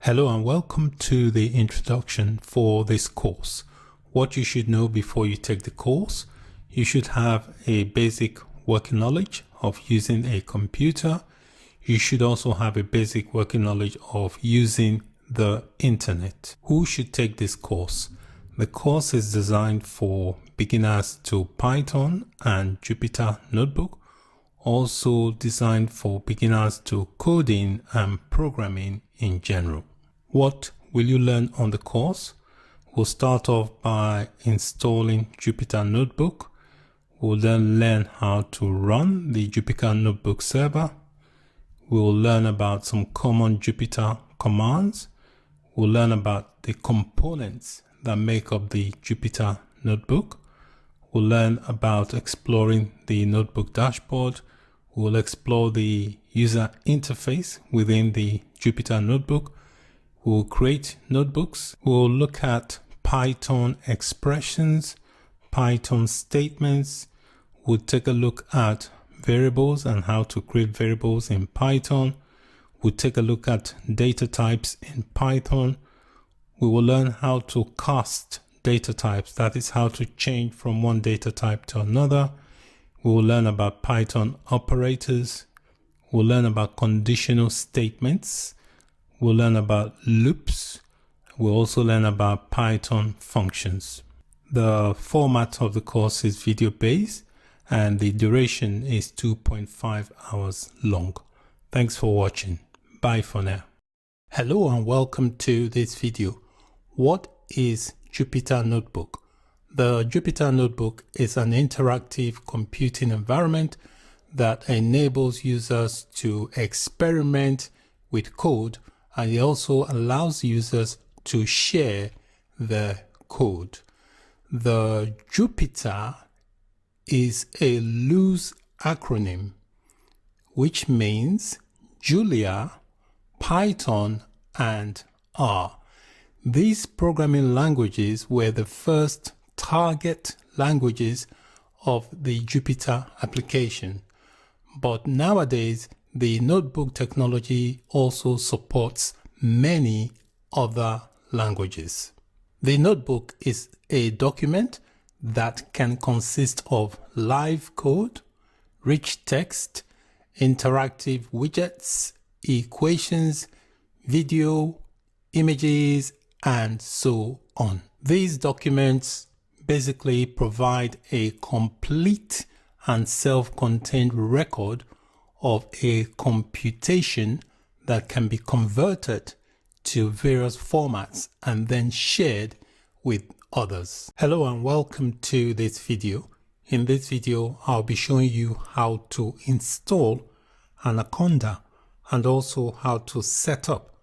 Hello and welcome to the introduction for this course. What you should know before you take the course: you should have a basic working knowledge of using a computer. You should also have a basic working knowledge of using the internet. Who should take this course? The course is designed for beginners to Python and Jupyter Notebook, also designed for beginners to coding and programming in general. What will you learn on the course? We'll start off by installing Jupyter Notebook. We'll then learn how to run the Jupyter Notebook Server. We'll learn about some common Jupyter commands. We'll learn about the components that make up the Jupyter Notebook. We'll learn about exploring the notebook dashboard. We'll explore the user interface within the Jupyter Notebook. We'll create notebooks. We'll look at Python expressions, Python statements. We'll take a look at variables and how to create variables in Python. We'll take a look at data types in Python. We will learn how to cast data types, that is how to change from one data type to another. We will learn about Python operators. We'll learn about conditional statements. We'll learn about loops. We'll also learn about Python functions. The format of the course is video based and the duration is 2.5 hours long. Thanks for watching. Bye for now. Hello and welcome to this video. What is Jupyter Notebook? The Jupyter Notebook is an interactive computing environment that enables users to experiment with code, and it also allows users to share the code. The Jupyter is a loose acronym which means Julia, Python, and R. These programming languages were the first target languages of the Jupyter application, but nowadays the notebook technology also supports many other languages. The notebook is a document that can consist of live code, rich text, interactive widgets, equations, video, images, and so on. These documents basically provide a complete and self-contained record of a computation that can be converted to various formats and then shared with others. Hello and welcome to this video. In this video, I'll be showing you how to install Anaconda and also how to set up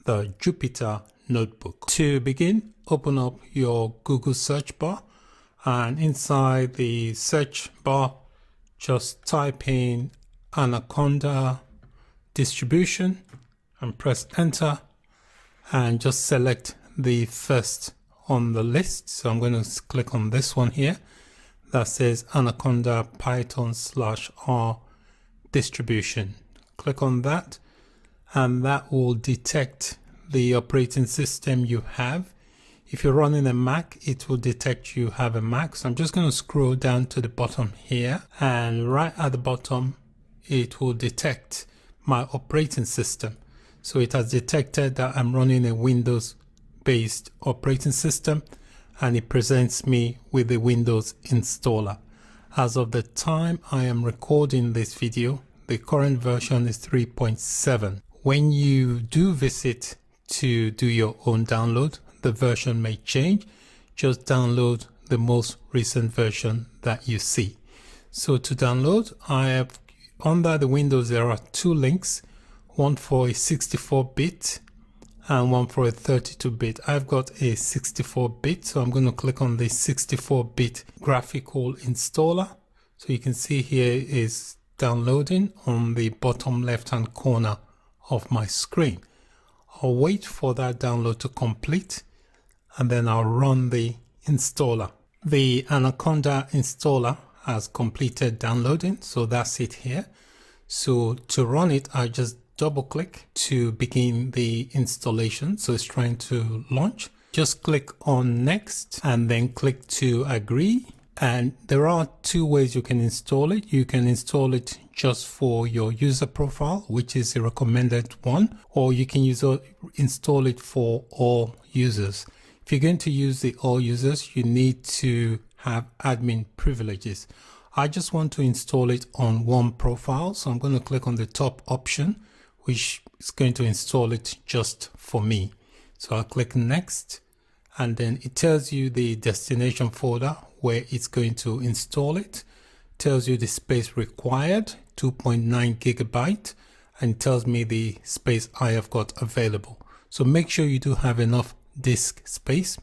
the Jupyter Notebook. To begin, open up your Google search bar, and inside the search bar, just type in Anaconda distribution and press enter, and just select the first on the list. So I'm going to click on this one here that says Anaconda Python/R distribution. Click on that and that will detect the operating system you have. If you're running a Mac, it will detect you have a Mac. So I'm just going to scroll down to the bottom here, and right at the bottom it will detect my operating system. So it has detected that I'm running a Windows based operating system, and it presents me with the Windows installer. As of the time I am recording this video, the current version is 3.7. When you do visit to do your own download, the version may change. Just download the most recent version that you see. So to download, I have under the Windows, there are two links, one for a 64-bit and one for a 32-bit. I've got a 64-bit, so I'm going to click on the 64-bit graphical installer. So you can see here is downloading on the bottom left-hand corner of my screen. I'll wait for that download to complete, and then I'll run the installer. The Anaconda installer has completed downloading, so that's it here. So to run it, I just double click to begin the installation. So it's trying to launch. Just click on next and then click to agree. And there are two ways you can install it. You can install it just for your user profile, which is a recommended one, or you can install it for all users. If you're going to use the all users, you need to have admin privileges. I just want to install it on one profile. So I'm going to click on the top option, which is going to install it just for me. So I'll click next, and then it tells you the destination folder where it's going to install it. Tells you the space required, 2.9 gigabyte, and tells me the space I have got available. So make sure you do have enough disk space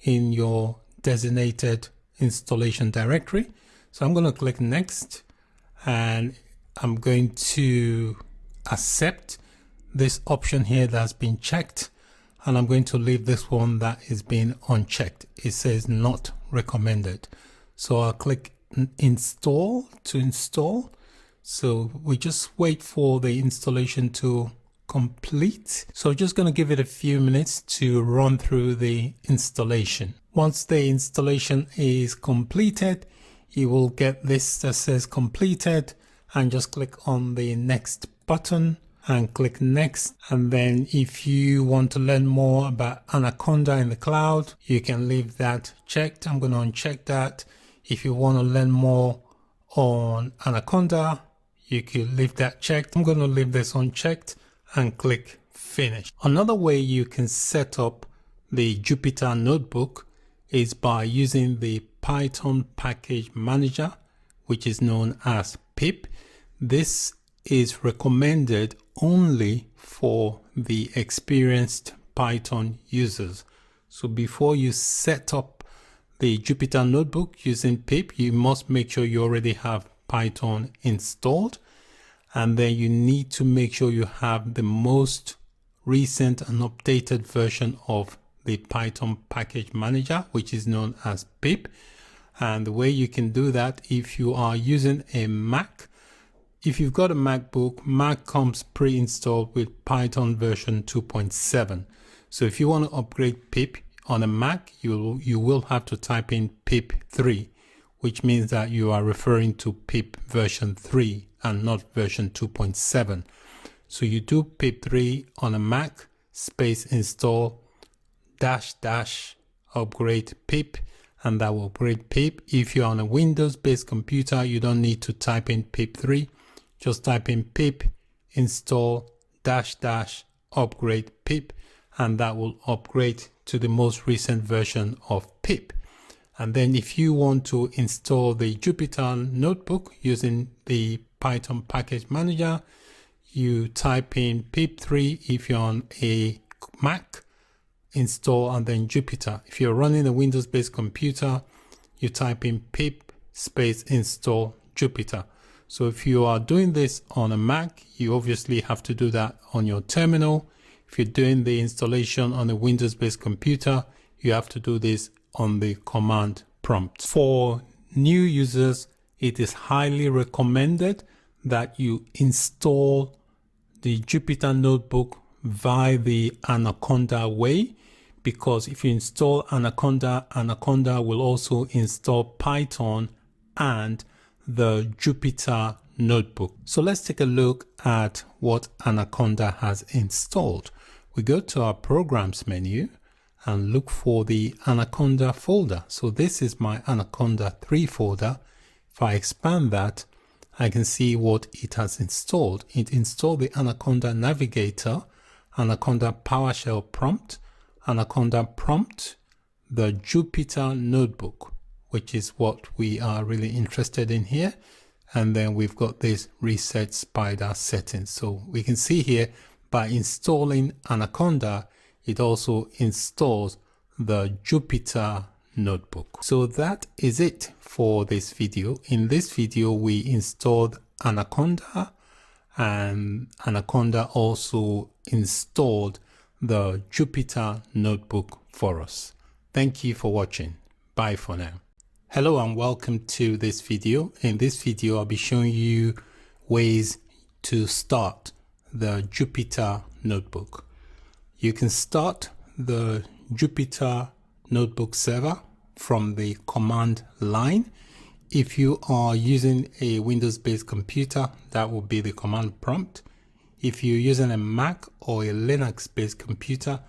in your designated installation directory. So I'm going to click next, and I'm going to accept this option here that's been checked, and I'm going to leave this one that is being unchecked. It says not recommended. So I'll click install to install. So we just wait for the installation to complete. So just going to give it a few minutes to run through the installation. Once the installation is completed, you will get this that says completed, and just click on the next button and click next. And then if you want to learn more about Anaconda in the cloud, you can leave that checked. I'm going to uncheck that. If you want to learn more on Anaconda, you can leave that checked. I'm going to leave this unchecked and click finish. Another way you can set up the Jupyter Notebook is by using the Python package manager, which is known as pip. This is recommended only for the experienced Python users. So before you set up the Jupyter Notebook using pip, you must make sure you already have Python installed, and then you need to make sure you have the most recent and updated version of the Python package manager, which is known as pip. And the way you can do that, if you are using a Mac, if you've got a MacBook, Mac comes pre-installed with Python version 2.7. So if you want to upgrade pip on a Mac, you will have to type in pip 3, which means that you are referring to pip version 3 and not version 2.7. So you do pip 3 on a Mac, space install -- upgrade pip, and that will upgrade pip. If you're on a Windows-based computer, you don't need to type in pip 3. Just type in pip install -- upgrade pip, and that will upgrade to the most recent version of pip. And then if you want to install the Jupyter Notebook using the Python package manager, you type in pip 3 if you're on a Mac, install, and then Jupyter. If you're running a Windows-based computer, you type in pip space install Jupyter. So if you are doing this on a Mac, you obviously have to do that on your terminal. If you're doing the installation on a Windows-based computer, you have to do this on the command prompt. For new users, it is highly recommended that you install the Jupyter Notebook via the Anaconda way, because if you install Anaconda, Anaconda will also install Python and the Jupyter Notebook. So let's take a look at what Anaconda has installed. We go to our programs menu and look for the Anaconda folder. So this is my Anaconda 3 folder. If I expand that, I can see what it has installed. It installed the Anaconda Navigator, Anaconda PowerShell prompt, Anaconda prompt, the Jupyter Notebook, which is what we are really interested in here. And then we've got this reset spider settings. So we can see here by installing Anaconda, it also installs the Jupyter Notebook. So that is it for this video. In this video, we installed Anaconda, and Anaconda also installed the Jupyter Notebook for us. Thank you for watching. Bye for now. Hello and welcome to this video. In this video, I'll be showing you ways to start the Jupyter Notebook. You can start the Jupyter Notebook Server from the command line. If you are using a Windows-based computer, that will be the command prompt. If you're using a Mac or a Linux-based computer,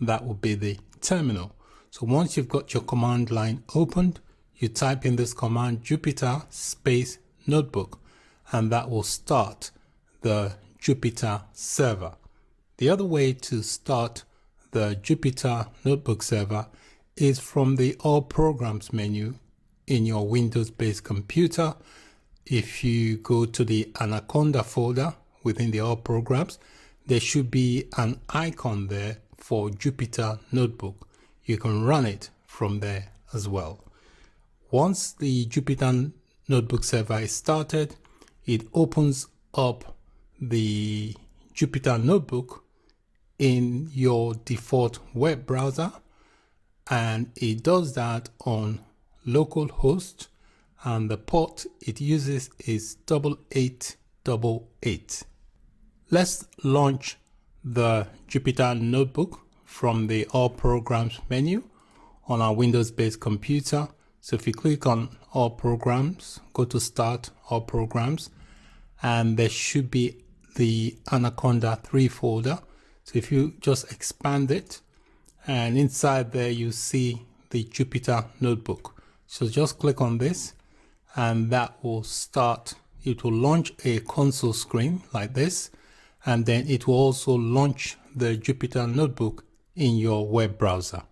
that will be the terminal. So once you've got your command line opened, you type in this command Jupyter space notebook, and that will start the Jupyter server. The other way to start the Jupyter Notebook Server is from the All Programs menu in your Windows-based computer. If you go to the Anaconda folder within the All Programs, there should be an icon there for Jupyter Notebook. You can run it from there as well. Once the Jupyter Notebook Server is started, it opens up the Jupyter Notebook in your default web browser, and it does that on localhost, and the port it uses is 8888. Let's launch the Jupyter Notebook from the All Programs menu on our Windows-based computer. So if you click on All Programs, go to Start All Programs, and there should be the Anaconda 3 folder. So if you just expand it, and inside there you see the Jupyter Notebook. So just click on this, and that will start. It will launch a console screen like this, and then it will also launch the Jupyter Notebook in your web browser.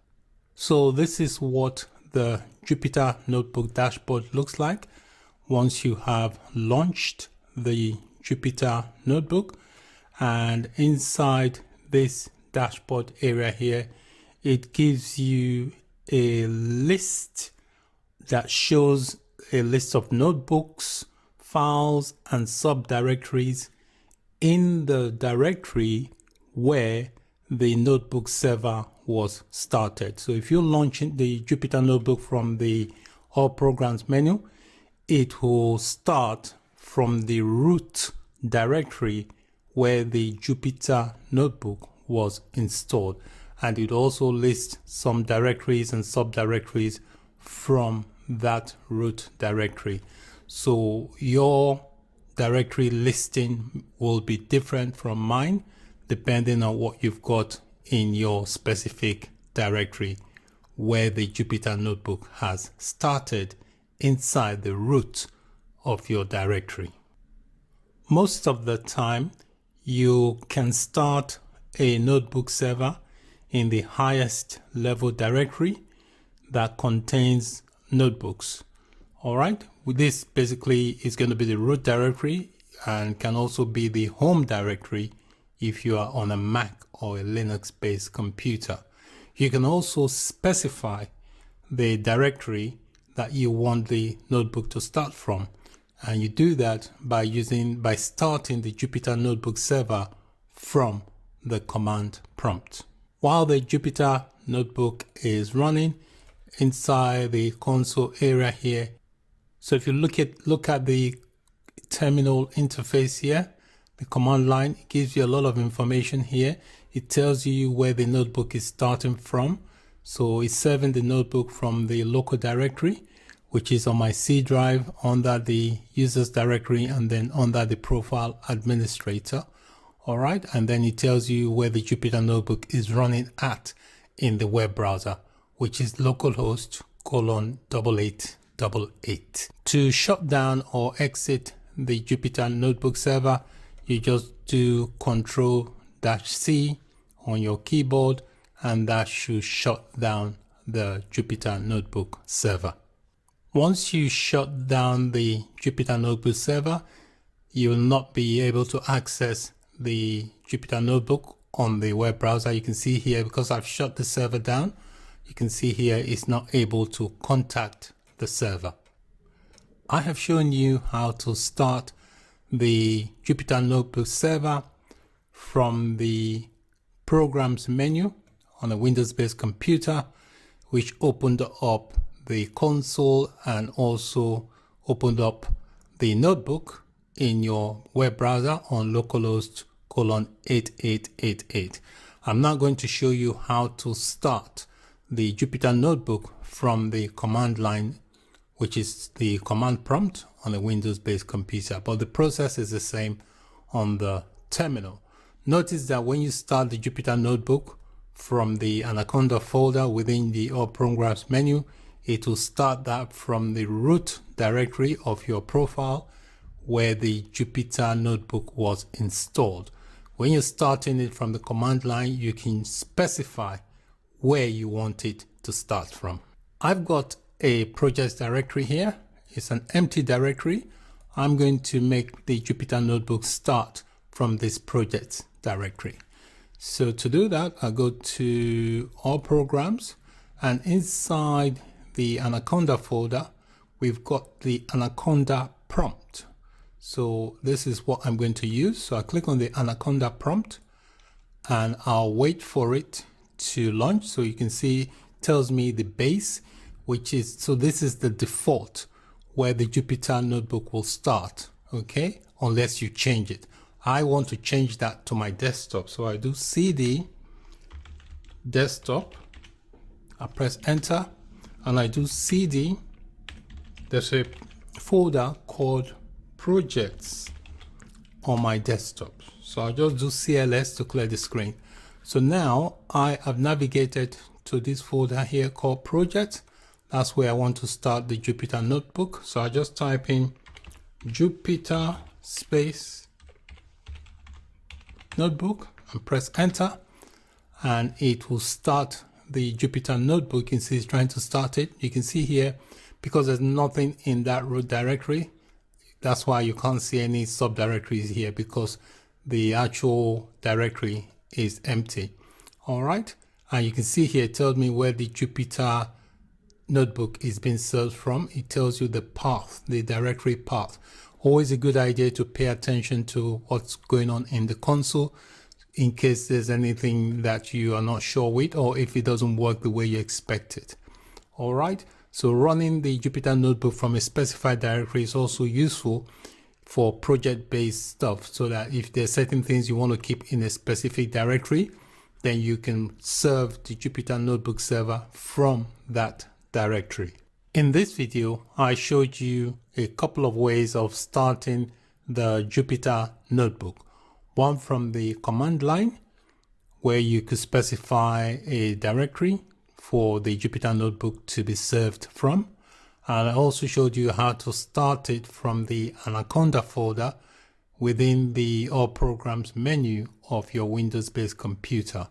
So this is what the Jupyter Notebook dashboard looks like once you have launched the Jupyter Notebook. And inside this dashboard area here, it gives you a list that shows a list of notebooks, files, and subdirectories in the directory where the notebook server was started. So if you're launching the Jupyter Notebook from the All Programs menu, it will start from the root directory where the Jupyter Notebook was installed, and it also lists some directories and subdirectories from that root directory. So your directory listing will be different from mine depending on what you've got in your specific directory where the Jupyter Notebook has started inside the root of your directory. Most of the time, you can start a notebook server in the highest level directory that contains notebooks. All right, this basically is going to be the root directory and can also be the home directory if you are on a Mac or a Linux-based computer. You can also specify the directory that you want the notebook to start from, and you do that by starting the Jupyter Notebook server from the command prompt. While the Jupyter Notebook is running inside the console area here, so if you look at the terminal interface here, the command line, it gives you a lot of information here. It tells you where the notebook is starting from. So it's serving the notebook from the local directory, which is on my C drive under the users directory and then under the profile administrator. All right. And then it tells you where the Jupyter Notebook is running at in the web browser, which is localhost:8888. To shut down or exit the Jupyter Notebook server, you just do Ctrl-C on your keyboard, and that should shut down the Jupyter Notebook server. Once you shut down the Jupyter Notebook server, you will not be able to access the Jupyter Notebook on the web browser. You can see here, because I've shut the server down, you can see here it's not able to contact the server. I have shown you how to start the Jupyter Notebook server from the Programs menu on a Windows-based computer, which opened up the console and also opened up the notebook in your web browser on localhost /8888. I'm now going to show you how to start the Jupyter Notebook from the command line, which is the command prompt on a Windows-based computer, but the process is the same on the terminal. Notice that when you start the Jupyter Notebook from the Anaconda folder within the All Programs menu, it will start that from the root directory of your profile where the Jupyter Notebook was installed. When you're starting it from the command line, you can specify where you want it to start from. I've got a project directory here. It's an empty directory. I'm going to make the Jupyter Notebook start from this project directory. So to do that, I go to All Programs, and inside the Anaconda folder, we've got the Anaconda prompt. So this is what I'm going to use. So I click on the Anaconda prompt and I'll wait for it to launch. So you can see it tells me the base, which is, so this is the default where the Jupyter Notebook will start, okay, unless you change it. I want to change that to my desktop. So I do CD desktop, I press enter, and I do CD. There's a folder called projects on my desktop. So I'll just do CLS to clear the screen. So now I have navigated to this folder here called projects. That's where I want to start the Jupyter Notebook. So I just type in Jupyter space notebook and press enter, and it will start the Jupyter Notebook. You can see it's trying to start it. You can see here, because there's nothing in that root directory, that's why you can't see any subdirectories here, because the actual directory is empty. All right, and you can see here it tells me where the Jupyter Notebook is being served from. It tells you the path, the directory path. Always a good idea to pay attention to what's going on in the console in case there's anything that you are not sure with, or if it doesn't work the way you expect it. All right, so running the Jupyter Notebook from a specified directory is also useful for project-based stuff, so that if there's certain things you want to keep in a specific directory, then you can serve the Jupyter Notebook server from that directory. In this video, I showed you a couple of ways of starting the Jupyter Notebook. One from the command line, where you could specify a directory for the Jupyter Notebook to be served from. And I also showed you how to start it from the Anaconda folder within the All Programs menu of your Windows-based computer.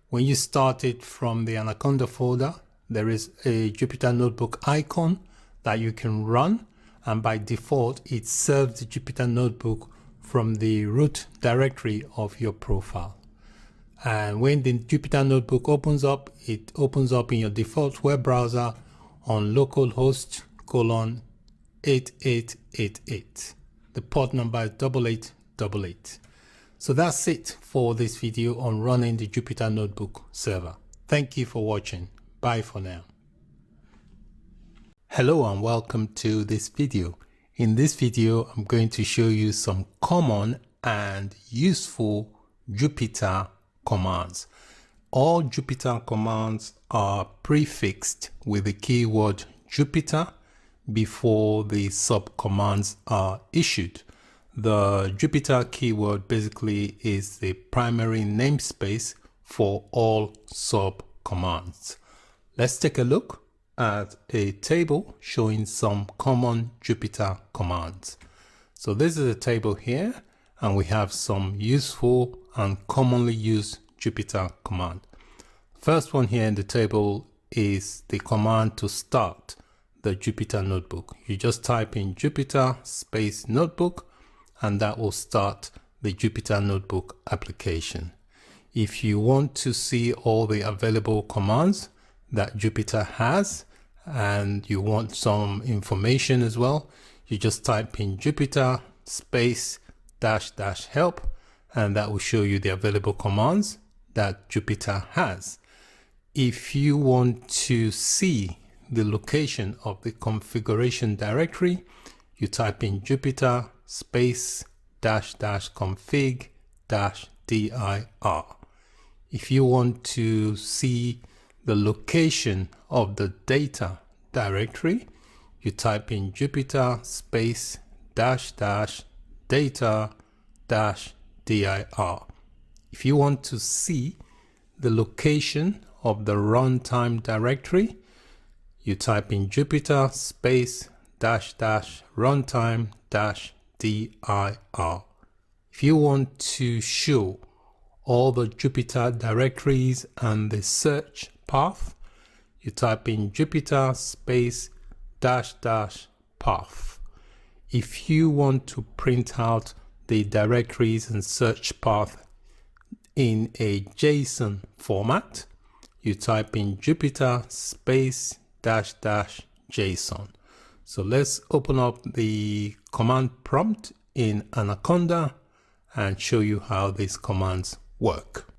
When you start it from the Anaconda folder, there is a Jupyter Notebook icon that you can run, and by default, it serves the Jupyter Notebook from the root directory of your profile. And when the Jupyter Notebook opens up, it opens up in your default web browser on localhost :8888. The port number is 8888. So that's it for this video on running the Jupyter Notebook server. Thank you for watching. Bye for now. Hello and welcome to this video. In this video, I'm going to show you some common and useful Jupyter commands. All Jupyter commands are prefixed with the keyword Jupyter before the subcommands are issued. The Jupyter keyword basically is the primary namespace for all subcommands. Let's take a look at a table showing some common Jupyter commands. So this is a table here, and we have some useful and commonly used Jupyter command. First one here in the table is the command to start the Jupyter Notebook. You just type in Jupyter space notebook, and that will start the Jupyter Notebook application. If you want to see all the available commands that Jupyter has, and you want some information as well, you just type in Jupyter space -- help, and that will show you the available commands that Jupyter has. If you want to see the location of the configuration directory, you type in Jupyter space -- config -dir. If you want to see the location of the data directory, you type in Jupyter space --data -dir. If you want to see the location of the runtime directory, you type in Jupyter space --runtime -dir. If you want to show all the Jupyter directories and the search path, you type in Jupyter space --path. If you want to print out the directories and search path in a JSON format, you type in Jupyter space --JSON. So let's open up the command prompt in Anaconda and show you how these commands work.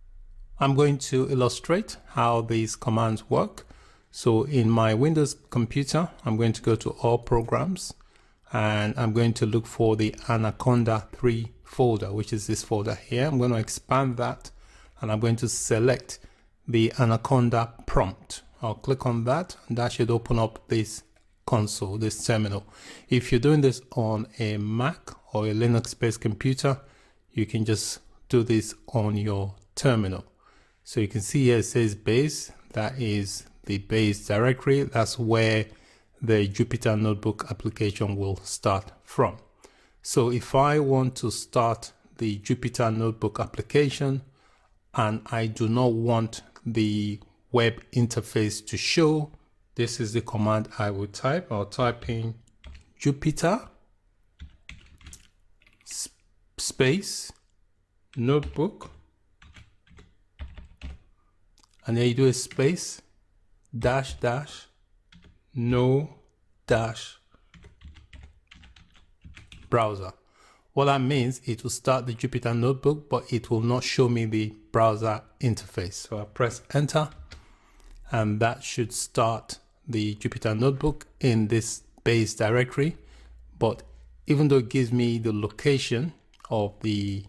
I'm going to illustrate how these commands work. So in my Windows computer, I'm going to go to All Programs, and I'm going to look for the Anaconda 3 folder, which is this folder here. I'm going to expand that, and I'm going to select the Anaconda prompt. I'll click on that, and that should open up this console, this terminal. If you're doing this on a Mac or a Linux-based computer, you can just do this on your terminal. So you can see here it says base. That is the base directory. That's where the Jupyter Notebook application will start from. So if I want to start the Jupyter Notebook application and I do not want the web interface to show, this is the command I would type. I'll type in Jupyter space notebook, and then you do a space --no browser. What that means, it will start the Jupyter Notebook, but it will not show me the browser interface. So I press enter, and that should start the Jupyter Notebook in this base directory. But even though it gives me the location of the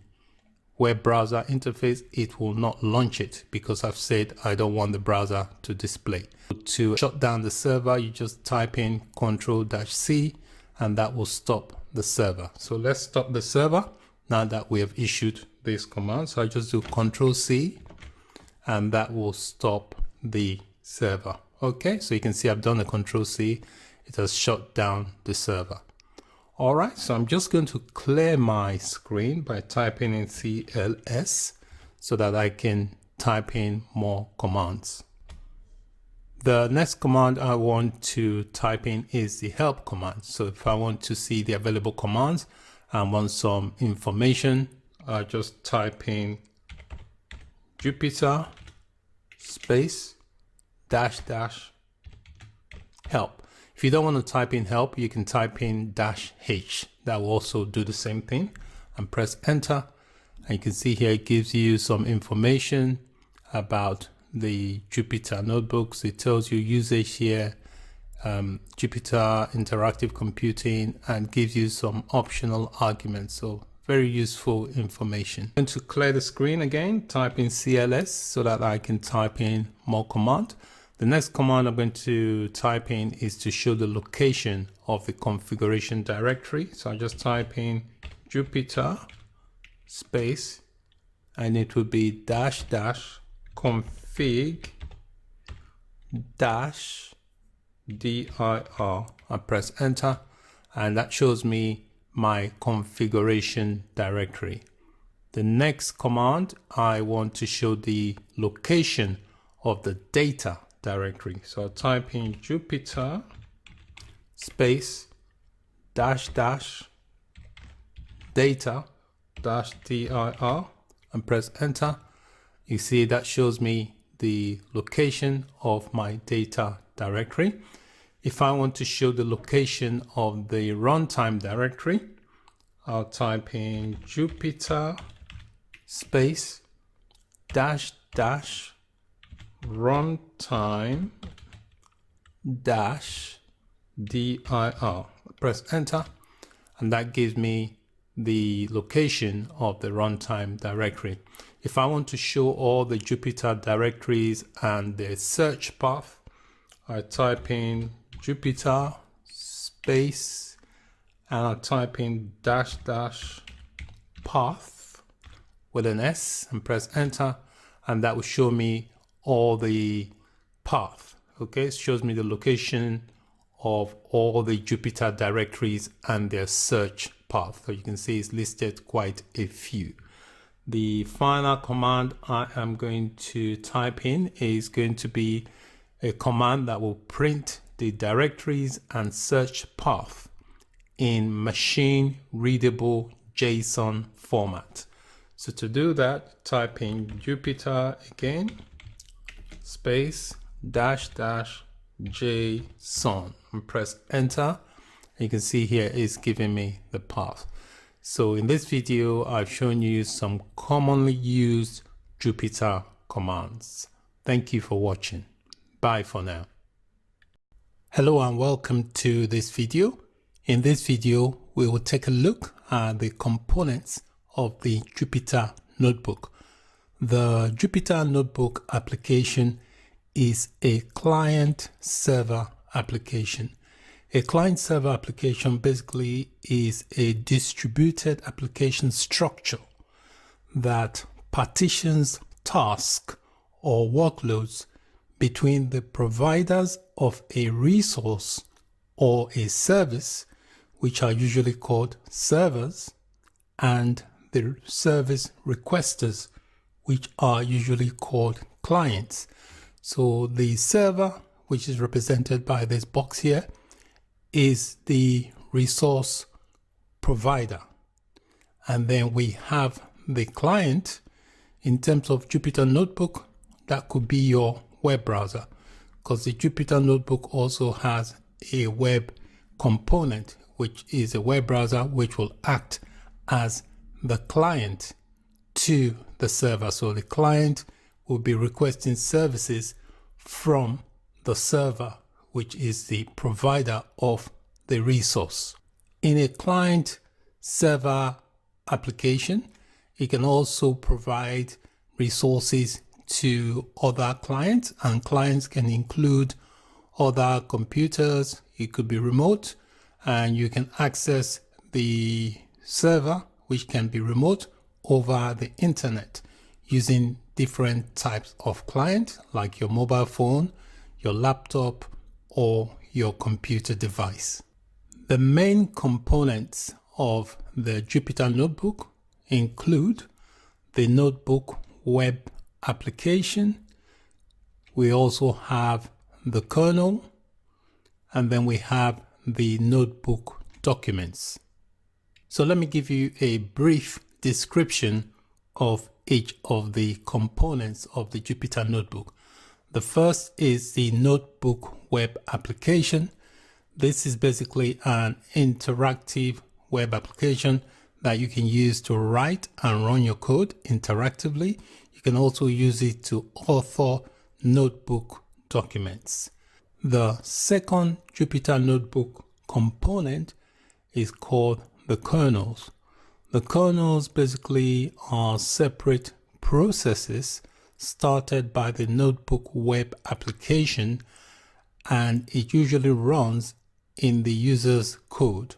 web browser interface, it will not launch it because I've said I don't want the browser to display. To shut down the server, you just type in Ctrl-C, and that will stop the server. So let's stop the server now that we have issued this command. So I just do Ctrl-C, and that will stop the server. Okay, so you can see I've done a Ctrl-C. It has shut down the server. All right, so I'm just going to clear my screen by typing in CLS so that I can type in more commands. The next command I want to type in is the help command. So if I want to see the available commands and want some information, I just type in Jupyter space --help. If you don't want to type in help, you can type in -h. That will also do the same thing, and press enter. And you can see here it gives you some information about the Jupyter Notebooks. It tells you usage here, Jupyter Interactive Computing, and gives you some optional arguments. So very useful information. I'm going to clear the screen again, type in CLS so that I can type in more command. The next command I'm going to type in is to show the location of the configuration directory. So I just type in Jupyter space, and it will be --config -dir. I press enter, and that shows me my configuration directory. The next command, I want to show the location of the data directory. So I'll type in Jupyter space --data -dir and press enter. You see that shows me the location of my data directory. If I want to show the location of the runtime directory, I'll type in Jupyter space --runtime -dir. Press enter, and that gives me the location of the runtime directory. If I want to show all the Jupyter directories and the search path, I type in Jupyter space and I type in --path with an S and press enter, and that will show me all the path. Okay, it shows me the location of all the Jupyter directories and their search path. So you can see it's listed quite a few. The final command I am going to type in is going to be a command that will print the directories and search path in machine readable JSON format. So to do that, type in Jupyter again, space --JSON and press enter. You can see here it's giving me the path. So in this video, I've shown you some commonly used Jupyter commands. Thank you for watching. Bye for now. Hello and welcome to this video. In this video, we will take a look at the components of the Jupyter Notebook. The Jupyter Notebook application is a client-server application. A client-server application basically is a distributed application structure that partitions tasks or workloads between the providers of a resource or a service, which are usually called servers, and the service requesters, which are usually called clients. So the server, which is represented by this box here, is the resource provider. And then we have the client. In terms of Jupyter Notebook, that could be your web browser, because the Jupyter Notebook also has a web component, which is a web browser which will act as the client to the server. So the client will be requesting services from the server, which is the provider of the resource. In a client server application, it can also provide resources to other clients, and clients can include other computers. It could be remote, and you can access the server, which can be remote, over the internet using different types of client, like your mobile phone, your laptop, or your computer device. The main components of the Jupyter Notebook include the Notebook web application. We also have the kernel, and then we have the Notebook documents. So let me give you a brief description of each of the components of the Jupyter Notebook. The first is the Notebook web application. This is basically an interactive web application that you can use to write and run your code interactively. You can also use it to author notebook documents. The second Jupyter Notebook component is called the kernels. The kernels basically are separate processes started by the Notebook web application, and it usually runs in the user's code,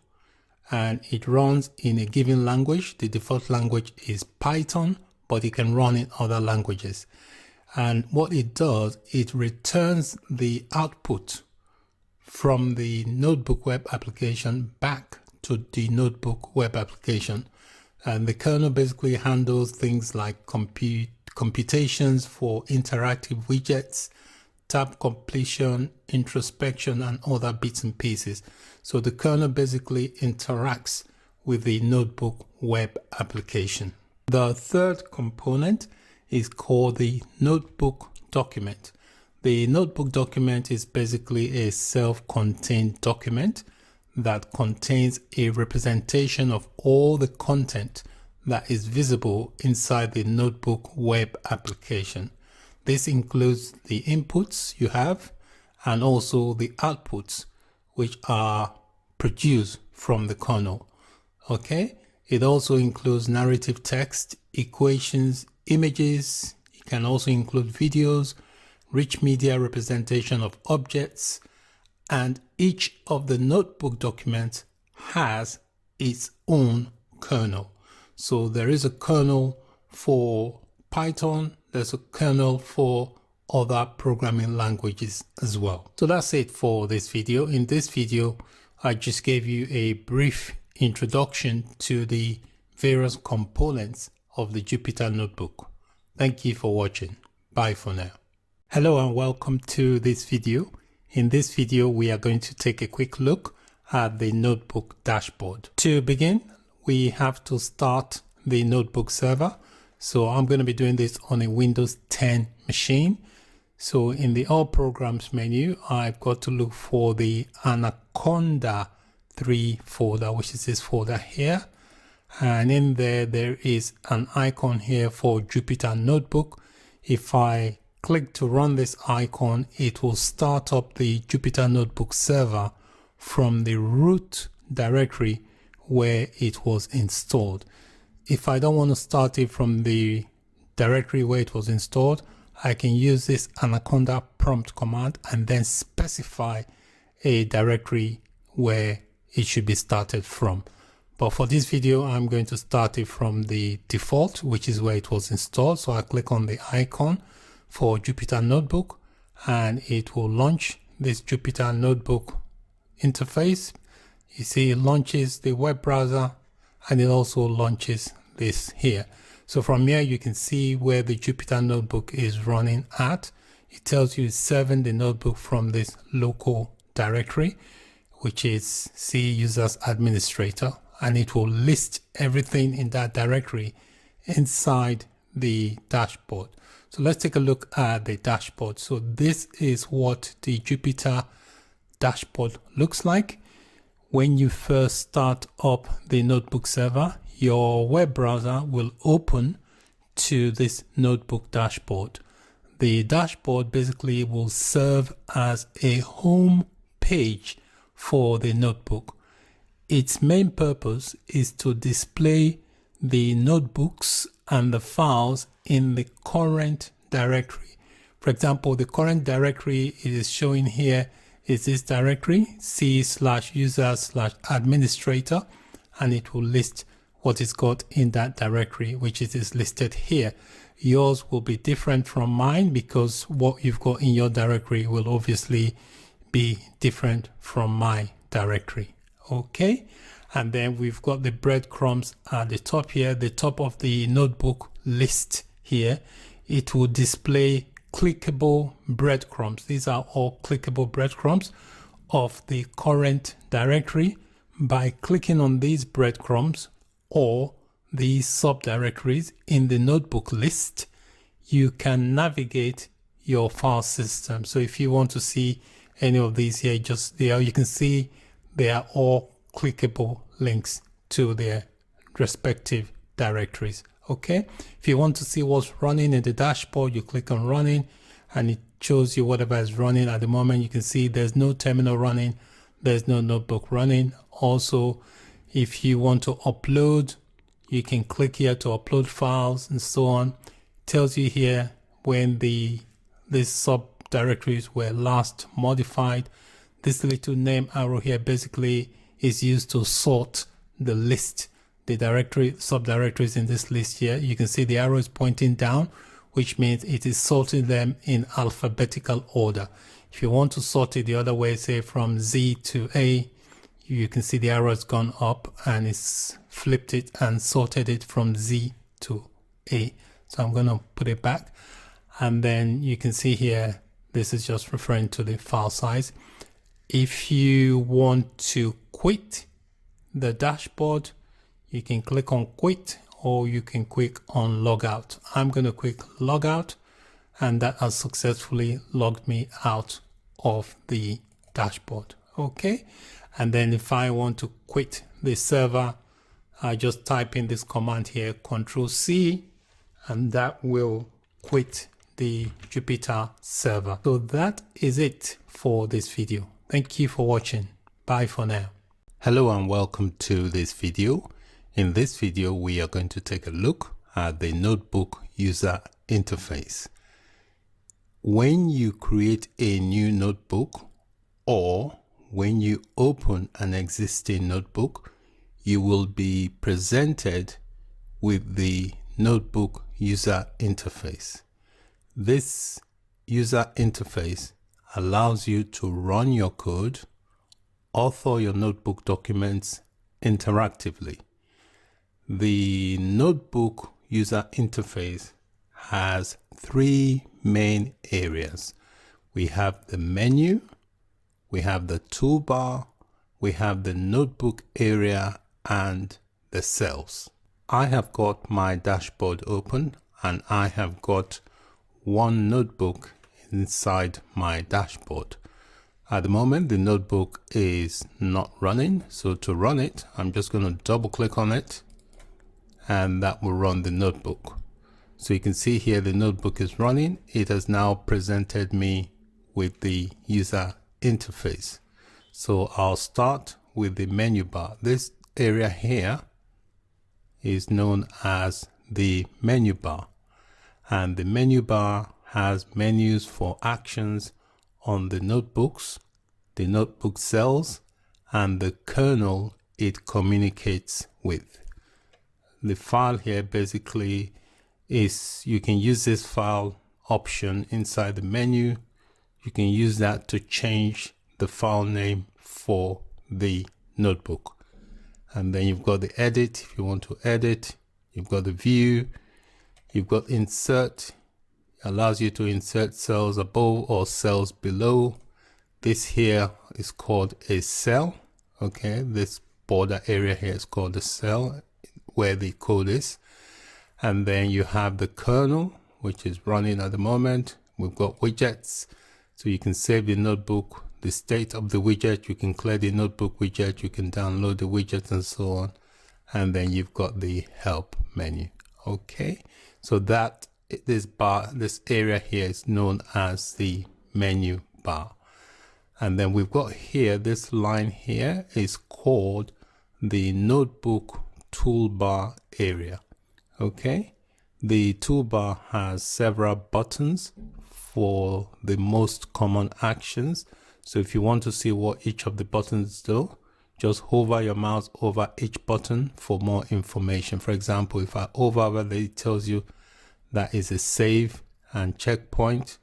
and it runs in a given language. The default language is Python, but it can run in other languages. And what it does, it returns the output from the Notebook web application back to the Notebook web application. And the kernel basically handles things like computations for interactive widgets, tab completion, introspection, and other bits and pieces. So the kernel basically interacts with the Notebook web application. The third component is called the Notebook document. The Notebook document is basically a self-contained document that contains a representation of all the content that is visible inside the Notebook web application. This includes the inputs you have and also the outputs which are produced from the kernel. Okay, it also includes narrative text, equations, images, it can also include videos, rich media representation of objects, and each of the notebook documents has its own kernel. So there is a kernel for Python, there's a kernel for other programming languages as well. So that's it for this video. In this video, I just gave you a brief introduction to the various components of the Jupyter Notebook. Thank you for watching. Bye for now. Hello and welcome to this video. In this video, we are going to take a quick look at the notebook dashboard. To begin, we have to start the notebook server. So I'm going to be doing this on a Windows 10 machine. So in the All Programs menu, I've got to look for the Anaconda 3 folder, which is this folder here. And in there is an icon here for Jupyter Notebook. If I click to run this icon, it will start up the Jupyter Notebook server from the root directory where it was installed. If I don't want to start it from the directory where it was installed, I can use this Anaconda prompt command and then specify a directory where it should be started from. But for this video, I'm going to start it from the default, which is where it was installed. So I click on the icon for Jupyter Notebook and it will launch this Jupyter Notebook interface. You see it launches the web browser and it also launches this here. So from here you can see where the Jupyter Notebook is running at. It tells you it's serving the notebook from this local directory, which is C users administrator, and it will list everything in that directory inside the dashboard. So let's take a look at the dashboard. So this is what the Jupyter dashboard looks like. When you first start up the notebook server, your web browser will open to this notebook dashboard. The dashboard basically will serve as a home page for the notebook. Its main purpose is to display the notebooks and the files in the current directory. For example, the current directory it is showing here is this directory, C/user/administrator, and it will list what is got in that directory, which is listed here. Yours will be different from mine because what you've got in your directory will obviously be different from my directory. Okay, and then we've got the breadcrumbs at the top here, the top of the notebook list here. It will display clickable breadcrumbs. These are all clickable breadcrumbs of the current directory. By clicking on these breadcrumbs or these subdirectories in the notebook list, you can navigate your file system. So if you want to see any of these here, just there you can see they are all clickable links to their respective directories. Okay, if you want to see what's running in the dashboard, you click on running and it shows you whatever is running at the moment. You can see there's no terminal running, there's no notebook running. Also, if you want to upload, you can click here to upload files and so on. It tells you here when these subdirectories were last modified. This little name arrow here basically is used to sort the list, the directory subdirectories in this list here. You can see the arrow is pointing down, which means it is sorting them in alphabetical order. If you want to sort it the other way, say from Z to A, you can see the arrow has gone up and it's flipped it and sorted it from Z to A. So I'm going to put it back, and then you can see here this is just referring to the file size. If you want to quit the dashboard, you can click on quit or you can click on logout. I'm going to click logout, and that has successfully logged me out of the dashboard. Okay, and then if I want to quit the server, I just type in this command here, Control-C, and that will quit the Jupyter server. So that is it for this video. Thank you for watching. Bye for now. Hello and welcome to this video. In this video, we are going to take a look at the notebook user interface. When you create a new notebook or when you open an existing notebook, you will be presented with the notebook user interface. This user interface allows you to run your code, author your notebook documents interactively. The notebook user interface has three main areas. We have the menu, we have the toolbar, we have the notebook area, and the cells. I have got my dashboard open and I have got one notebook inside my dashboard. At the moment, the notebook is not running. So to run it, I'm just going to double click on it and that will run the notebook. So you can see here the notebook is running. It has now presented me with the user interface. So I'll start with the menu bar. This area here is known as the menu bar, and the menu bar has menus for actions on the notebooks, the notebook cells, and the kernel it communicates with. The file here basically is, you can use this file option inside the menu. You can use that to change the file name for the notebook. And then you've got the edit if you want to edit. You've got the view. You've got insert. It allows you to insert cells above or cells below. This here is called a cell. Okay, this border area here is called a cell where the code is. And then you have the kernel, which is running at the moment. We've got widgets. So you can save the notebook, the state of the widget, you can clear the notebook widget, you can download the widget and so on. And then you've got the help menu. Okay, so that this area here is known as the menu bar. And then we've got here, this line here is called the notebook toolbar area. Okay, the toolbar has several buttons for the most common actions. So if you want to see what each of the buttons do, just hover your mouse over each button for more information. For example, if I hover there, it tells you that is a save and checkpoint,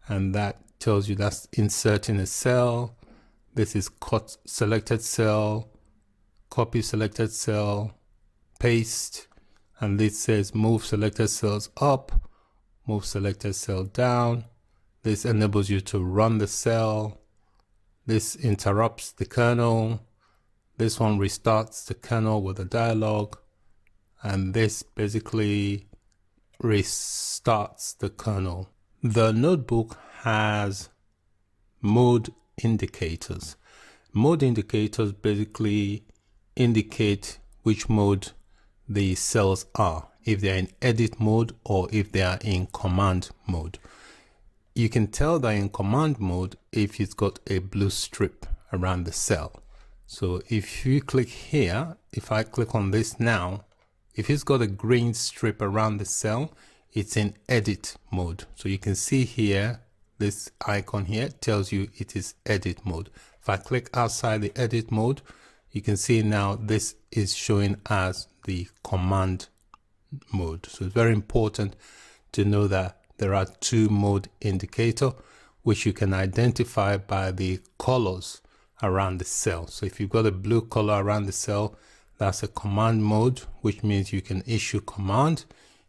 and that tells you that's inserting a cell. This is cut selected cell, copy selected cell, paste, and this says move selected cells up, move selected cell down. This enables you to run the cell. This interrupts the kernel. This one restarts the kernel with a dialog, and this basically restarts the kernel. The notebook has mode indicators. Mode indicators basically indicate which mode the cells are, if they're in edit mode or if they are in command mode. You can tell they're in command mode if it's got a blue strip around the cell. So if you click here, if I click on this now, if it's got a green strip around the cell, it's in edit mode. So you can see here, this icon here tells you it is edit mode. If I click outside the edit mode, you can see now this is showing as the command mode. So it's very important to know that there are two mode indicator, which you can identify by the colors around the cell. So if you've got a blue color around the cell, that's a command mode, which means you can issue command.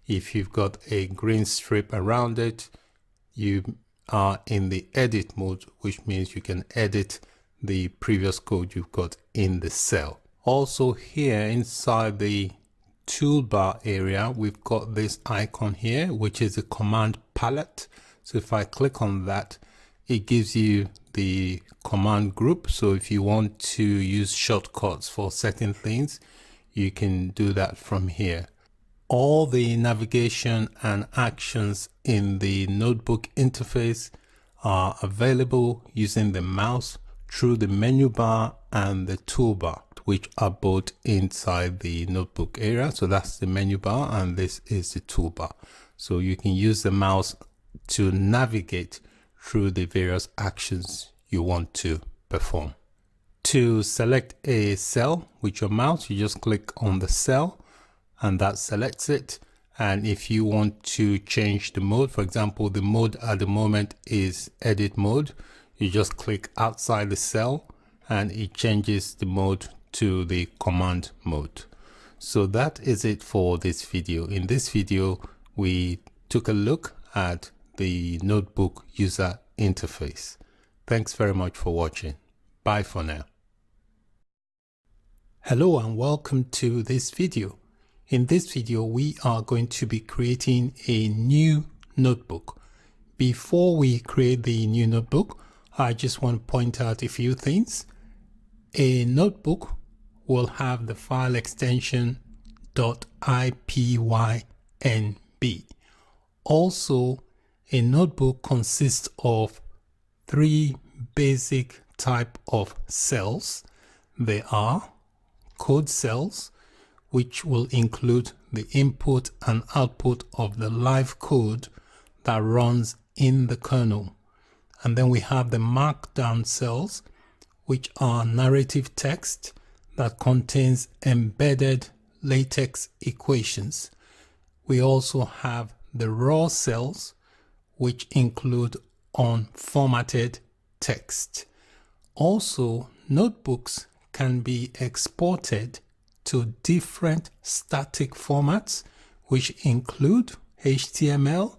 If you've got a green strip around it, you are in the edit mode, which means you can edit the previous code you've got in the cell. Also here inside the toolbar area, we've got this icon here, which is a command palette. So if I click on that, it gives you the command group. So if you want to use shortcuts for certain things, you can do that from here. All the navigation and actions in the notebook interface are available using the mouse through the menu bar and the toolbar, which are both inside the notebook area. So that's the menu bar and this is the toolbar. So you can use the mouse to navigate through the various actions you want to perform. To select a cell with your mouse, you just click on the cell and that selects it. And if you want to change the mode, for example, the mode at the moment is edit mode, you just click outside the cell and it changes the mode to the command mode. So that is it for this video. In this video, we took a look at the notebook user interface. Thanks very much for watching. Bye for now. Hello and welcome to this video. In this video, we are going to be creating a new notebook. Before we create the new notebook, I just want to point out a few things. A notebook will have the file extension .ipynb. Also, a notebook consists of three basic type of cells. They are code cells, which will include the input and output of the live code that runs in the kernel. And then we have the markdown cells, which are narrative text that contains embedded LaTeX equations. We also have the raw cells, which include unformatted text. Also, notebooks can be exported to different static formats, which include HTML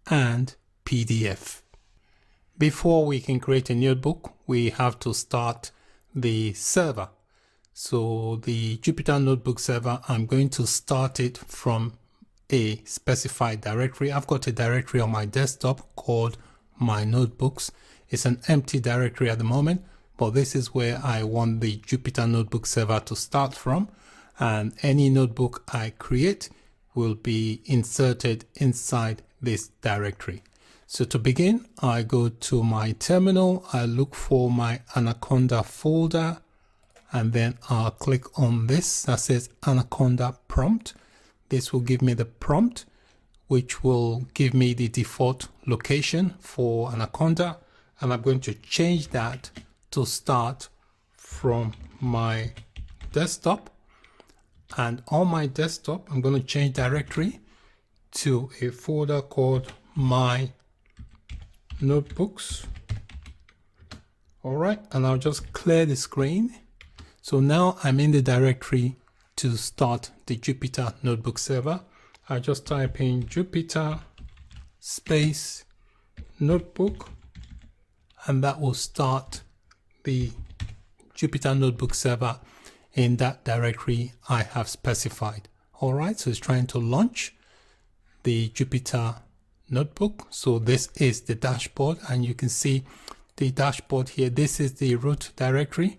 and PDF. Before we can create a notebook, we have to start the server. So the Jupyter Notebook Server, I'm going to start it from a specified directory. I've got a directory on my desktop called My Notebooks. It's an empty directory at the moment, but this is where I want the Jupyter Notebook Server to start from. And any notebook I create will be inserted inside this directory. So to begin, I go to my terminal, I look for my Anaconda folder, and then I'll click on this that says Anaconda prompt. This will give me the prompt, which will give me the default location for Anaconda. And I'm going to change that to start from my desktop. And on my desktop, I'm going to change directory to a folder called My Notebooks. All right, and I'll just clear the screen. So now I'm in the directory to start the Jupyter Notebook Server. I just type in Jupyter space notebook, and that will start the Jupyter Notebook Server in that directory I have specified. All right, so it's trying to launch the Jupyter Notebook. So this is the dashboard, and you can see the dashboard here. This is the root directory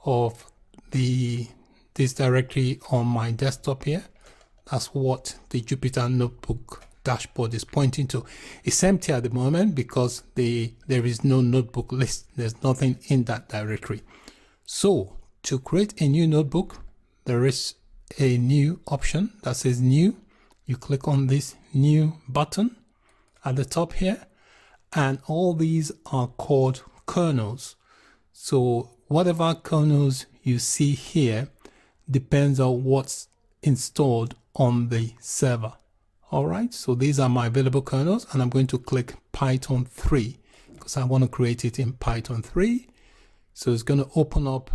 of this directory on my desktop here. That's what the Jupyter Notebook dashboard is pointing to. It's empty at the moment because there is no notebook list. There's nothing in that directory. So to create a new notebook, there is a new option that says new. You click on this new button at the top here, and all these are called kernels. So whatever kernels you see here depends on what's installed on the server. All right, so these are my available kernels, and I'm going to click Python 3 because I want to create it in Python 3. So it's going to open up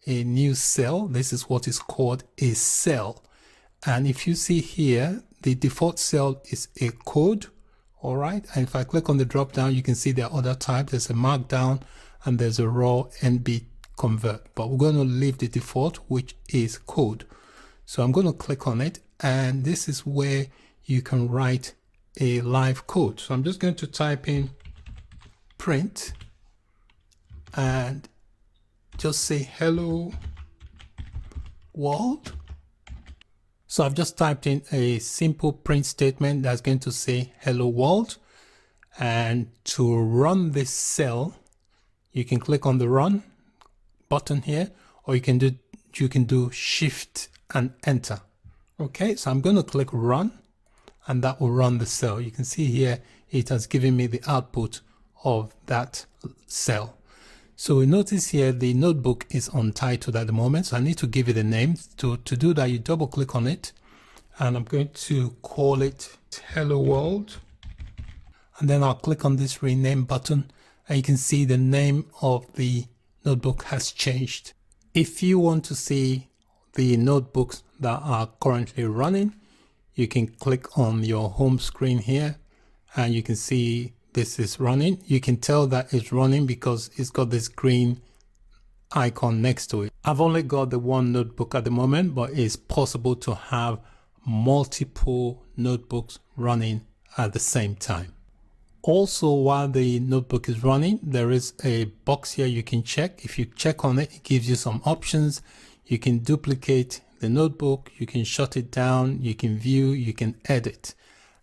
a new cell. This is what is called a cell. And if you see here, the default cell is a code. All right, and if I click on the drop down, you can see there are other types. There's a markdown and there's a raw NB convert, but we're going to leave the default, which is code. So I'm going to click on it, and this is where you can write a live code. So I'm just going to type in print and just say hello world. So I've just typed in a simple print statement that's going to say hello world. And to run this cell, you can click on the run button here, or you can do shift and enter. Okay, so I'm going to click run, and that will run the cell. You can see here it has given me the output of that cell. So we notice here the notebook is untitled at the moment, so I need to give it a name. To do that, you double click on it, and I'm going to call it Hello World, and then I'll click on this rename button, and you can see the name of the notebook has changed. If you want to see the notebooks that are currently running, you can click on your home screen here, and you can see this is running. You can tell that it's running because it's got this green icon next to it. I've only got the one notebook at the moment, but it's possible to have multiple notebooks running at the same time. Also, while the notebook is running, there is a box here you can check. If you check on it, it gives you some options. You can duplicate the notebook, you can shut it down, you can view, you can edit,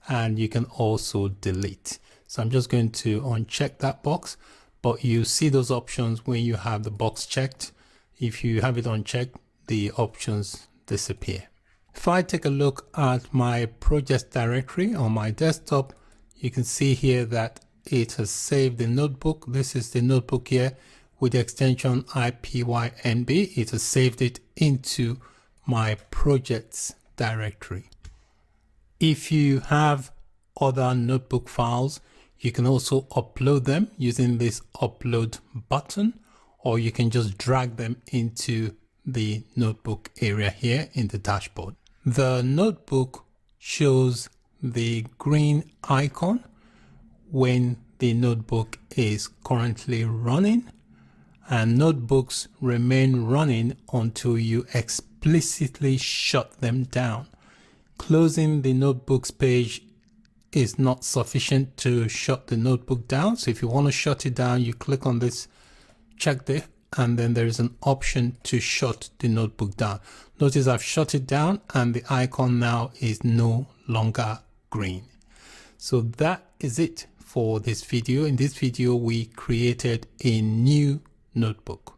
and you can also delete. So I'm just going to uncheck that box, but you see those options when you have the box checked. If you have it unchecked, the options disappear. If I take a look at my projects directory on my desktop, you can see here that it has saved the notebook. This is the notebook here with the extension IPYNB. It has saved it into my projects directory. If you have other notebook files, you can also upload them using this upload button, or you can just drag them into the notebook area here in the dashboard. The notebook shows the green icon when the notebook is currently running, and notebooks remain running until you explicitly shut them down. Closing the notebooks page is not sufficient to shut the notebook down. So if you want to shut it down, you click on this check there, and then there is an option to shut the notebook down. Notice I've shut it down and the icon now is no longer green. So that is it for this video. In this video, we created a new notebook.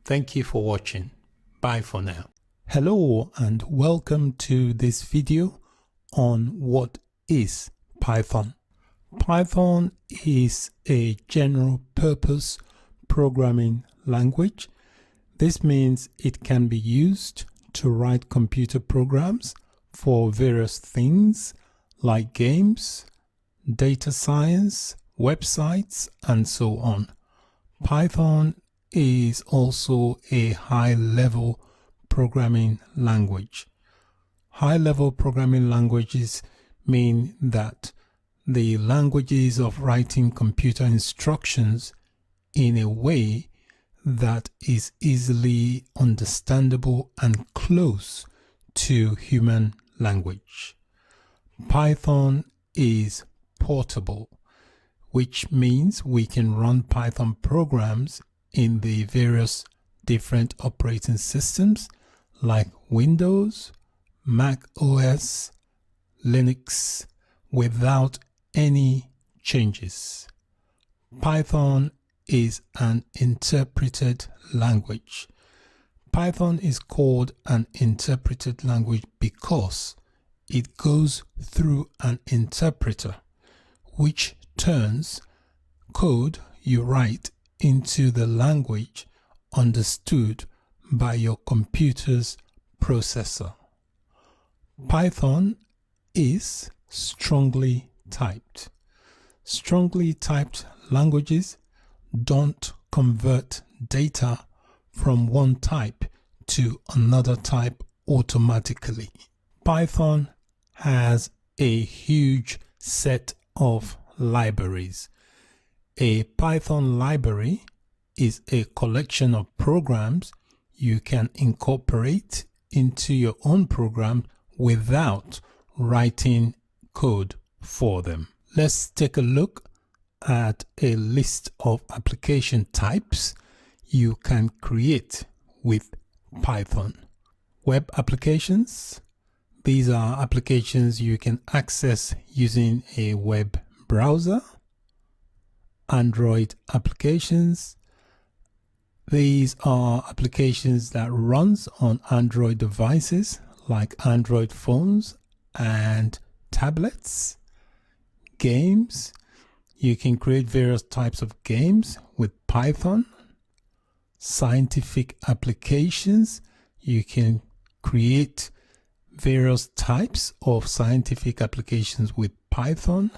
Thank you for watching. Bye for now. Hello and welcome to this video on what is Python. Python is a general purpose programming language. This means it can be used to write computer programs for various things like games, data science, websites, and so on. Python is also a high-level programming language. High-level programming languages mean that the languages of writing computer instructions in a way that is easily understandable and close to human language. Python is portable, which means we can run Python programs in the various different operating systems like Windows, Mac OS, Linux without any changes. Python is an interpreted language. Python is called an interpreted language because it goes through an interpreter which turns code you write into the language understood by your computer's processor. Python is strongly typed. Strongly typed languages don't convert data from one type to another type automatically. Python has a huge set of libraries. A Python library is a collection of programs you can incorporate into your own program without writing code for them. Let's take a look at a list of application types you can create with Python. Web applications. These are applications you can access using a web browser. Android applications. These are applications that runs on Android devices like Android phones and tablets, games. You can create various types of games with Python. Scientific applications. You can create various types of scientific applications with Python.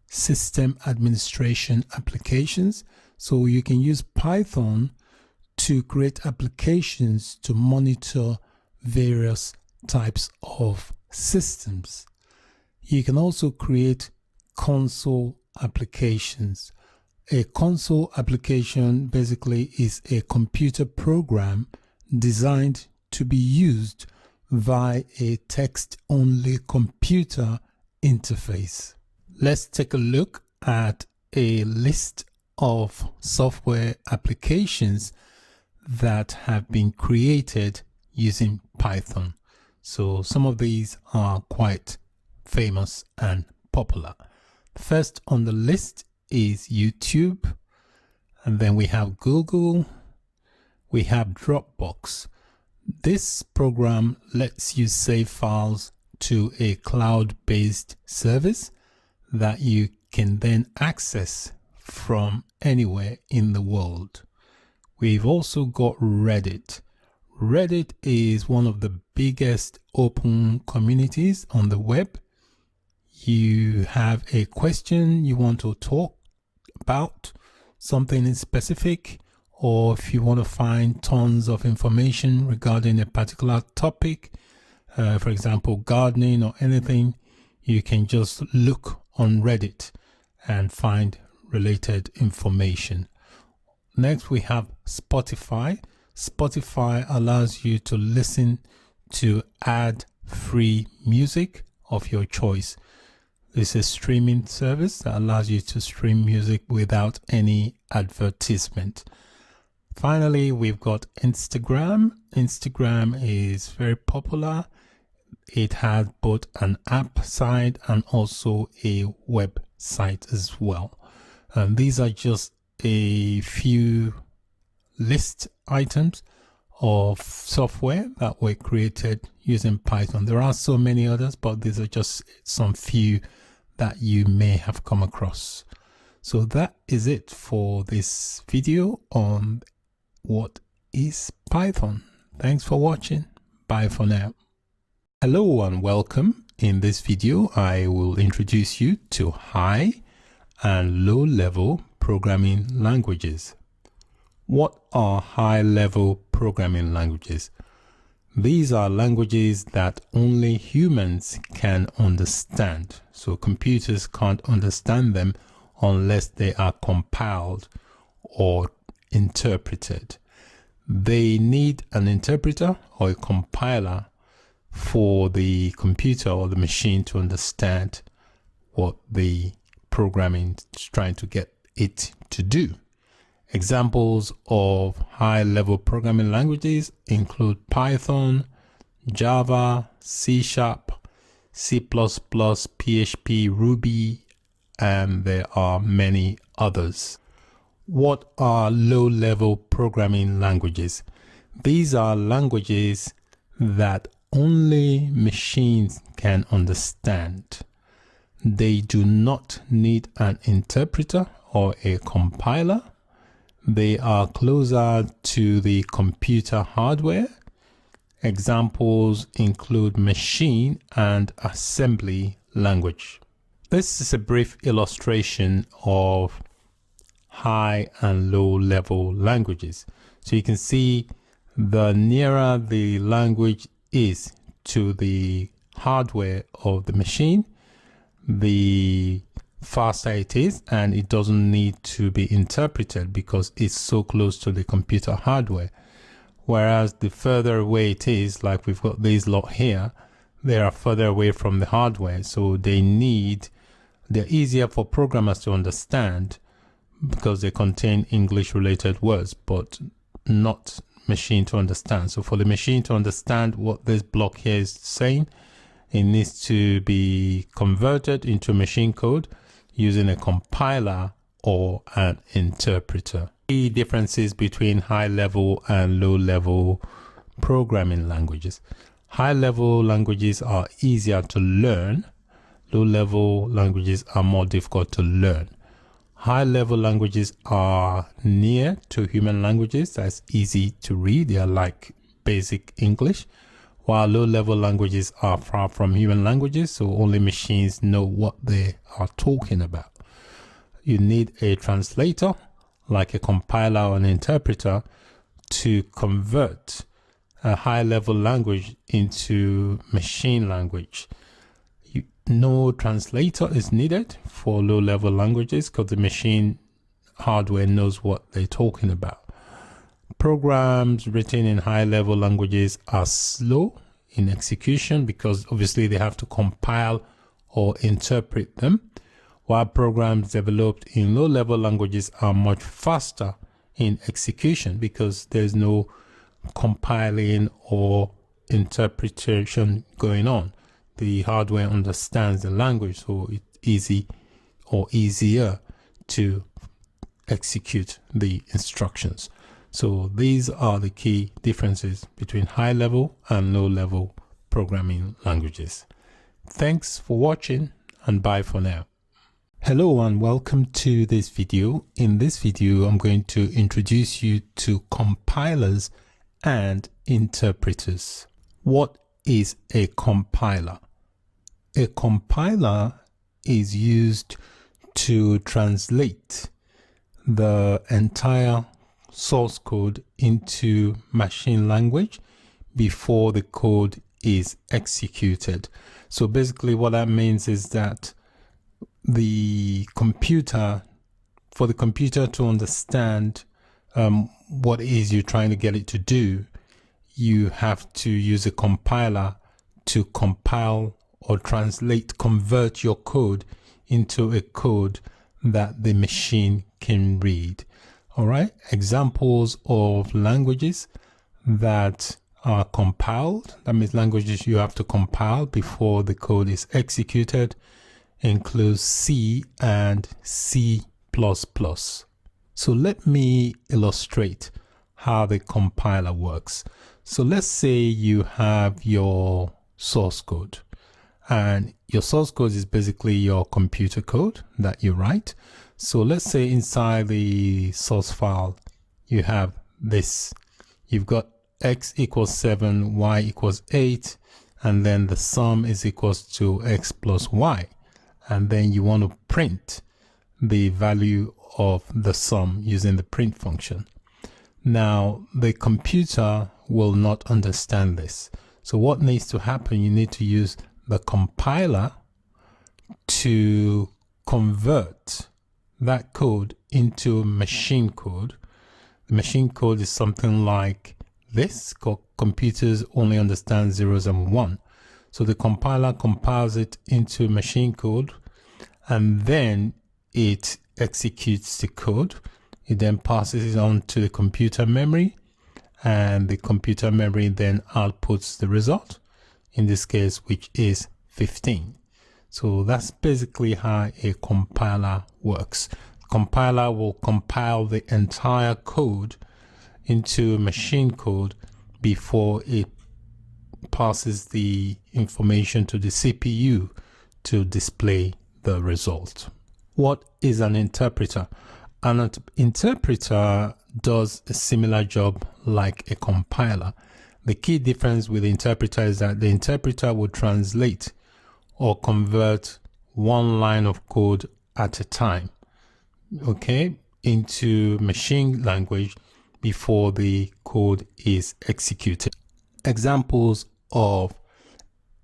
System administration applications. So you can use Python to create applications to monitor various types of systems. You can also create console applications. A console application basically is a computer program designed to be used via a text-only computer interface. Let's take a look at a list of software applications that have been created using Python. So some of these are quite famous and popular. First on the list is YouTube, and then we have Google, we have Dropbox. This program lets you save files to a cloud-based service that you can then access from anywhere in the world. We've also got Reddit. Reddit is one of the biggest open communities on the web. You have a question you want to talk about, something in specific, or if you want to find tons of information regarding a particular topic, for example, gardening or anything, you can just look on Reddit and find related information. Next, we have Spotify. Spotify allows you to listen to ad-free music of your choice. It's a streaming service that allows you to stream music without any advertisement. Finally, we've got Instagram. Instagram is very popular. It has both an app side and also a web site as well. And these are just a few list items of software that were created using Python. There are so many others, but these are just some few that you may have come across. So that is it for this video on what is Python. Thanks for watching. Bye for now. Hello and welcome. In this video, I will introduce you to high and low level programming languages. What are high level programming languages? These are languages that only humans can understand. So computers can't understand them unless they are compiled or interpreted. They need an interpreter or a compiler for the computer or the machine to understand what the programming is trying to get it to do. Examples of high-level programming languages include Python, Java, C#, C++, PHP, Ruby, and there are many others. What are low-level programming languages? These are languages that only machines can understand. They do not need an interpreter or a compiler. They are closer to the computer hardware. Examples include machine and assembly language. This is a brief illustration of high and low level languages. So you can see the nearer the language is to the hardware of the machine, the faster it is, and it doesn't need to be interpreted because it's so close to the computer hardware. Whereas the further away it is, like we've got these lot here, they are further away from the hardware, so they're easier for programmers to understand because they contain English related words, but not machine to understand. So for the machine to understand what this block here is saying, it needs to be converted into machine code using a compiler or an interpreter. Key differences between high-level and low-level programming languages. High-level languages are easier to learn Low-level languages are more difficult to learn. High-level languages are near to human languages. That's easy to read. They are like basic English, while low-level languages are far from human languages, so only machines know what they are talking about. You need a translator, like a compiler or an interpreter, to convert a high-level language into machine language. No translator is needed for low-level languages because the machine hardware knows what they're talking about. Programs written in high-level languages are slow in execution because obviously they have to compile or interpret them, while programs developed in low-level languages are much faster in execution because there's no compiling or interpretation going on. The hardware understands the language, so it's easy or easier to execute the instructions. So these are the key differences between high-level and low-level programming languages. Thanks for watching, and bye for now. Hello and welcome to this video. In this video, I'm going to introduce you to compilers and interpreters. What is a compiler? A compiler is used to translate the entire source code into machine language before the code is executed. So basically what that means is that for the computer to understand what it is you're trying to get it to do, you have to use a compiler to compile or convert your code into a code that the machine can read. All right, examples of languages that are compiled, that means languages you have to compile before the code is executed, includes C and C++. So let me illustrate how the compiler works. So let's say you have your source code, and your source code is basically your computer code that you write. So let's say inside the source file, you have this. You've got x equals 7, y equals 8, and then the sum is equals to x plus y. And then you want to print the value of the sum using the print function. Now, the computer will not understand this. So what needs to happen? You need to use the compiler to convert that code into machine code. The machine code is something like this, because computers only understand zeros and one. So the compiler compiles it into machine code, and then it executes the code. It then passes it on to the computer memory, and the computer memory then outputs the result, in this case, which is 15. So that's basically how a compiler works. The compiler will compile the entire code into machine code before it passes the information to the CPU to display the result. What is an interpreter? An interpreter does a similar job like a compiler. The key difference with the interpreter is that the interpreter will translate or convert one line of code at a time, okay, into machine language before the code is executed. Examples of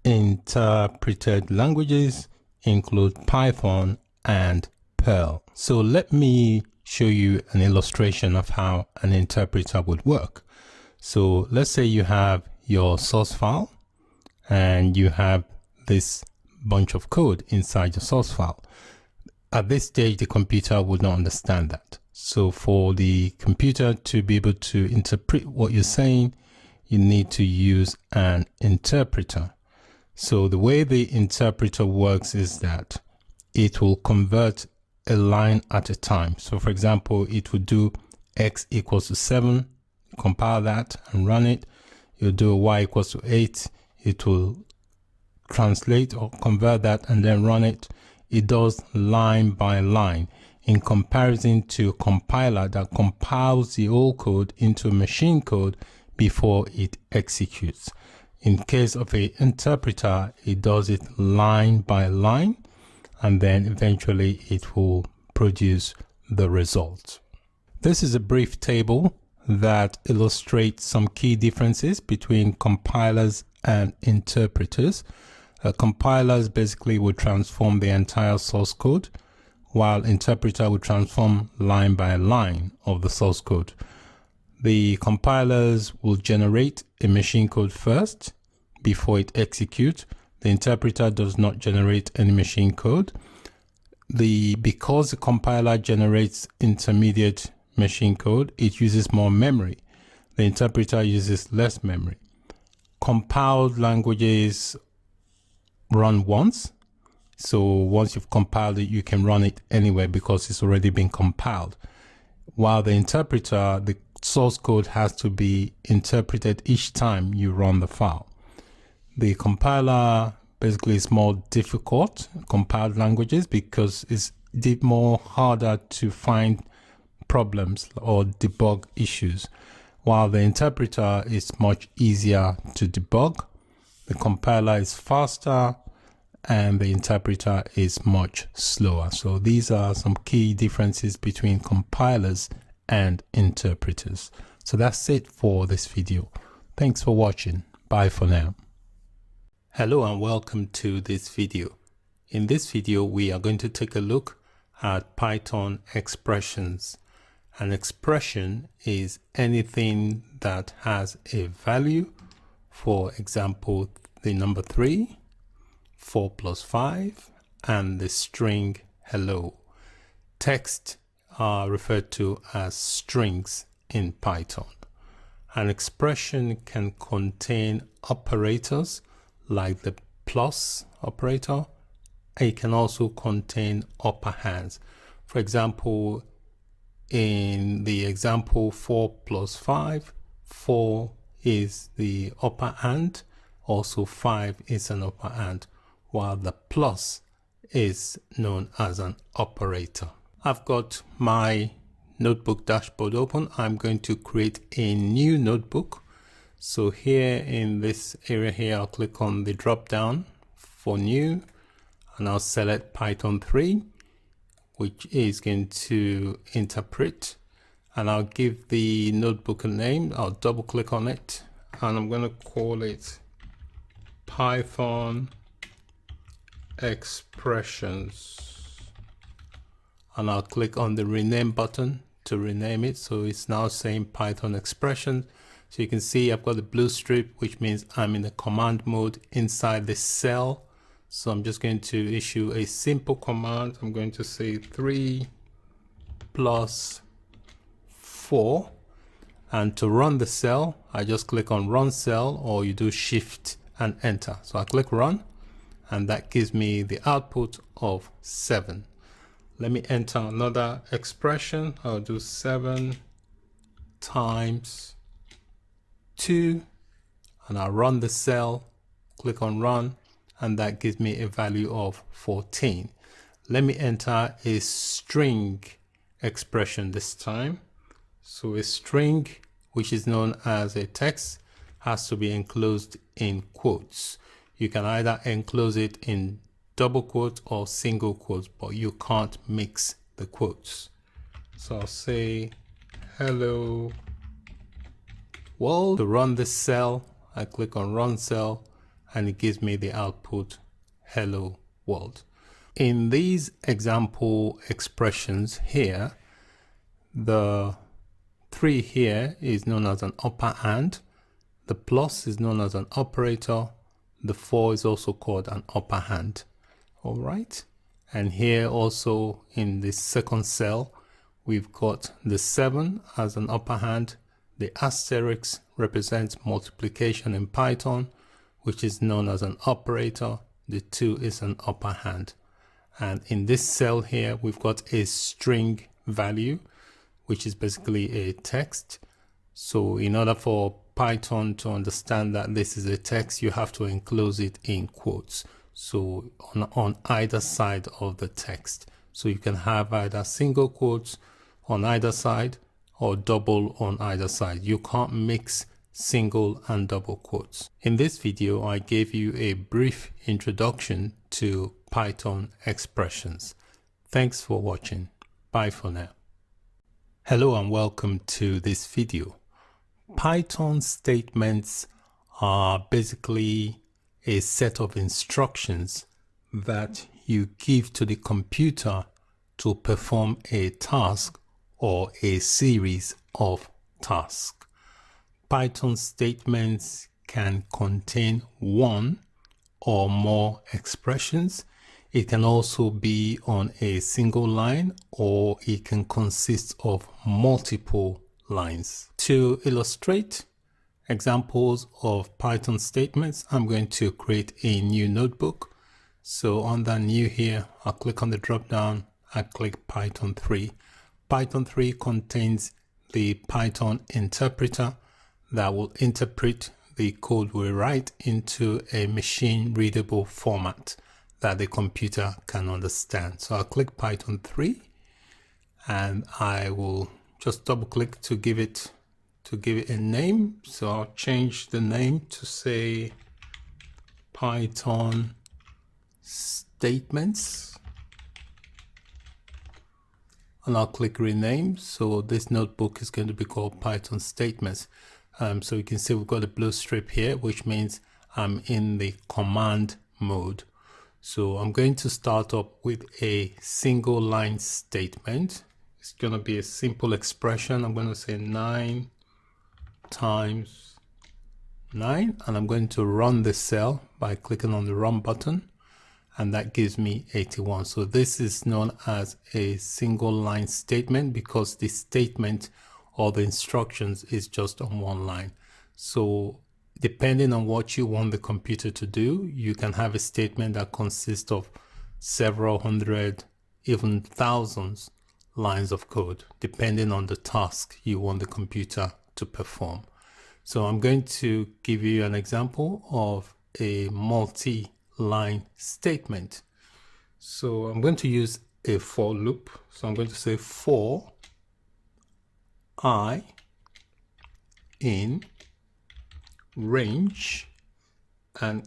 interpreted languages include Python and Perl. So let me show you an illustration of how an interpreter would work. So let's say you have your source file and you have this bunch of code inside your source file. At this stage, the computer would not understand that. So for the computer to be able to interpret what you're saying, you need to use an interpreter. So the way the interpreter works is that it will convert a line at a time. So for example, it would do x equals to 7, compile that and run it. You'll do y equals to 8. It will translate or convert that and then run it, it does line by line, in comparison to a compiler that compiles the whole code into machine code before it executes. In case of an interpreter, it does it line by line, and then eventually it will produce the result. This is a brief table that illustrates some key differences between compilers and interpreters. Compilers basically will transform the entire source code, while interpreter will transform line by line of the source code. The compilers will generate a machine code first before it executes. The interpreter does not generate any machine code. Because the compiler generates intermediate machine code, it uses more memory. The interpreter uses less memory. Compiled languages run once. So once you've compiled it, you can run it anywhere because it's already been compiled. While the interpreter, the source code has to be interpreted each time you run the file. The compiler basically is more difficult, compiled languages, because it's more harder to find problems or debug issues, while the interpreter is much easier to debug. The compiler is faster and the interpreter is much slower. So these are some key differences between compilers and interpreters. So that's it for this video. Thanks for watching. Bye for now. Hello and welcome to this video. In this video, we are going to take a look at Python expressions. An expression is anything that has a value. For example, the number 3, 4 plus 5, and the string hello. Text are referred to as strings in Python. An expression can contain operators like the plus operator. It can also contain upper hands. For example, in the example 4 plus 5, 4 is the upper hand, also 5 is an upper hand, while the plus is known as an operator. I've got my notebook dashboard open. I'm going to create a new notebook. So here in this area here, I'll click on the drop down for new, and I'll select Python 3, which is going to interpret, and I'll give the notebook a name. I'll double click on it and I'm going to call it Python expressions, and I'll click on the rename button to rename it. So it's now saying Python expressions. So you can see I've got the blue strip, which means I'm in the command mode inside this cell. So I'm just going to issue a simple command. I'm going to say 3 plus 4, and to run the cell, I just click on run cell, or you do shift and enter. So I click run, and that gives me the output of 7. Let me enter another expression. I'll do 7 times 2, and I'll run the cell, click on run, and that gives me a value of 14. Let me enter a string expression this time. So a string, which is known as a text, has to be enclosed in quotes. You can either enclose it in double quotes or single quotes, but you can't mix the quotes. So I'll say hello world. To run this cell, I click on run cell, and it gives me the output hello world. In these example expressions here, the 3 here is known as an upper hand, the plus is known as an operator, the 4 is also called an upper hand. All right, and here also in the second cell, we've got the 7 as an upper hand. The asterisk represents multiplication in Python, which is known as an operator. The 2 is an upper hand. And in this cell here, we've got a string value, which is basically a text. So in order for Python to understand that this is a text, you have to enclose it in quotes. So on either side of the text. So you can have either single quotes on either side or double on either side. You can't mix single and double quotes. In this video, I gave you a brief introduction to Python expressions. Thanks for watching. Bye for now. Hello and welcome to this video. Python statements are basically a set of instructions that you give to the computer to perform a task or a series of tasks. Python statements can contain one or more expressions. It can also be on a single line, or it can consist of multiple lines. To illustrate examples of Python statements, I'm going to create a new notebook. So on that new here, I'll click on the drop down, I click Python 3. Python 3 contains the Python interpreter that will interpret the code we write into a machine readable format that the computer can understand. So I'll click Python 3 and I will just double click to give it a name. So I'll change the name to say Python statements, and I'll click rename. So this notebook is going to be called Python statements. So you can see we've got a blue strip here, which means I'm in the command mode. So I'm going to start up with a single line statement. It's going to be a simple expression. I'm going to say 9 times 9, and I'm going to run the cell by clicking on the run button, and that gives me 81. So this is known as a single line statement because the statement or the instructions is just on one line. So depending on what you want the computer to do, you can have a statement that consists of several hundred, even thousands lines of code, depending on the task you want the computer to perform. So I'm going to give you an example of a multi-line statement. So I'm going to use a for loop. So I'm going to say for I in range, and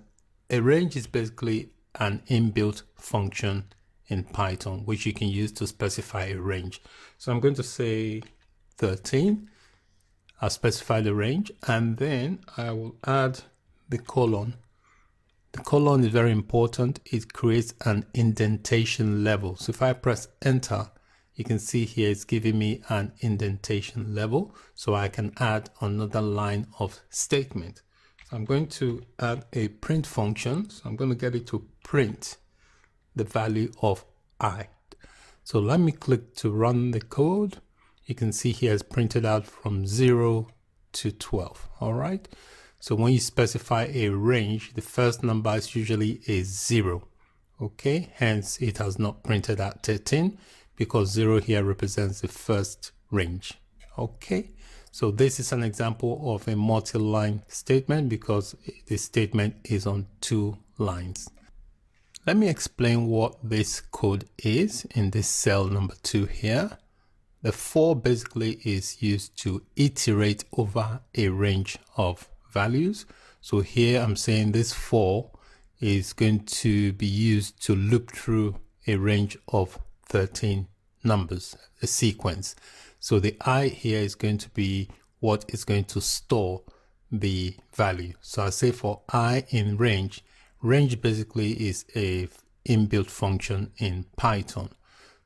a range is basically an inbuilt function in Python which you can use to specify a range. So I'm going to say 13. I'll specify the range, and then I will add the colon. The colon is very important. It creates an indentation level. So if I press enter, you can see here it's giving me an indentation level, so I can add another line of statement. So I'm going to add a print function. So I'm going to get it to print the value of I. So let me click to run the code. You can see here it's printed out from 0 to 12. All right. So when you specify a range, the first number is usually a 0. Okay. Hence it has not printed out 13 because 0 here represents the first range. Okay. So this is an example of a multi-line statement because the statement is on 2 lines. Let me explain what this code is in this cell number 2 here. The for basically is used to iterate over a range of values. So here I'm saying this for is going to be used to loop through a range of 13 numbers, a sequence. So the I here is going to be what is going to store the value. So I say for I in range. Range basically is a inbuilt function in Python.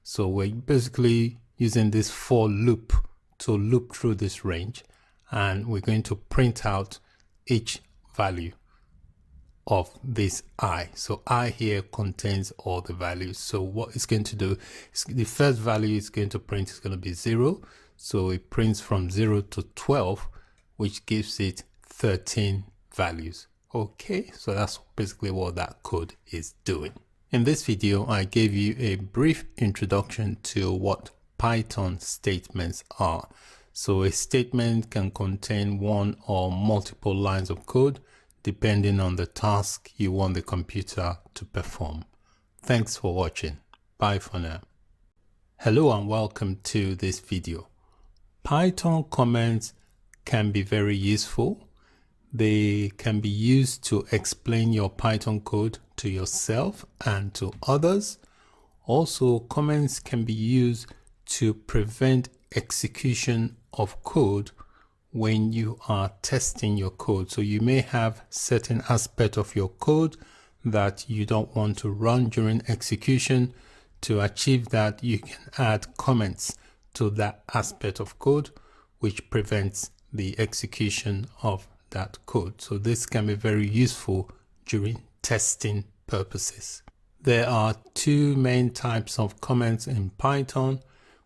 So we're basically using this for loop to loop through this range, and we're going to print out each value of this I. So I here contains all the values. So what it's going to do is the first value it's going to print is going to be 0. So it prints from 0 to 12, which gives it 13 values. Okay, so that's basically what that code is doing. In this video, I gave you a brief introduction to what Python statements are. So a statement can contain one or multiple lines of code depending on the task you want the computer to perform. Thanks for watching. Bye for now. Hello and welcome to this video. Python comments can be very useful. They can be used to explain your Python code to yourself and to others. Also, comments can be used to prevent execution of code when you are testing your code. So you may have certain aspect of your code that you don't want to run during execution. To achieve that, you can add comments to that aspect of code, which prevents the execution of that code. So this can be very useful during testing purposes. There are two main types of comments in Python.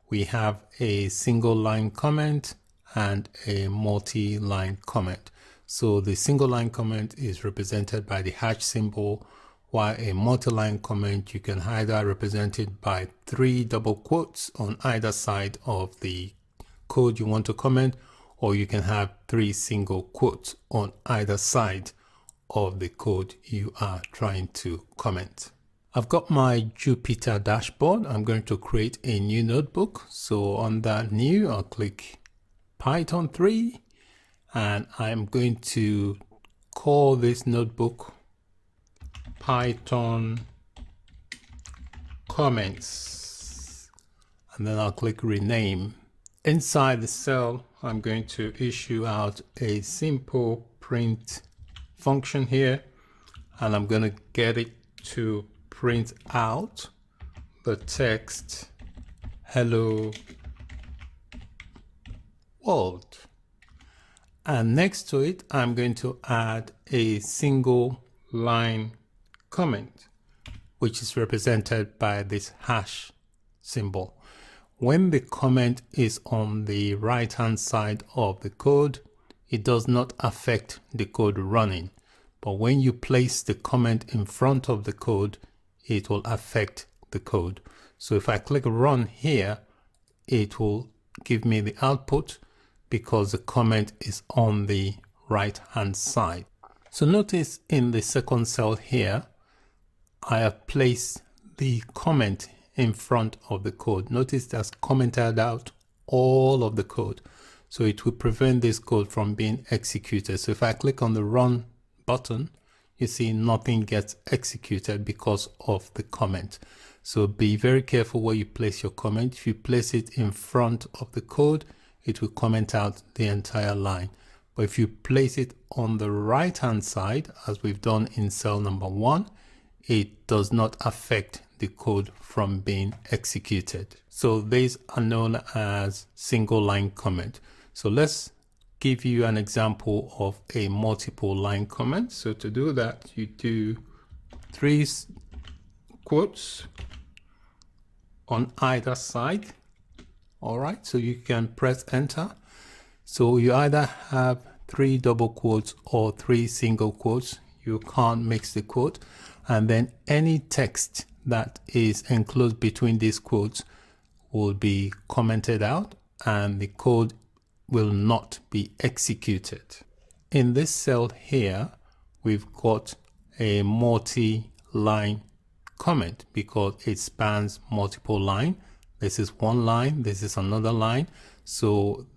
We have a single line comment and a multi-line comment. So the single line comment is represented by the hash symbol, while a multi-line comment, you can either represent it by 3 double quotes on either side of the code you want to comment, or you can have 3 single quotes on either side of the code you are trying to comment. I've got my Jupyter dashboard. I'm going to create a new notebook. So on that new, I'll click Python 3, and I'm going to call this notebook Python comments, and then I'll click rename. Inside the cell, I'm going to issue out a simple print function here, and I'm going to get it to print out the text hello world. And next to it, I'm going to add a single line comment, which is represented by this hash symbol. When the comment is on the right hand side of the code, it does not affect the code running. But when you place the comment in front of the code, it will affect the code. So if I click run here, it will give me the output because the comment is on the right hand side. So notice in the second cell here, I have placed the comment in front of the code. Notice that's commented out all of the code. So it will prevent this code from being executed. So if I click on the run button, you see nothing gets executed because of the comment. So be very careful where you place your comment. If you place it in front of the code, it will comment out the entire line. But if you place it on the right hand side, as we've done in cell number 1, it does not affect the code from being executed. So these are known as single line comment. So let's give you an example of a multiple line comment. So to do that, you do 3 quotes on either side. All right, so you can press enter. So you either have 3 double quotes or 3 single quotes. You can't mix the quote. And then any text that is enclosed between these quotes will be commented out and the code will not be executed. In this cell here, we've got a multi-line comment because it spans multiple lines. This is one line, this is another line. So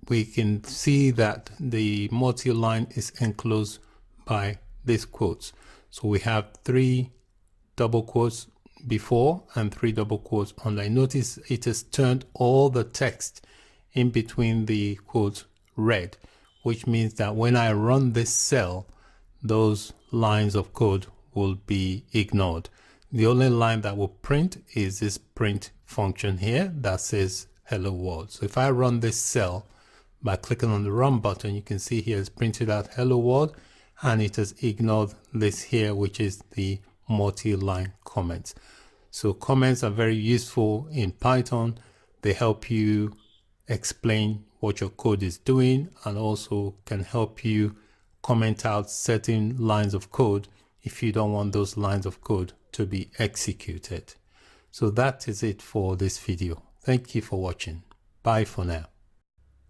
we can see that the multi-line is enclosed by these quotes. So we have 3 double quotes before and 3 double quotes online. Notice it has turned all the text in between the quotes red, which means that when I run this cell, those lines of code will be ignored. The only line that will print is this print function here that says hello world. So if I run this cell by clicking on the run button, you can see here it's printed out hello world, and it has ignored this here, which is the multi-line comments. So comments are very useful in Python. They help you explain what your code is doing and also can help you comment out certain lines of code if you don't want those lines of code to be executed. So that is it for this video. Thank you for watching. Bye for now.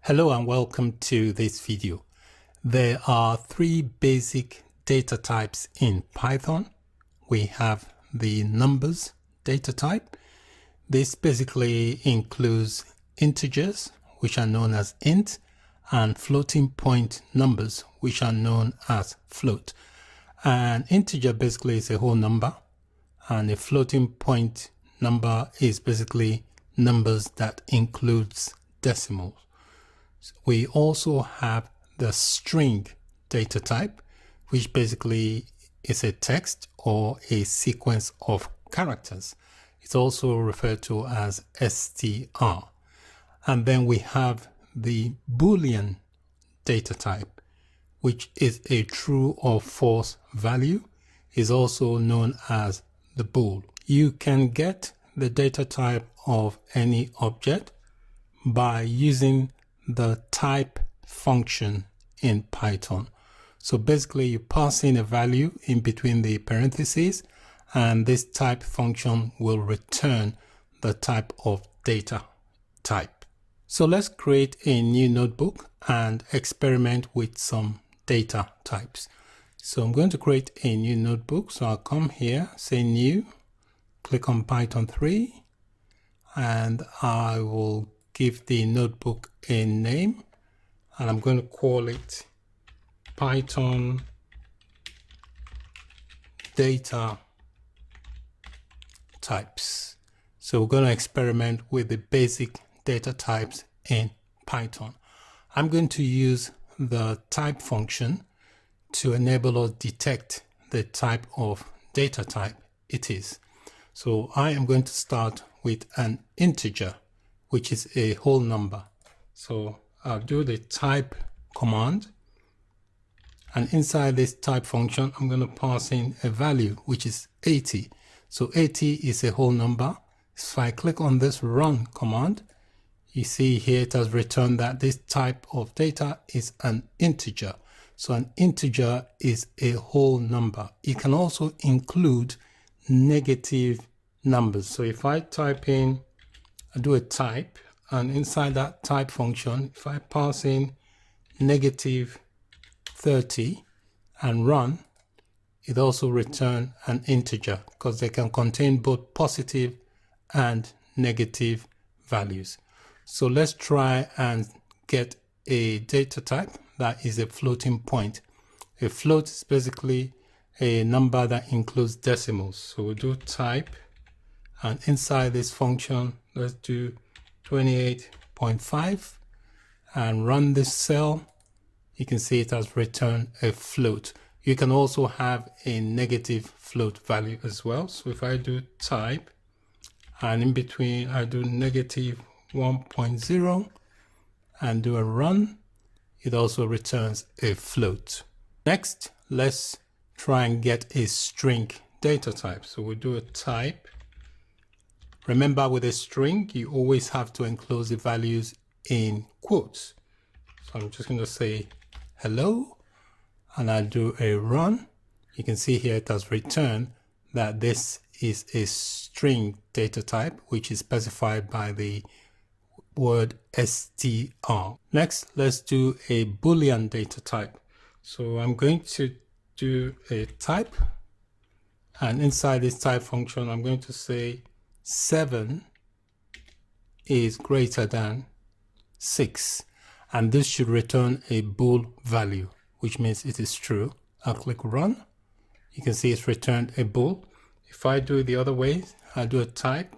Hello and welcome to this video. There are three basic data types in Python. We have the numbers data type. This basically includes integers, which are known as int, and floating point numbers, which are known as float. An integer basically is a whole number, and a floating point number is basically numbers that includes decimals. We also have the string data type, which basically is a text or a sequence of characters. It's also referred to as str. And then we have the Boolean data type, which is a true or false value, is also known as the bool. You can get the data type of any object by using the type function in Python. So basically you pass in a value in between the parentheses, and this type function will return the type of data type. So let's create a new notebook and experiment with some data types. So I'm going to create a new notebook. So I'll come here, say new, click on Python 3, and I will give the notebook a name, and I'm going to call it Python data types. So we're going to experiment with the basic data types in Python. I'm going to use the type function to enable or detect the type of data type it is. So I am going to start with an integer, which is a whole number. So I'll do the type command, and inside this type function I'm going to pass in a value which is 80. So 80 is a whole number. So if I click on this run command, you see here it has returned that this type of data is an integer. So an integer is a whole number. It can also include negative numbers. So if I type in, I do a type, and inside that type function, if I pass in negative 30 and run, it also returns an integer because they can contain both positive and negative values. So let's try and get a data type that is a floating point. A float is basically a number that includes decimals. So we'll do type, and inside this function, let's do 28.5 and run this cell. You can see it has returned a float. You can also have a negative float value as well. So if I do type, and in between I do negative 1.0 and do a run, it also returns a float. Next, let's try and get a string data type. So we'll do a type. Remember, with a string, you always have to enclose the values in quotes. So I'm just going to say hello, and I'll do a run. You can see here it has returned that this is a string data type, which is specified by the word str. Next, let's do a Boolean data type. So I'm going to do a type, and inside this type function, I'm going to say 7 is greater than 6, and this should return a bool value, which means it is true. I'll click run. You can see it's returned a bool. If I do it the other way, I do a type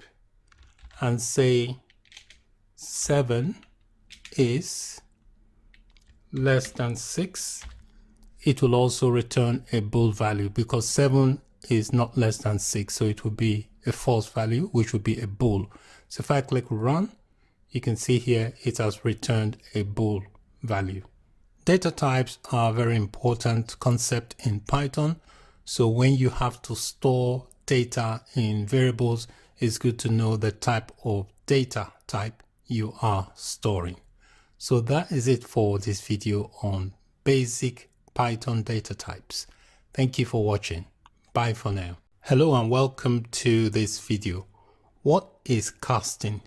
and say 7 is less than 6, it will also return a bool value because 7 is not less than 6, so it will be a false value, which would be a bool. So if I click run, you can see here it has returned a bool value. Data types are a very important concept in Python. So when you have to store data in variables, it's good to know the type of data type you are storing. So that is it for this video on basic Python data types. Thank you for watching. Bye for now. Hello and welcome to this video. What is casting?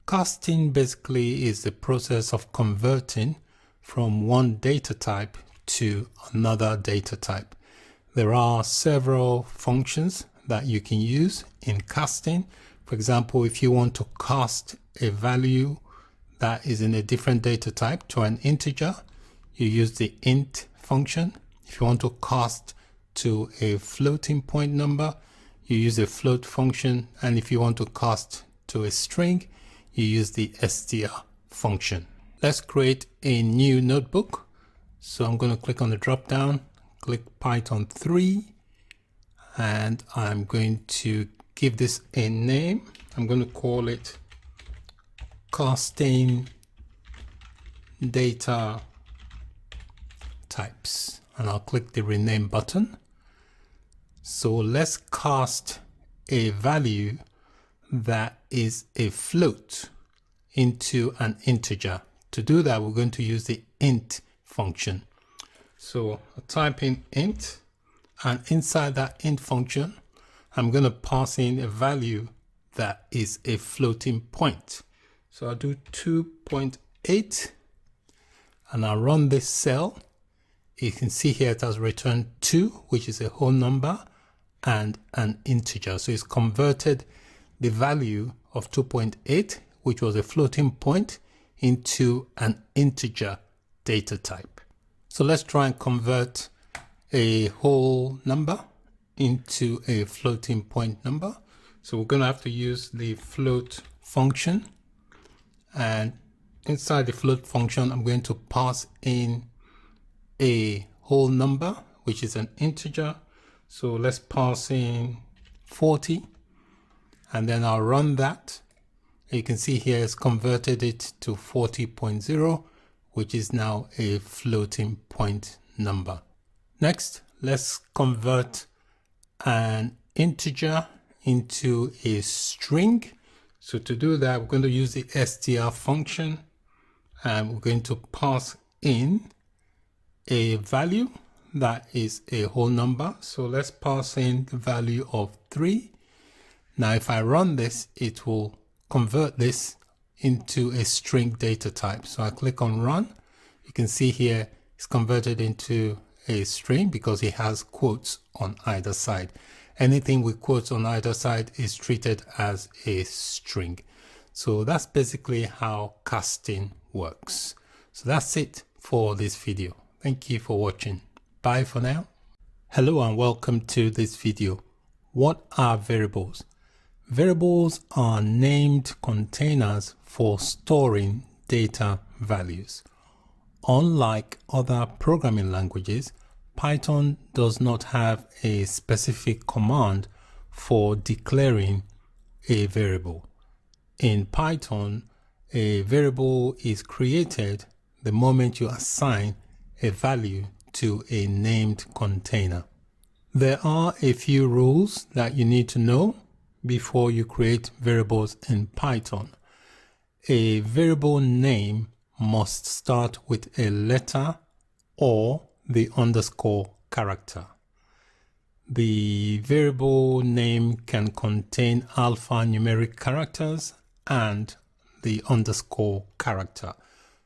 Casting basically is the process of converting from one data type to another data type. There are several functions that you can use in casting. For example, if you want to cast a value that is in a different data type to an integer, you use the int function. If you want to cast to a floating point number, you use a float function. And if you want to cast to a string, you use the str function. Let's create a new notebook. So I'm going to click on the drop down, click Python 3, and I'm going to give this a name. I'm going to call it casting data types, and I'll click the rename button. So let's cast a value that is a float into an integer. To do that, we're going to use the int function. So I'll type in int, and inside that int function, I'm going to pass in a value that is a floating point. So I'll do 2.8, and I'll run this cell. You can see here it has returned 2, which is a whole number, and an integer. So it's converted the value of 2.8, which was a floating point, into an integer data type. So let's try and convert a whole number into a floating point number. So we're going to have to use the float function, and inside the float function, I'm going to pass in a whole number, which is an integer. So let's pass in 40, and then I'll run that. You can see here it's converted it to 40.0, which is now a floating point number. Next, let's convert an integer into a string. So to do that, we're going to use the str function, and we're going to pass in a value that is a whole number. So let's pass in the value of 3. Now if I run this, it will convert this into a string data type. So I click on run. You can see here it's converted into a string because it has quotes on either side. Anything with quotes on either side is treated as a string. So that's basically how casting works. So that's it for this video. Thank you for watching. Bye for now. Hello and welcome to this video. What are variables? Variables are named containers for storing data values. Unlike other programming languages, Python does not have a specific command for declaring a variable. In Python, a variable is created the moment you assign a value to a named container. There are a few rules that you need to know before you create variables in Python. A variable name must start with a letter or the underscore character. The variable name can contain alphanumeric characters and the underscore character.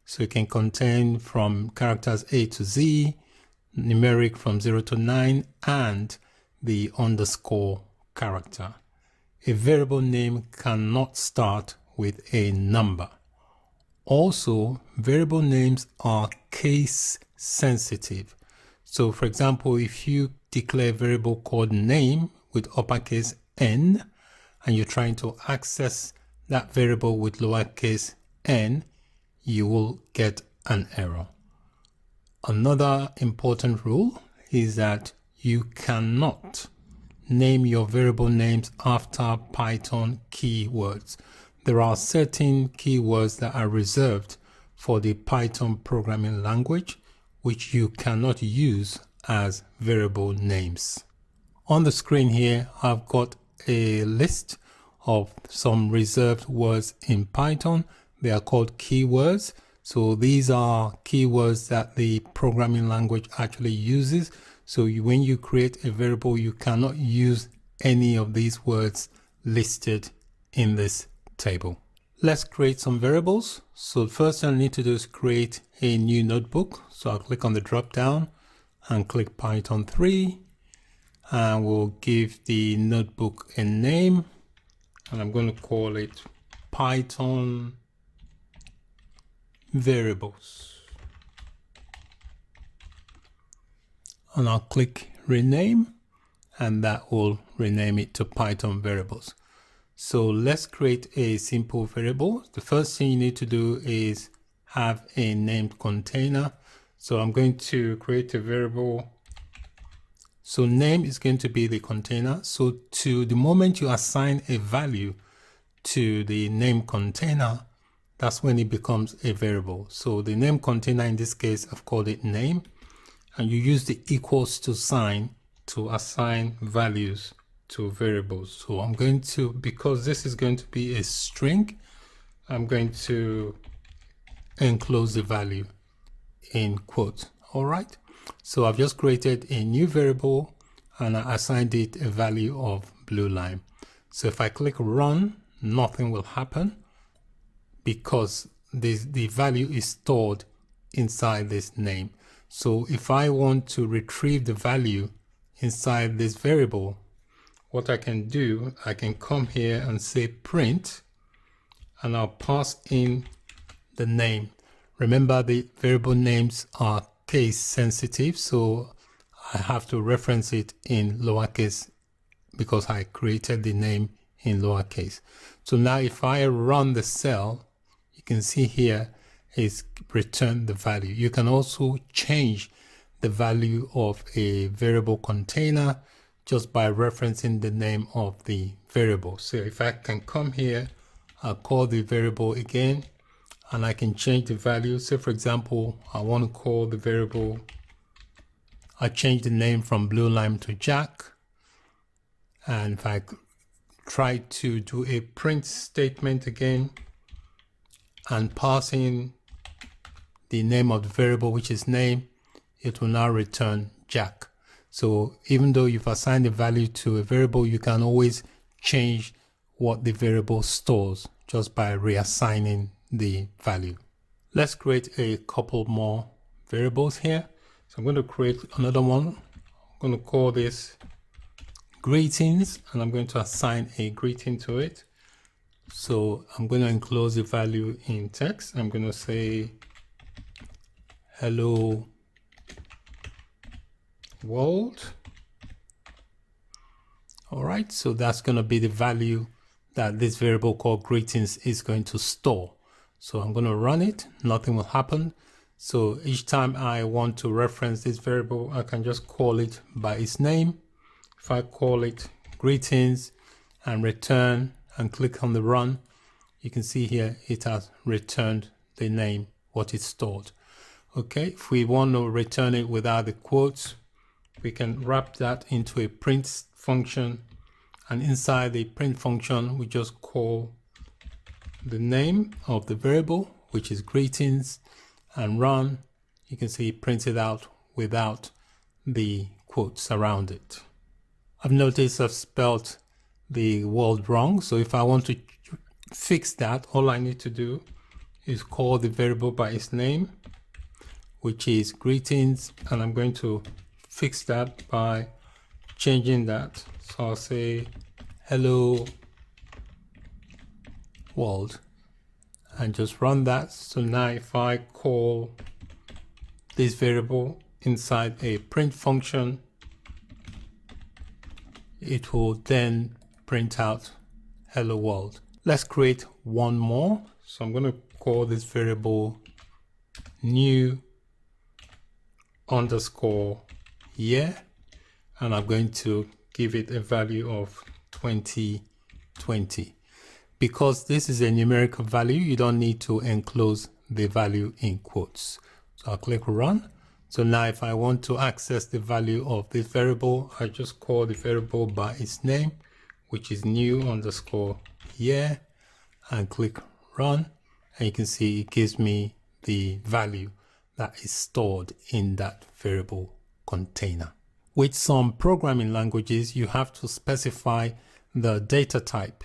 So it can contain from characters A to Z, numeric from 0 to 9, and the underscore character. A variable name cannot start with a number. Also, variable names are case sensitive. So for example, if you declare a variable called name with uppercase N, and you're trying to access that variable with lowercase n, you will get an error. Another important rule is that you cannot name your variable names after Python keywords. There are certain keywords that are reserved for the Python programming language, which you cannot use as variable names. On the screen here, I've got a list of some reserved words in Python. They are called keywords. So these are keywords that the programming language actually uses. So when you create a variable, you cannot use any of these words listed in this table. Let's create some variables. So the first thing I need to do is create a new notebook. So I'll click on the drop down and click Python 3, and we'll give the notebook a name, and I'm going to call it Python variables, and I'll click rename, and that will rename it to Python variables. So let's create a simple variable. The first thing you need to do is have a named container. So I'm going to create a variable. So name is going to be the container. So to the moment you assign a value to the name container, that's when it becomes a variable. So the name container, in this case, I've called it name, and you use the equals to sign to assign values to variables. So I'm going to, because this is going to be a string, I'm going to enclose the value in quotes. All right. So I've just created a new variable and I assigned it a value of blue line. So if I click run, nothing will happen because the value is stored inside this name. So if I want to retrieve the value inside this variable, what I can do, I can come here and say print, and I'll pass in the name. Remember, the variable names are case sensitive, so I have to reference it in lowercase because I created the name in lowercase. So now if I run the cell, you can see here is return the value. You can also change the value of a variable container just by referencing the name of the variable. So if I can come here, I'll call the variable again, and I can change the value. Say for example, I want to call the variable, I change the name from blue line to Jack. And if I try to do a print statement again and pass in the name of the variable, which is name, it will now return Jack. So even though you've assigned a value to a variable, you can always change what the variable stores just by reassigning the value. Let's create a couple more variables here. So I'm going to create another one. I'm going to call this greetings, and I'm going to assign a greeting to it. So I'm going to enclose the value in text. I'm going to say hello world. All right, so that's going to be the value that this variable called greetings is going to store. So I'm going to run it, nothing will happen. So each time I want to reference this variable, I can just call it by its name. If I call it greetings and return and click on the run, you can see here it has returned the name, what it stored. Okay, if we want to return it without the quotes, we can wrap that into a print function, and inside the print function we just call the name of the variable, which is greetings, and run. You can see it printed out without the quotes around it. I've noticed I've spelled the word wrong, so if I want to fix that, all I need to do is call the variable by its name, which is greetings, and I'm going to fix that by changing that. So I'll say hello world and just run that. So now if I call this variable inside a print function, it will then print out hello world. Let's create one more. So I'm going to call this variable new underscore year, and I'm going to give it a value of 2020. Because this is a numerical value, you don't need to enclose the value in quotes. So I'll click run. So now if I want to access the value of this variable, I just call the variable by its name, which is new underscore year, and click run. And you can see it gives me the value that is stored in that variable container. With some programming languages, you have to specify the data type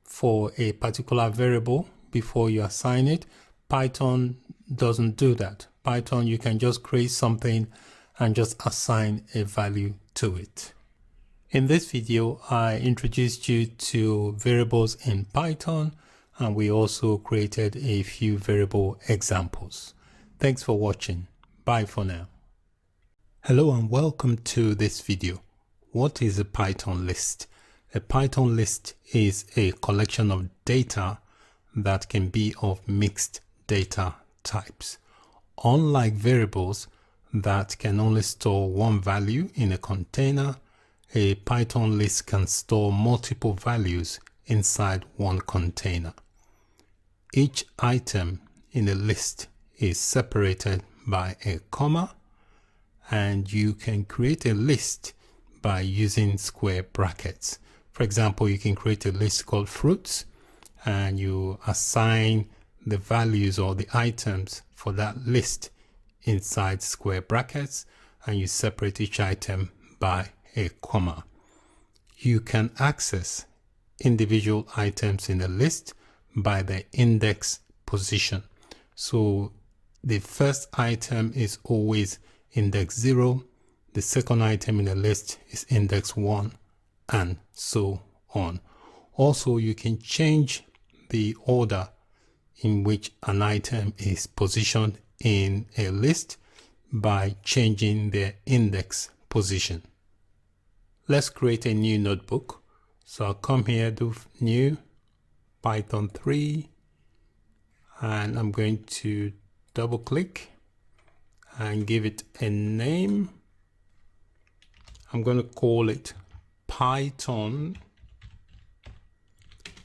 for a particular variable before you assign it. Python doesn't do that. Python, you can just create something and just assign a value to it. In this video, I introduced you to variables in Python, and we also created a few variable examples. Thanks for watching. Bye for now. Hello and welcome to this video. What is a Python list? A Python list is a collection of data that can be of mixed data types. Unlike variables that can only store one value in a container, a Python list can store multiple values inside one container. Each item in a list is separated by a comma, and you can create a list by using square brackets. For example, you can create a list called fruits, and you assign the values or the items for that list inside square brackets, and you separate each item by a comma. You can access individual items in a list by their index position. So the first item is always index 0, the second item in the list is index 1, and so on. Also, you can change the order in which an item is positioned in a list by changing their index position. Let's create a new notebook. So I'll come here, do new, Python 3, and I'm going to double click and give it a name. I'm going to call it Python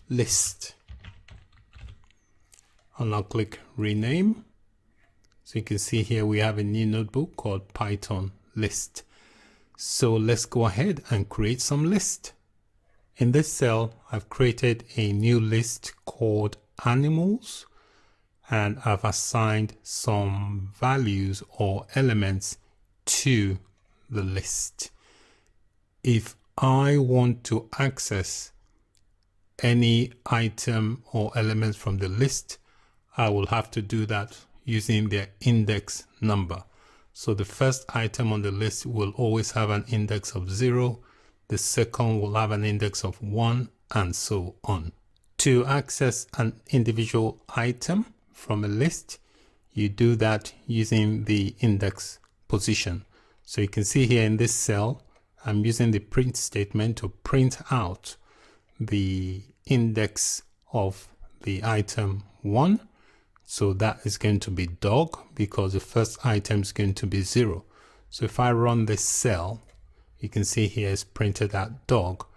list. And I'll click rename. So you can see here we have a new notebook called Python list. So let's go ahead and create some list. In this cell, I've created a new list called animals, and I've assigned some values or elements to the list. If I want to access any item or elements from the list, I will have to do that using their index number. So the first item on the list will always have an index of 0, the second will have an index of 1, and so on. To access an individual item from a list, you do that using the index position. So you can see here in this cell, I'm using the print statement to print out the index of the item 1. So that is going to be dog because the first item is going to be 0. So if I run this cell, you can see here it's printed out dog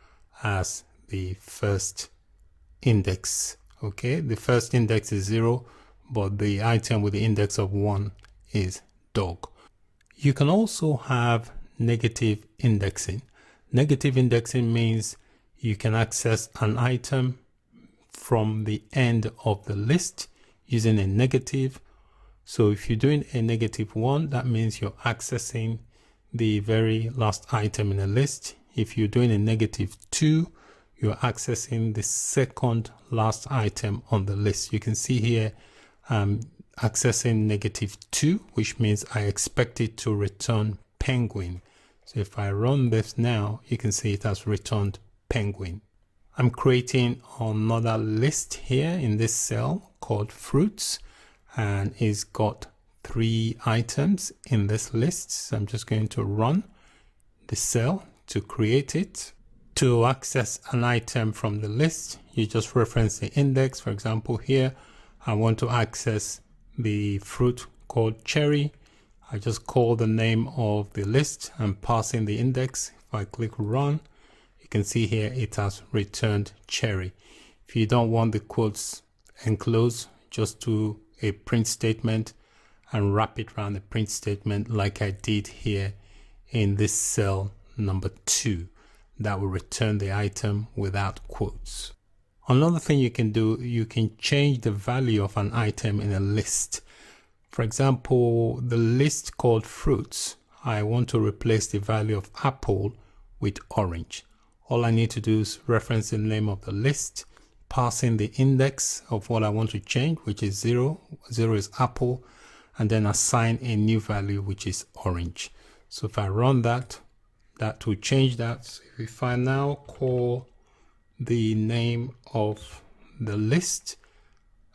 as the first index. Okay, the first index is 0, but the item with the index of 1 is dog. You can also have negative indexing. Negative indexing means you can access an item from the end of the list using a negative. So if you're doing a -1, that means you're accessing the very last item in a list. If you're doing a -2, you're accessing the second last item on the list. You can see here accessing -2, which means I expect it to return penguin. So if I run this now, you can see it has returned penguin. I'm creating another list here in this cell called fruits, and it's got 3 items in this list. So I'm just going to run the cell to create it. To access an item from the list, you just reference the index. For example, here I want to access the fruit called cherry. I just call the name of the list and pass in the index. If I click run, you can see here it has returned cherry. If you don't want the quotes enclosed, just do a print statement and wrap it around the print statement like I did here in this cell number 2. That will return the item without quotes. Another thing you can do, you can change the value of an item in a list. For example, the list called fruits, I want to replace the value of apple with orange. All I need to do is reference the name of the list, pass in the index of what I want to change, which is 0. 0 is apple, and then assign a new value, which is orange. So if I run that, that will change that. So if I now call the name of the list,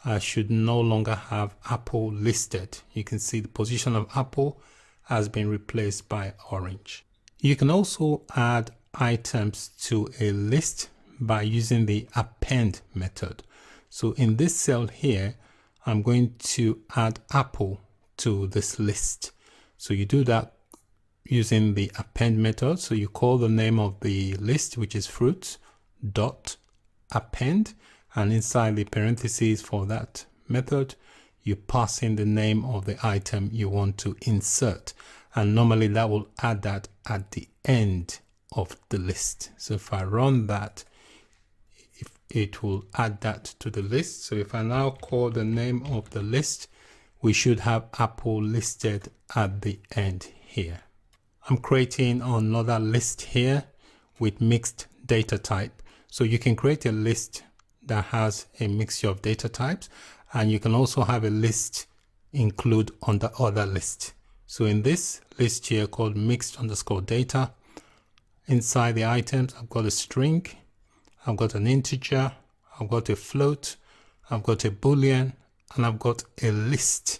I should no longer have apple listed. You can see the position of apple has been replaced by orange. You can also add items to a list by using the append method. So in this cell here, I'm going to add apple to this list. So you do that using the append method. So you call the name of the list, which is fruits, dot append, and inside the parentheses for that method, you pass in the name of the item you want to insert. And normally that will add that at the end of the list. So if I run that, it will add that to the list. So if I now call the name of the list, we should have apple listed at the end here. I'm creating another list here with mixed data type. So you can create a list that has a mixture of data types, and you can also have a list include under other list. So in this list here called mixed underscore data, inside the items, I've got a string, I've got an integer, I've got a float, I've got a boolean, and I've got a list.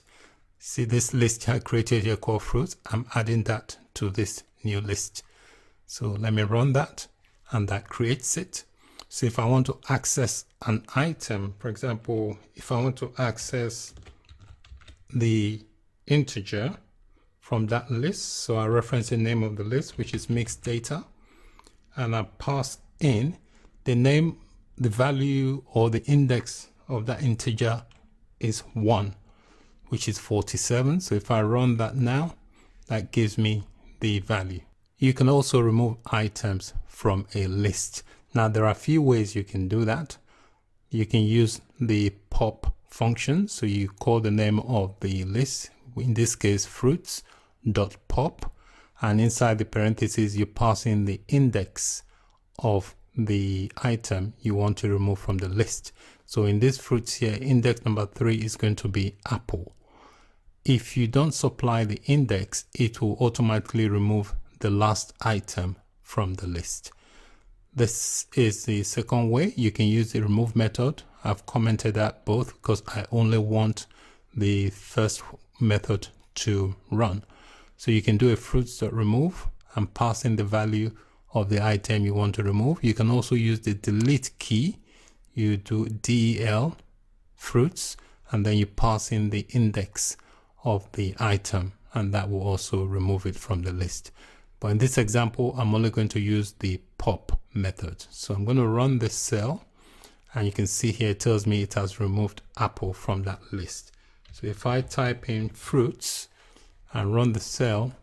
See this list I created here called fruits. I'm adding that to this new list. So let me run that, and that creates it. So if I want to access an item, for example, if I want to access the integer from that list, so I reference the name of the list, which is mixed data, and I pass in the name, the value or the index of that integer is 1, which is 47. So if I run that now, that gives me the value. You can also remove items from a list. Now there are a few ways you can do that. You can use the pop function. So you call the name of the list, in this case fruits.pop, and inside the parentheses you pass in the index of the item you want to remove from the list. So in this fruits here, index number 3 is going to be apple. If you don't supply the index, it will automatically remove the last item from the list. This is the second way. You can use the remove method. I've commented that both because I only want the first method to run. So you can do a fruits.remove and pass in the value of the item you want to remove. You can also use the delete key. You do del fruits, and then you pass in the index of the item, and that will also remove it from the list. But in this example, I'm only going to use the pop method. So I'm going to run this cell, and you can see here it tells me it has removed apple from that list. So if I type in fruits and run the cell,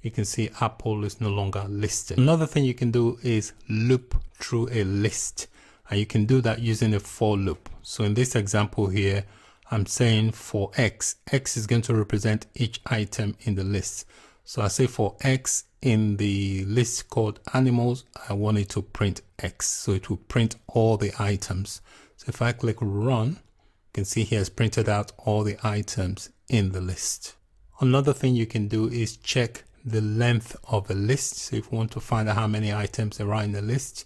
you can see apple is no longer listed. Another thing you can do is loop through a list, and you can do that using a for loop. So in this example here, I'm saying for x is going to represent each item in the list. So I say for x in the list called animals, I want it to print x. So it will print all the items. So if I click run, you can see here it's printed out all the items in the list. Another thing you can do is check the length of a list. So if you want to find out how many items there are in the list,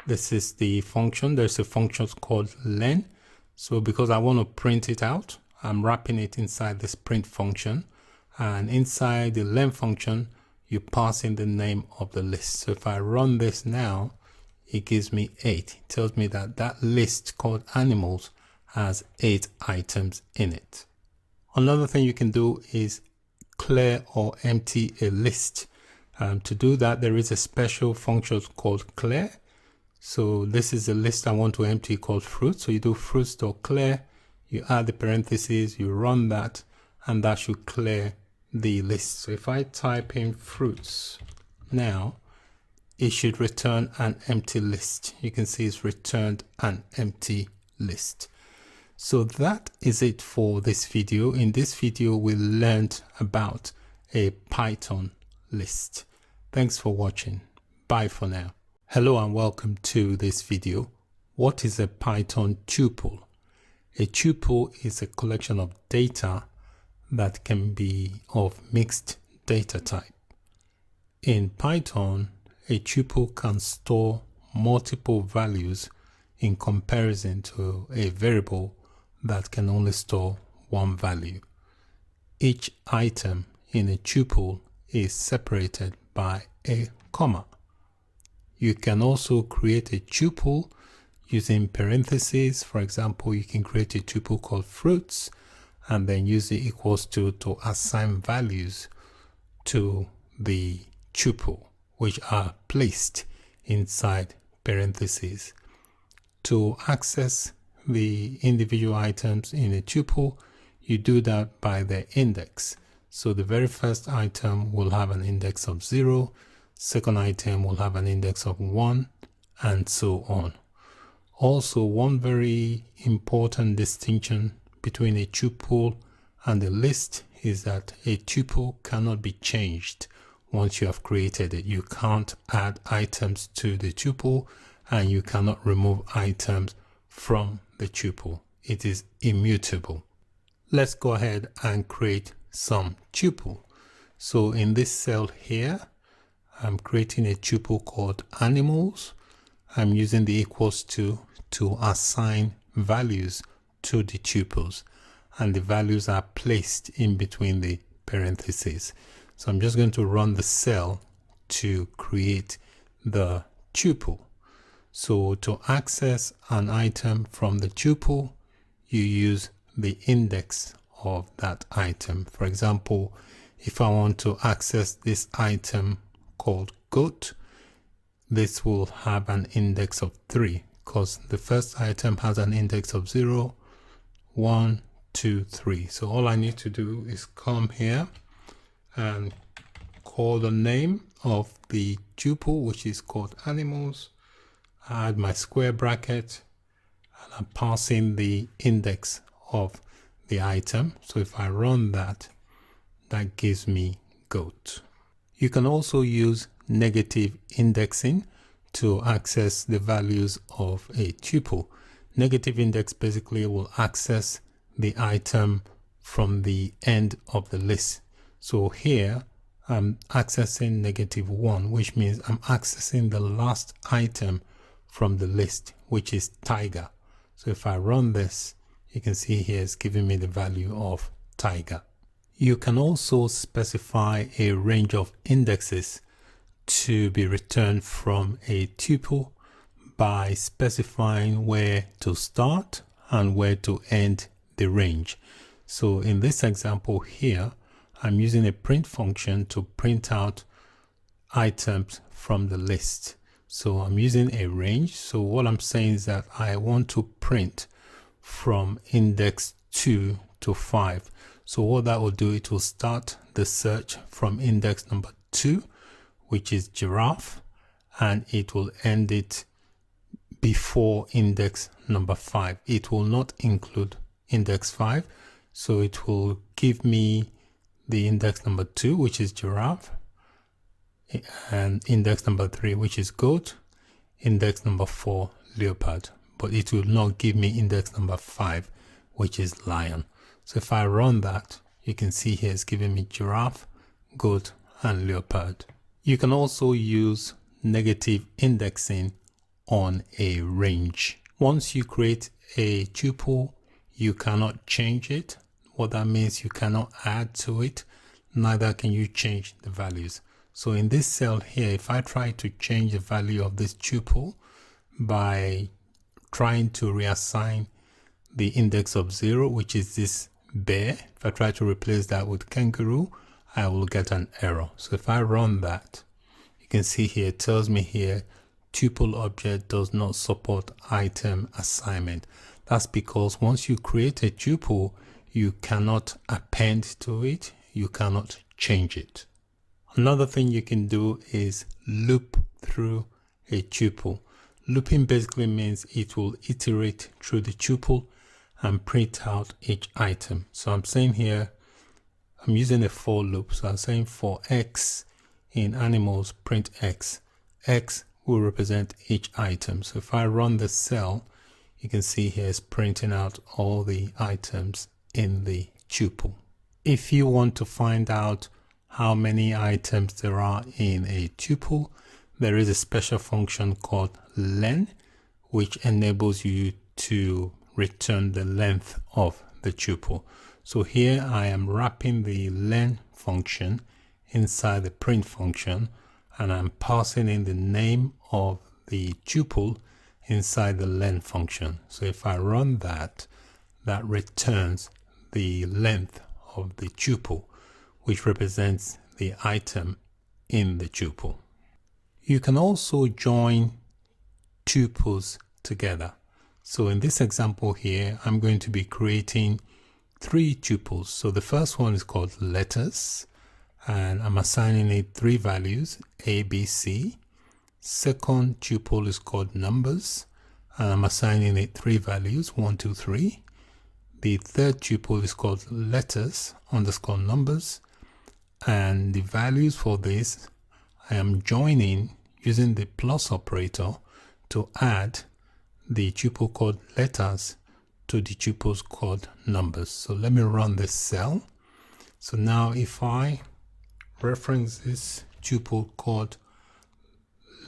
this is the function. There's a function called len. So because I want to print it out, I'm wrapping it inside this print function, and inside the len function you pass in the name of the list. So if I run this now, it gives me 8. It tells me that that list called animals has 8 items in it. Another thing you can do is clear or empty a list. To do that, there is a special function called clear. So this is a list I want to empty called fruits. So you do fruits.clear, you add the parentheses, you run that, and that should clear the list. So if I type in fruits now, it should return an empty list. You can see it's returned an empty list. So that is it for this video. In this video, we learned about a Python list. Thanks for watching. Bye for now. Hello and welcome to this video. What is a Python tuple? A tuple is a collection of data that can be of mixed data type. In Python, a tuple can store multiple values in comparison to a variable that can only store one value. Each item in a tuple is separated by a comma. You can also create a tuple using parentheses. For example, you can create a tuple called fruits and then use the equals to assign values to the tuple, which are placed inside parentheses. To access the individual items in a tuple, you do that by their index. So the very first item will have an index of 0, second item will have an index of 1, and so on. Also, one very important distinction between a tuple and a list is that a tuple cannot be changed once you have created it. You can't add items to the tuple and you cannot remove items from the tuple. It is immutable. Let's go ahead and create some tuple. So in this cell here, I'm creating a tuple called animals. I'm using the equals to assign values to the tuples, and the values are placed in between the parentheses. So I'm just going to run the cell to create the tuple. So to access an item from the tuple, you use the index of that item. For example, if I want to access this item called goat, this will have an index of 3 because the first item has an index of 0, 1, 2, 3. So all I need to do is come here and call the name of the tuple, which is called animals. I add my square bracket and I'm passing the index of the item. So if I run that, that gives me goat. You can also use negative indexing to access the values of a tuple. Negative index basically will access the item from the end of the list. So here I'm accessing -1, which means I'm accessing the last item from the list, which is tiger. So if I run this, you can see here it's giving me the value of tiger. You can also specify a range of indexes to be returned from a tuple by specifying where to start and where to end the range. So in this example here, I'm using a print function to print out items from the list. So I'm using a range. So what I'm saying is that I want to print from index 2 to 5. So what that will do, it will start the search from index number 2, which is giraffe, and it will end it before index number 5. It will not include index 5. So it will give me the index number 2, which is giraffe, and index number 3, which is goat, index number 4, leopard, but it will not give me index number 5, which is lion. So if I run that, you can see here it's giving me giraffe, goat, and leopard. You can also use negative indexing on a range. Once you create a tuple, you cannot change it. What that means, you cannot add to it, neither can you change the values. So in this cell here, if I try to change the value of this tuple by trying to reassign the index of 0, which is this bear, if I try to replace that with kangaroo, I will get an error. So if I run that, you can see here, it tells me here, tuple object does not support item assignment. That's because once you create a tuple, you cannot append to it, you cannot change it. Another thing you can do is loop through a tuple. Looping basically means it will iterate through the tuple and print out each item. So I'm saying here, I'm using a for loop. So I'm saying for x in animals, print x. X will represent each item. So if I run the cell, you can see here it's printing out all the items in the tuple. If you want to find out how many items there are in a tuple, there is a special function called len, which enables you to return the length of the tuple. So here I am wrapping the len function inside the print function, and I'm passing in the name of the tuple inside the len function. So if I run that, that returns the length of the tuple, which represents the item in the tuple. You can also join tuples together. So in this example here, I'm going to be creating 3 tuples. So the first one is called letters, and I'm assigning it 3 values, A, B, C. Second tuple is called numbers, and I'm assigning it 3 values, 1, 2, 3. The third tuple is called letters underscore numbers, and the values for this I am joining using the plus operator to add the tuple called letters to the tuples called numbers. So let me run this cell. So now if I reference this tuple called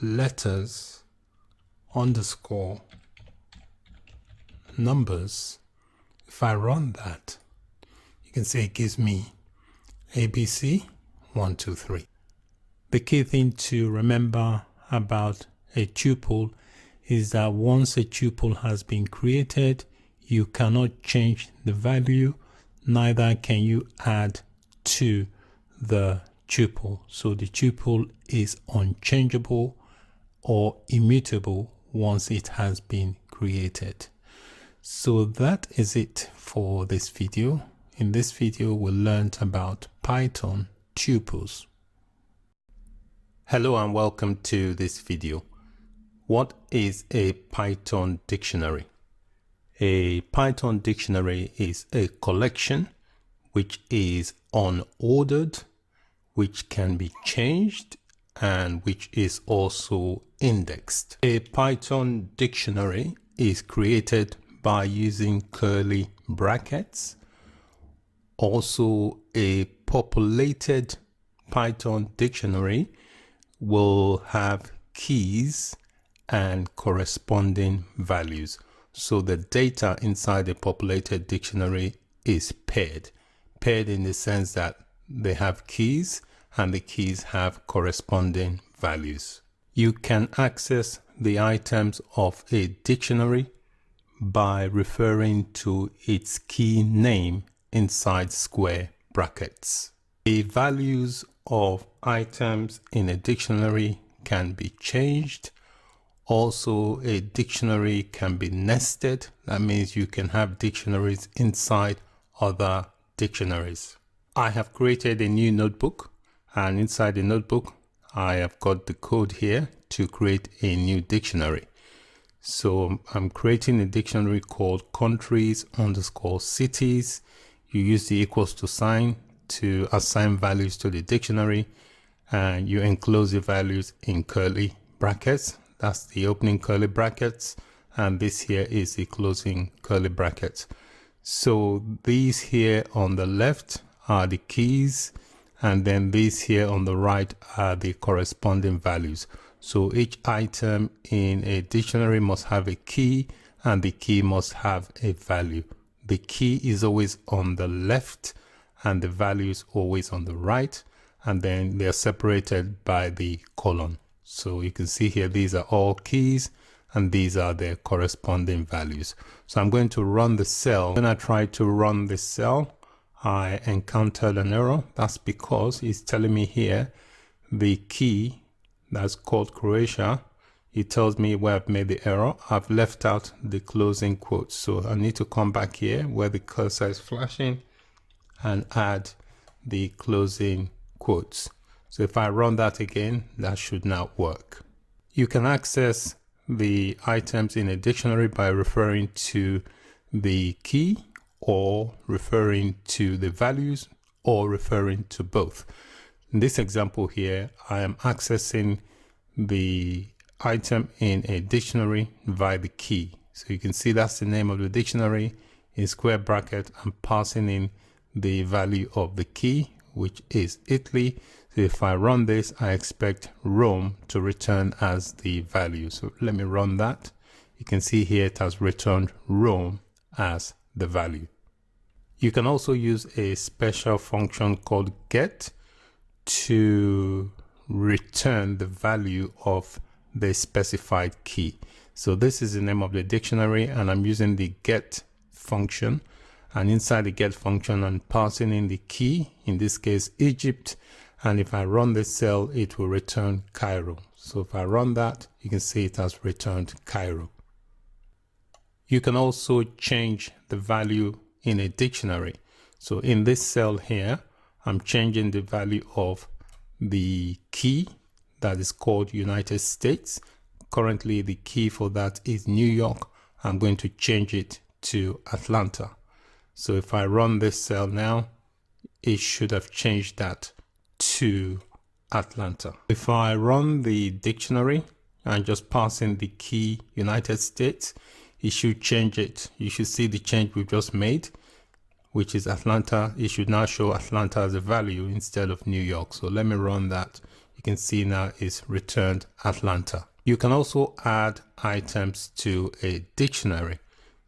letters underscore numbers, if I run that, you can see it gives me ABC 1, 2, 3. The key thing to remember about a tuple is that once a tuple has been created, you cannot change the value, neither can you add to the tuple. So the tuple is unchangeable or immutable once it has been created. So that is it for this video. In this video, we learned about Python tuples. Hello and welcome to this video. What is a Python dictionary? A Python dictionary is a collection which is unordered, which can be changed, and which is also indexed. A Python dictionary is created by using curly brackets. Also, a populated Python dictionary will have keys and corresponding values. So the data inside a populated dictionary is paired. Paired in the sense that they have keys and the keys have corresponding values. You can access the items of a dictionary by referring to its key name inside square brackets. The values of items in a dictionary can be changed. Also, a dictionary can be nested. That means you can have dictionaries inside other dictionaries. I have created a new notebook, and inside the notebook, I have got the code here to create a new dictionary. So I'm creating a dictionary called countries underscore cities. You use the equals to sign to assign values to the dictionary, and you enclose the values in curly brackets. That's the opening curly brackets, and this here is the closing curly brackets. So these here on the left are the keys, and then these here on the right are the corresponding values. So each item in a dictionary must have a key, and the key must have a value. The key is always on the left and the value is always on the right, and then they are separated by the colon. So you can see here, these are all keys and these are their corresponding values. So I'm going to run the cell. When I try to run this cell, I encountered an error. That's because it's telling me here the key that's called Croatia. It tells me where I've made the error. I've left out the closing quotes. So I need to come back here where the cursor is flashing and add the closing quotes. So if I run that again, that should now work. You can access the items in a dictionary by referring to the key, or referring to the values, or referring to both. In this example here, I am accessing the item in a dictionary via the key. So you can see that's the name of the dictionary in square bracket. I'm passing in the value of the key, which is Italy. So if I run this, I expect Rome to return as the value. So let me run that. You can see here it has returned Rome as the value. You can also use a special function called get to return the value of the specified key. So this is the name of the dictionary, and I'm using the get function, and inside the get function I'm passing in the key, in this case Egypt, and if I run this cell it will return Cairo. So if I run that, you can see it has returned Cairo. You can also change the value in a dictionary. So in this cell here, I'm changing the value of the key that is called United States. Currently the key for that is New York. I'm going to change it to Atlanta. So if I run this cell now, it should have changed that to Atlanta. If I run the dictionary and just pass in the key United States, it should change it. You should see the change we've just made, which is Atlanta. It should now show Atlanta as a value instead of New York. So let me run that. You can see now it's returned Atlanta. You can also add items to a dictionary.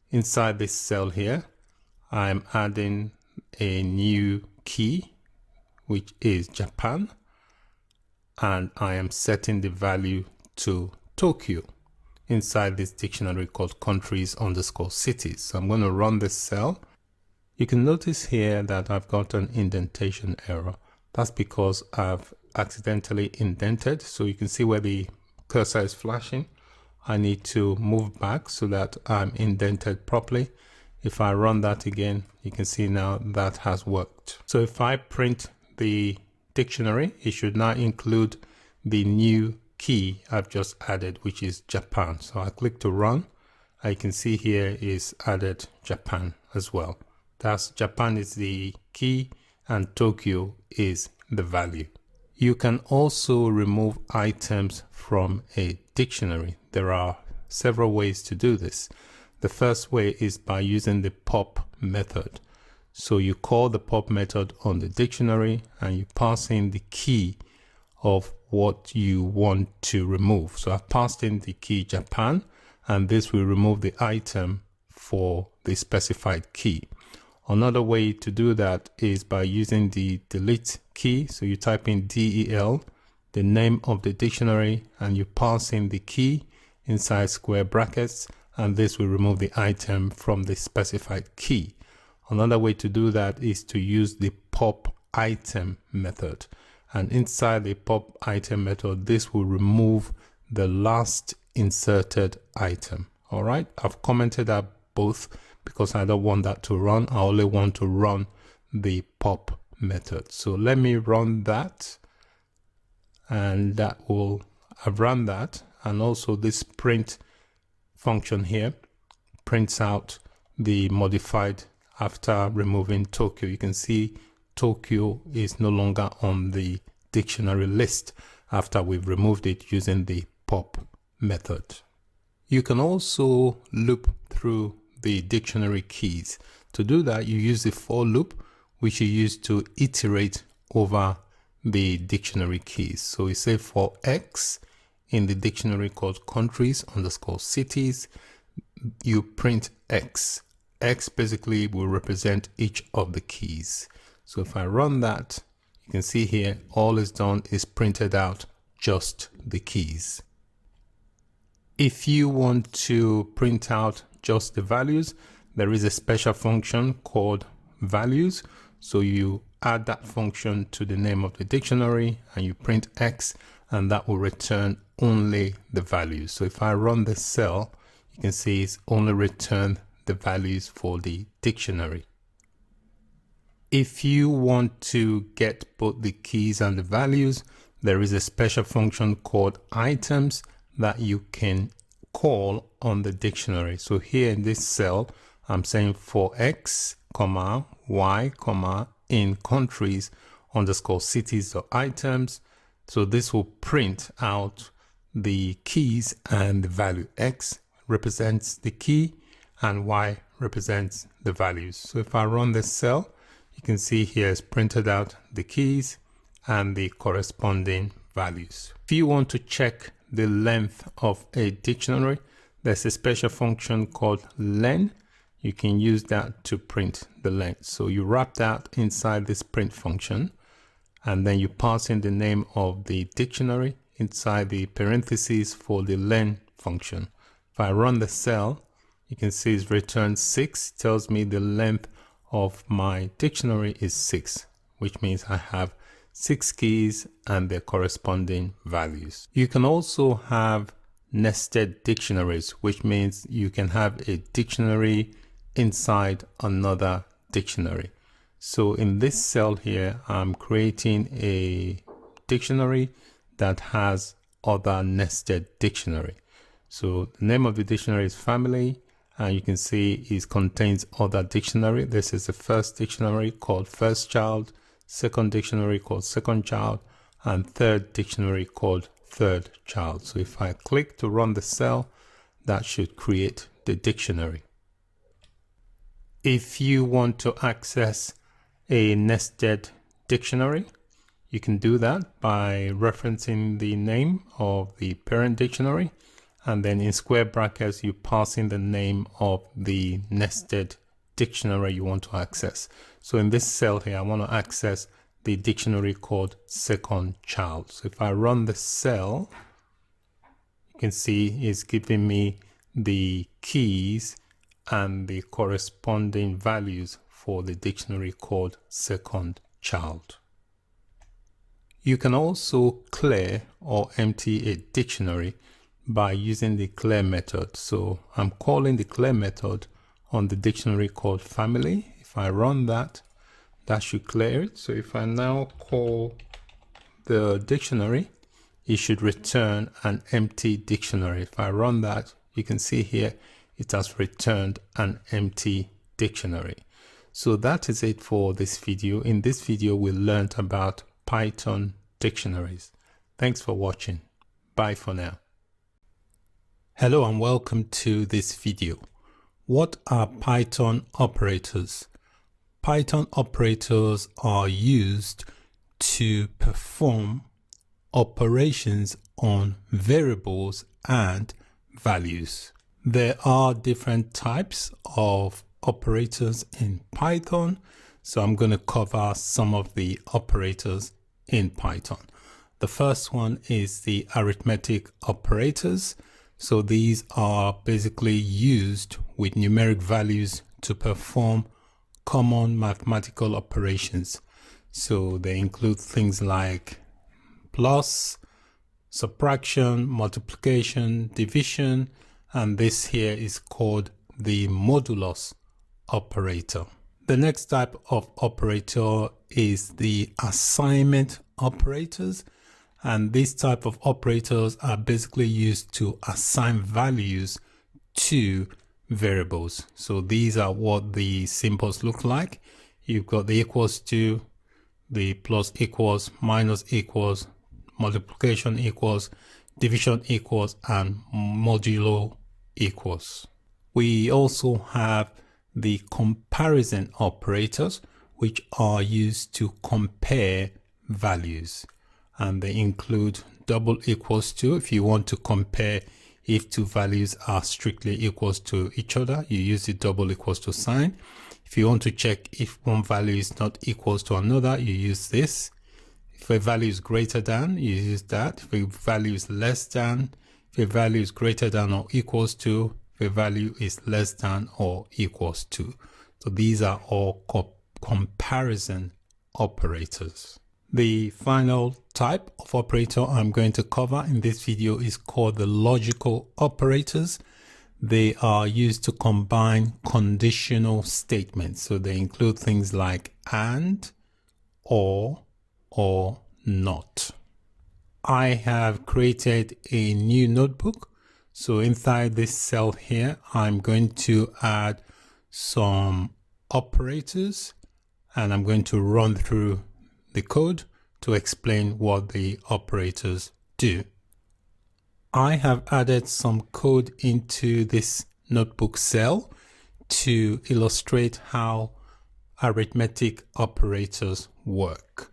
Inside this cell here, I'm adding a new key, which is Japan, and I am setting the value to Tokyo inside this dictionary called countries_cities. So I'm going to run this cell. You can notice here that I've got an indentation error. That's because I've accidentally indented. So you can see where the cursor is flashing. I need to move back so that I'm indented properly. If I run that again, you can see now that has worked. So if I print the dictionary, it should now include the new key I've just added, which is Japan. So I click to run. I can see here is added Japan as well. That's Japan is the key and Tokyo is the value. You can also remove items from a dictionary. There are several ways to do this. The first way is by using the pop method. So you call the pop method on the dictionary and you pass in the key of what you want to remove. So I've passed in the key Japan, and this will remove the item for the specified key. Another way to do that is by using the delete key. So you type in DEL, the name of the dictionary, and you pass in the key inside square brackets, and this will remove the item from the specified key. Another way to do that is to use the pop item method. And inside the pop item method, this will remove the last inserted item. All right, I've commented that both because I don't want that to run. I only want to run the pop method. So let me run that, and that will, I've run that. And also this print function here prints out the modified after removing Tokyo. You can see Tokyo is no longer on the dictionary list after we've removed it using the pop method. You can also loop through the dictionary keys. To do that, you use the for loop, which you use to iterate over the dictionary keys. So we say for X in the dictionary called countries_cities, you print X. X basically will represent each of the keys. So if I run that, you can see here, all is done is printed out just the keys. If you want to print out just the values, there is a special function called values. So you add that function to the name of the dictionary and you print X, and that will return only the values. So if I run this cell, you can see it's only returned the values for the dictionary. If you want to get both the keys and the values, there is a special function called items that you can call on the dictionary. So here in this cell, I'm saying for X, Y, in countries_cities or items. So this will print out the keys and the value. X represents the key and Y represents the values. So if I run this cell, you can see here it's printed out the keys and the corresponding values. If you want to check the length of a dictionary, there's a special function called len. You can use that to print the length. So you wrap that inside this print function, and then you pass in the name of the dictionary inside the parentheses for the len function. If I run the cell, you can see it's returned 6. It tells me the length of my dictionary is 6, which means I have 6 keys and their corresponding values. You can also have nested dictionaries, which means you can have a dictionary inside another dictionary. So in this cell here, I'm creating a dictionary that has other nested dictionary. So the name of the dictionary is family, and you can see it contains other dictionary. This is the first dictionary called first child, second dictionary called second child, and third dictionary called third child. So if I click to run the cell, that should create the dictionary. If you want to access a nested dictionary, you can do that by referencing the name of the parent dictionary, and then in square brackets you pass in the name of the nested dictionary you want to access. So in this cell here, I want to access the dictionary called second child. So if I run the cell, you can see it's giving me the keys and the corresponding values for the dictionary called second child. You can also clear or empty a dictionary by using the clear method. So I'm calling the clear method on the dictionary called family. If I run that, that should clear it. So if I now call the dictionary, it should return an empty dictionary. If I run that, you can see here it has returned an empty dictionary. So that is it for this video. In this video, we learned about Python dictionaries. Thanks for watching. Bye for now. Hello and welcome to this video. What are Python operators? Python operators are used to perform operations on variables and values. There are different types of operators in Python, so I'm going to cover some of the operators in Python. The first one is the arithmetic operators. So these are basically used with numeric values to perform common mathematical operations. So they include things like plus, subtraction, multiplication, division, and this here is called the modulus operator. The next type of operator is the assignment operators, and these type of operators are basically used to assign values to variables. So these are what the symbols look like. You've got the equals to, the plus equals, minus equals, multiplication equals, division equals, and modulo equals. We also have the comparison operators, which are used to compare values, and they include double equals to. If you want to compare if two values are strictly equals to each other, you use the double equals to sign. If you want to check if one value is not equals to another, you use this. If a value is greater than, you use that. If a value is less than, if a value is greater than or equals to, if a value is less than or equals to. So these are all comparison operators. The final type of operator I'm going to cover in this video is called the logical operators. They are used to combine conditional statements. So they include things like and, or not. I have created a new notebook. So inside this cell here, I'm going to add some operators, and I'm going to run through the code to explain what the operators do. I have added some code into this notebook cell to illustrate how arithmetic operators work.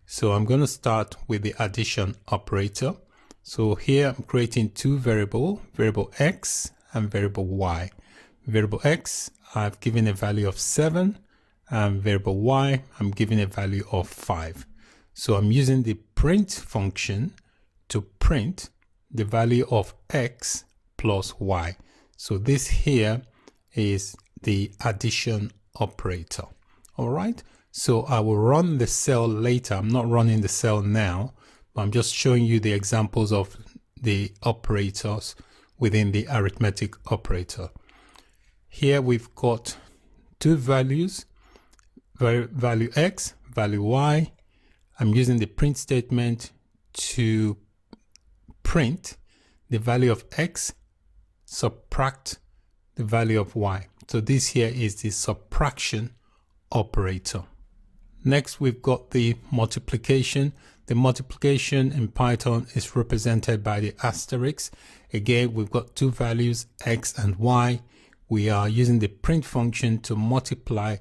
So I'm going to start with the addition operator. So here I'm creating two variables, variable x and variable y. Variable x, I've given a value of 7, and variable y, I'm giving a value of 5. So I'm using the print function to print the value of x plus y. So this here is the addition operator. All right. So I will run the cell later. I'm not running the cell now, but I'm just showing you the examples of the operators within the arithmetic operator. Here we've got two values, value x, value y. I'm using the print statement to print the value of x, subtract the value of y. So this here is the subtraction operator. Next, we've got the multiplication. The multiplication in Python is represented by the asterisk. Again, we've got two values, x and y. We are using the print function to multiply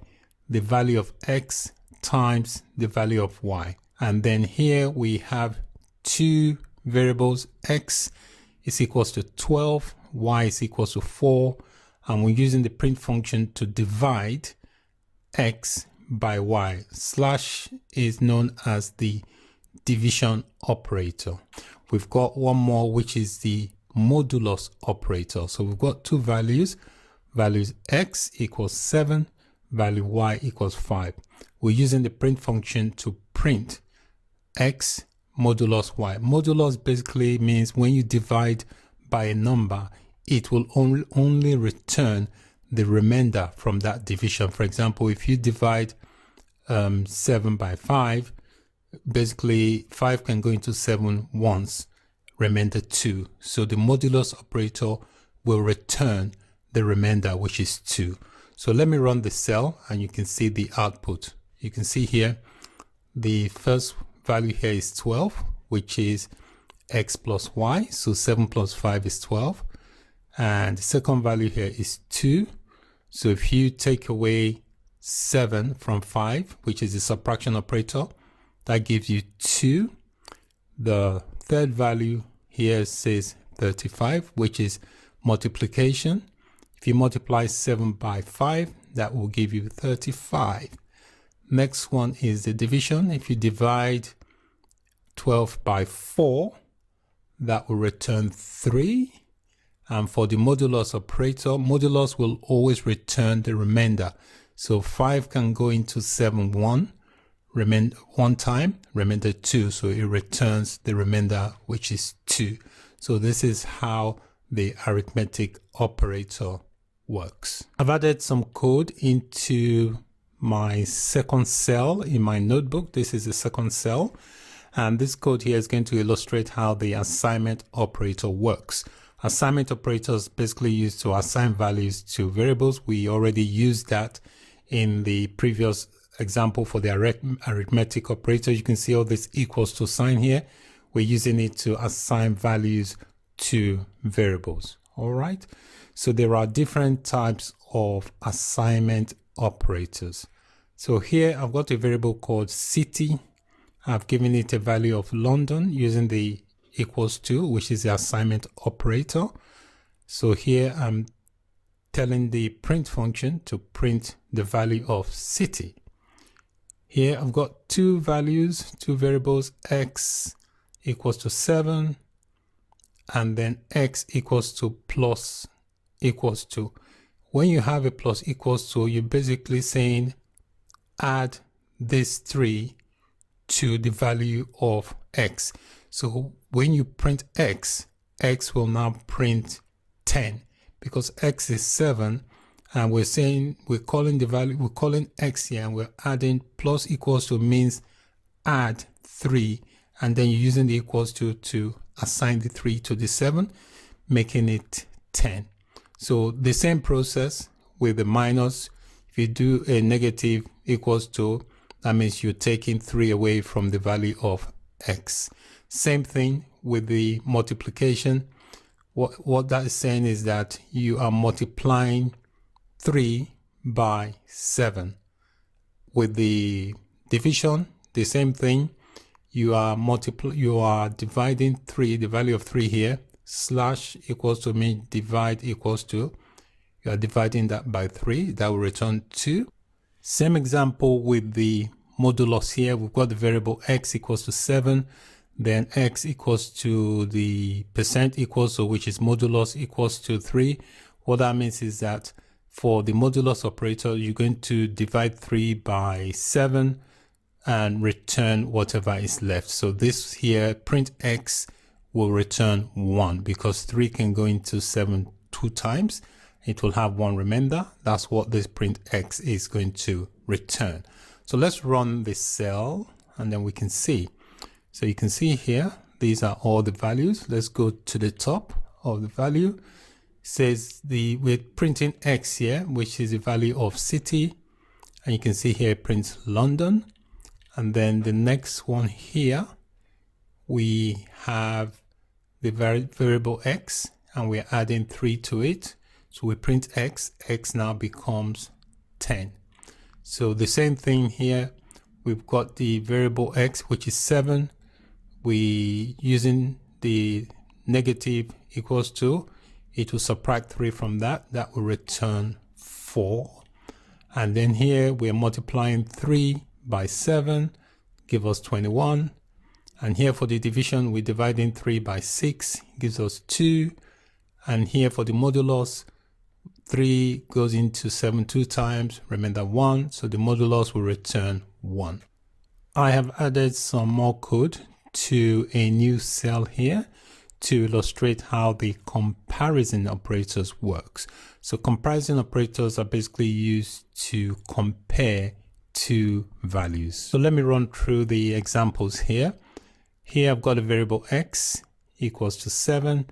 the value of x times the value of y. And then here we have two variables, x is equals to 12, y is equals to 4, and we're using the print function to divide x by y. Slash is known as the division operator. We've got one more, which is the modulus operator. So we've got two values, values x equals 7, value y equals 5. We're using the print function to print x modulus y. Modulus basically means when you divide by a number, it will only return the remainder from that division. For example, if you divide 7 by 5, basically 5 can go into 7 once, remainder 2. So the modulus operator will return the remainder, which is 2. So let me run the cell and you can see the output. You can see here the first value here is 12, which is x plus y. So 7 plus 5 is 12. And the second value here is 2. So if you take away 7 from 5, which is the subtraction operator, that gives you 2. The third value here says 35, which is multiplication. If you multiply 7 by 5, that will give you 35. Next one is the division. If you divide 12 by 4, that will return 3. And for the modulus operator, modulus will always return the remainder. So 5 can go into 7 one time, remainder 2. So it returns the remainder, which is 2. So this is how the arithmetic operator works. I've added some code into my second cell in my notebook. This is the second cell. And this code here is going to illustrate how the assignment operator works. Assignment operators basically used to assign values to variables. We already used that in the previous example for the arithmetic operator. You can see all this equals to sign here. We're using it to assign values to variables. All right. So there are different types of assignment operators. So here I've got a variable called city. I've given it a value of London using the equals to, which is the assignment operator. So here I'm telling the print function to print the value of city. Here I've got two values, two variables, x equals to 7, and then x equals to plus equals to. When you have a plus equals to, you're basically saying add this 3 to the value of x. So when you print x, x will now print 10 because x is 7, and we're calling the value, we're calling x here, and we're adding plus equals to means add 3, and then you're using the equals to assign the 3 to the 7, making it 10. So the same process with the minus. If you do a negative equals to, that means you're taking 3 away from the value of x. Same thing with the multiplication. What that is saying is that you are multiplying 3 by 7. With the division, the same thing. You are dividing 3, the value of 3 here, slash equals to mean divide equals to, you are dividing that by 3, that will return 2. Same example with the modulus here. We've got the variable x equals to 7, then x equals to the percent equals to, which is modulus equals to 3. What that means is that for the modulus operator, you're going to divide 3 by 7 and return whatever is left. So this here, print x, will return 1 because 3 can go into 7 2 times. It will have 1 remainder. That's what this print x is going to return. So let's run the cell and then we can see. So you can see here, these are all the values. Let's go to the top of the value. It says we're printing x here, which is the value of city. And you can see here it prints London. And then the next one here, we have the variable x and we're adding 3 to it. So we print x, x now becomes 10. So the same thing here, we've got the variable x, which is 7. We using the negative equals to, it will subtract 3 from that, that will return 4. And then here we're multiplying 3 by 7, give us 21. And here for the division, we're dividing 3 by 6, gives us 2. And here for the modulus, 3 goes into 7 2 times, remainder 1. So the modulus will return 1. I have added some more code to a new cell here to illustrate how the comparison operators works. So comparison operators are basically used to compare two values. So let me run through the examples here. Here I've got a variable x equals to 7,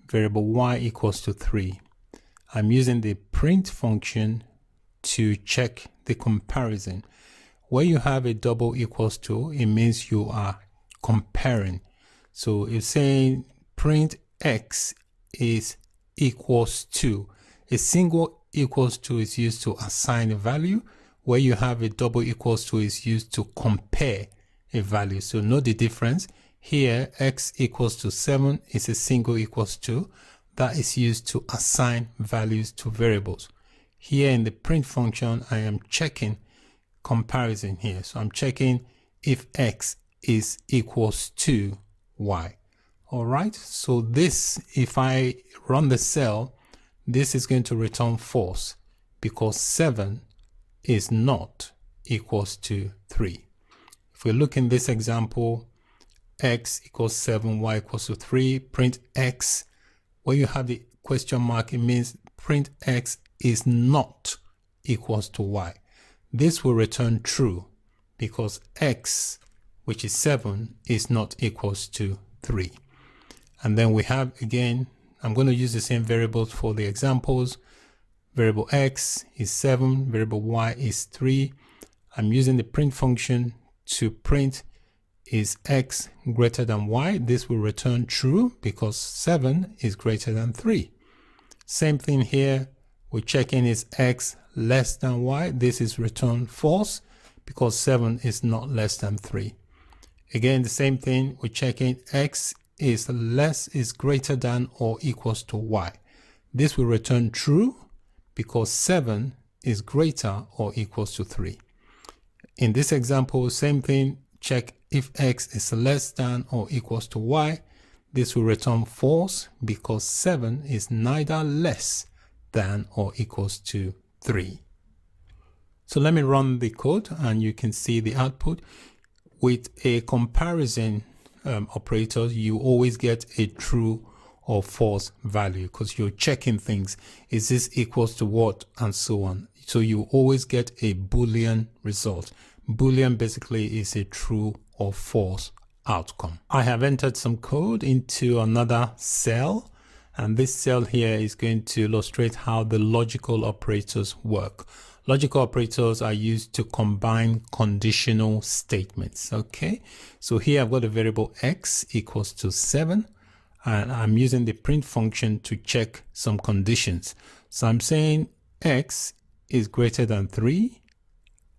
variable y equals to 3. I'm using the print function to check the comparison. Where you have a double equals to, it means you are comparing. So it's saying print x is equals to. A single equals to is used to assign a value. Where you have a double equals to is used to compare a value. So note the difference. Here x equals to 7 is a single equals to. That is used to assign values to variables. Here in the print function, I am checking comparison here. So I'm checking if x is equals to y. All right. So this, if I run the cell, this is going to return false because 7 is not equals to 3. If we look in this example, x equals 7, y equals to 3, print x. When you have the question mark, it means print x is not equals to y. This will return true because x, which is 7, is not equals to 3. And then we have, again, I'm going to use the same variables for the examples. Variable x is 7, variable y is 3. I'm using the print function to print is x greater than y. This will return true because 7 is greater than 3. Same thing here. We're checking is x less than y. This is returned false because 7 is not less than 3. Again, the same thing. We're checking x is greater than or equals to y. This will return true because 7 is greater or equals to 3. In this example, same thing. Check if x is less than or equals to y. This will return false because 7 is neither less than or equals to 3. So let me run the code and you can see the output. With a comparison operator, you always get a true or false value because you're checking things. Is this equals to what? And so on. So you always get a Boolean result. Boolean basically is a true or false outcome. I have entered some code into another cell, and this cell here is going to illustrate how the logical operators work. Logical operators are used to combine conditional statements. Okay, so here I've got a variable x equals to 7. and I'm using the print function to check some conditions. So I'm saying x is greater than 3,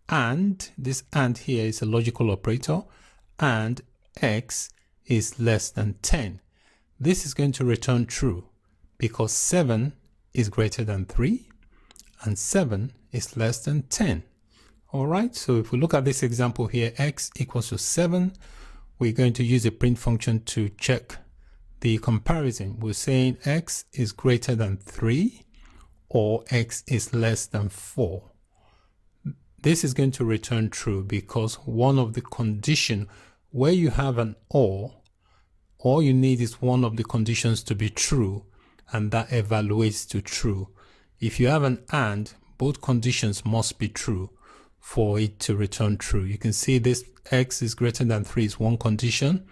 and this and here is a logical operator, and x is less than 10. This is going to return true because 7 is greater than 3 and 7 is less than 10. All right, so if we look at this example here, x equals to 7, we're going to use a print function to check the comparison. We're saying x is greater than 3 or x is less than 4. This is going to return true because one of the condition where you have an or, all you need is one of the conditions to be true, and that evaluates to true. If you have an and, both conditions must be true for it to return true. You can see this x is greater than 3 is one condition,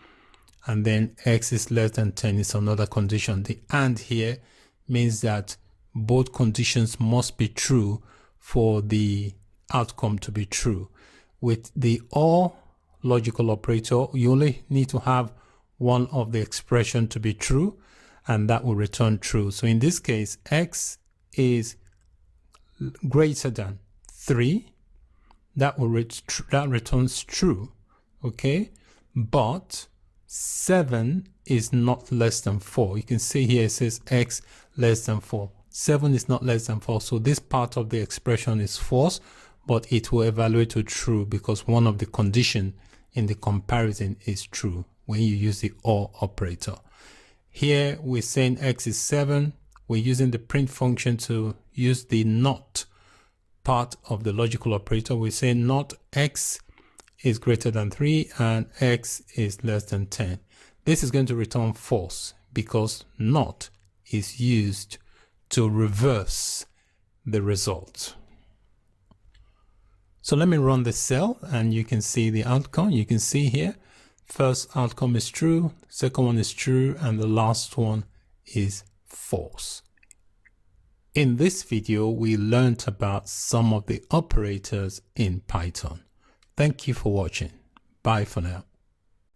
and then x is less than 10 is another condition. The and here means that both conditions must be true for the outcome to be true. With the or logical operator, you only need to have one of the expression to be true, and that will return true. So in this case, x is greater than 3. That returns true, okay? But 7 is not less than 4. You can see here it says x less than 4. 7 is not less than 4. So this part of the expression is false, but it will evaluate to true because one of the condition in the comparison is true when you use the or operator. Here we're saying x is 7. We're using the print function to use the not part of the logical operator. We're saying not x is greater than 3 and x is less than 10. This is going to return false because not is used to reverse the result. So let me run the cell and you can see the outcome. You can see here, first outcome is true, second one is true, and the last one is false. In this video, we learned about some of the operators in Python. Thank you for watching. Bye for now.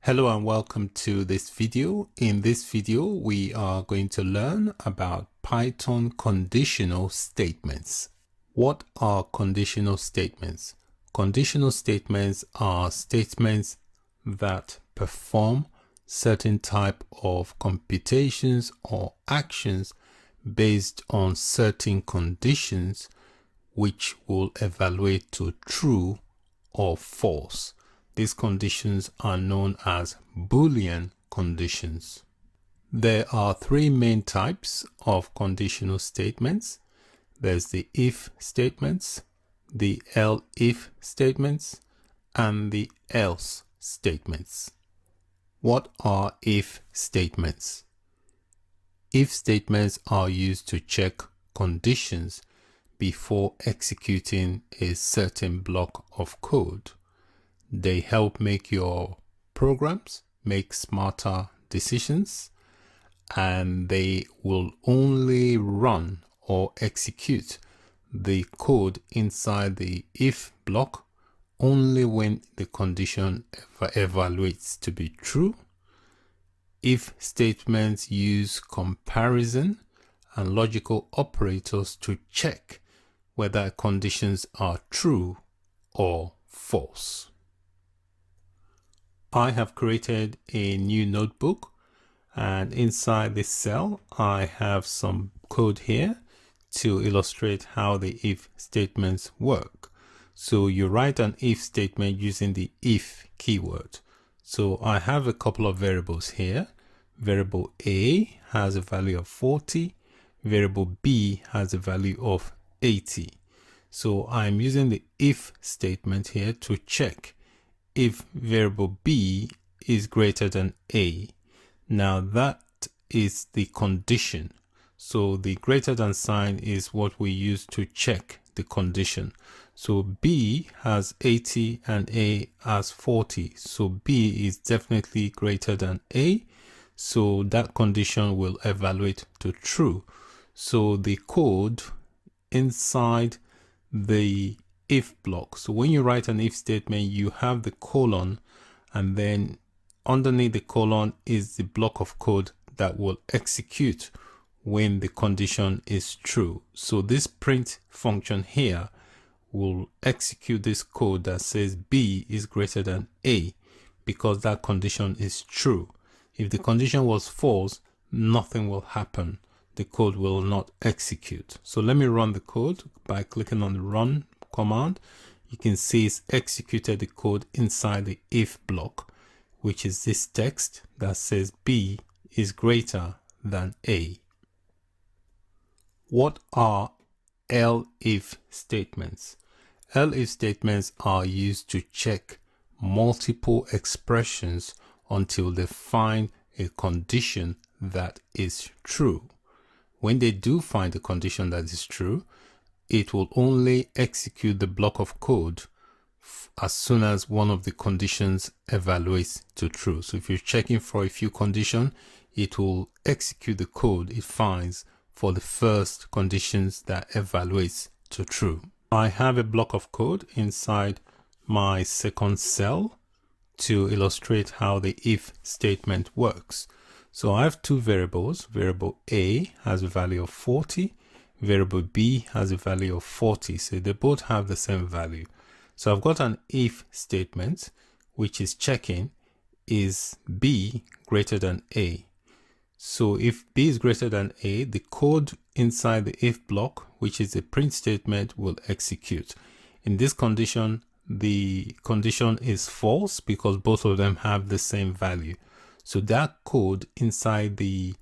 Hello and welcome to this video. In this video, we are going to learn about Python conditional statements. What are conditional statements? Conditional statements are statements that perform certain type of computations or actions based on certain conditions which will evaluate to true or false. These conditions are known as Boolean conditions. There are three main types of conditional statements. There's the if statements, the elif statements, and the else statements. What are if statements? If statements are used to check conditions before executing a certain block of code. They help make your programs make smarter decisions, and they will only run or execute the code inside the if block only when the condition evaluates to be true. If statements use comparison and logical operators to check whether conditions are true or false. I have created a new notebook, and inside this cell I have some code here to illustrate how the if statements work. So you write an if statement using the if keyword. So I have a couple of variables here. Variable A has a value of 40. Variable B has a value of 80. So I'm using the if statement here to check if variable B is greater than A. Now that is the condition. So the greater than sign is what we use to check the condition. So B has 80 and A has 40. So B is definitely greater than A. So that condition will evaluate to true. So the code inside the if block. So when you write an if statement, you have the colon, and then underneath the colon is the block of code that will execute when the condition is true. So this print function here will execute this code that says B is greater than A because that condition is true. If the condition was false, nothing will happen. The code will not execute. So let me run the code by clicking on the run command. You can see it's executed the code inside the if block, which is this text that says B is greater than A. What are elif statements? Elif statements are used to check multiple expressions until they find a condition that is true. When they do find a condition that is true, it will only execute the block of code as soon as one of the conditions evaluates to true. So if you're checking for a few conditions, it will execute the code it finds for the first conditions that evaluates to true. I have a block of code inside my second cell to illustrate how the if statement works. So I have two variables. Variable A has a value of 40. Variable B has a value of 40. So they both have the same value. So I've got an if statement, which is checking is B greater than A. So if B is greater than A, the code inside the if block, which is a print statement, will execute. In this condition, the condition is false because both of them have the same value. So that code inside the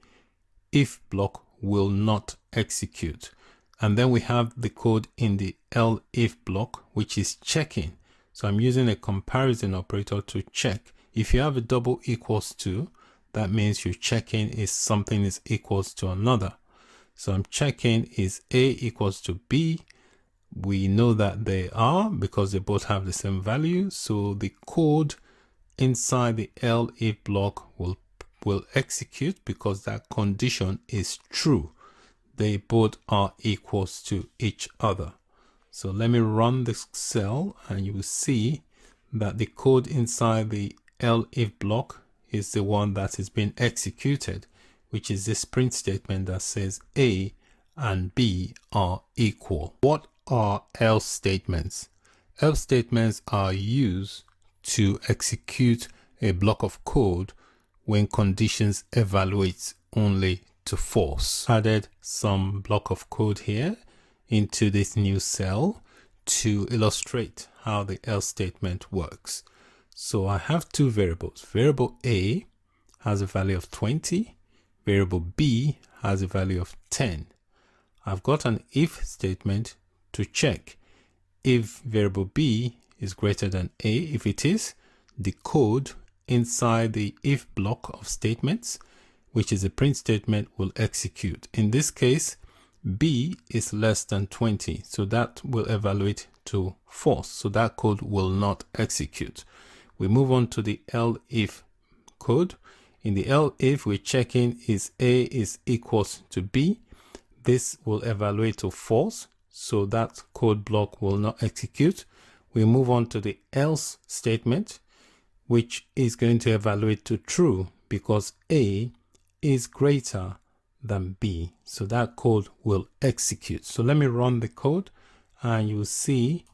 if block will not execute. And then we have the code in the elif block, which is checking. So I'm using a comparison operator to check. If you have a double equals to, that means you're checking is something is equals to another. So I'm checking is A equals to B. We know that they are because they both have the same value. So the code inside the elif block will execute because that condition is true. They both are equals to each other. So let me run this cell and you will see that the code inside the elif block is the one that is being executed, which is this print statement that says A and B are equal. What are else statements? Else statements are used to execute a block of code when conditions evaluate only to false. Added some block of code here into this new cell to illustrate how the else statement works. So I have two variables. Variable A has a value of 20. Variable B has a value of 10. I've got an if statement to check if variable B is greater than A. If it is, the code inside the if block of statements, which is a print statement, will execute. In this case, B is less than 20, so that will evaluate to false. So that code will not execute. We move on to the elif code. In the elif, we're checking is A is equals to B. This will evaluate to false, so that code block will not execute. We move on to the else statement, which is going to evaluate to true because A is greater than B. So that code will execute. So let me run the code and you'll see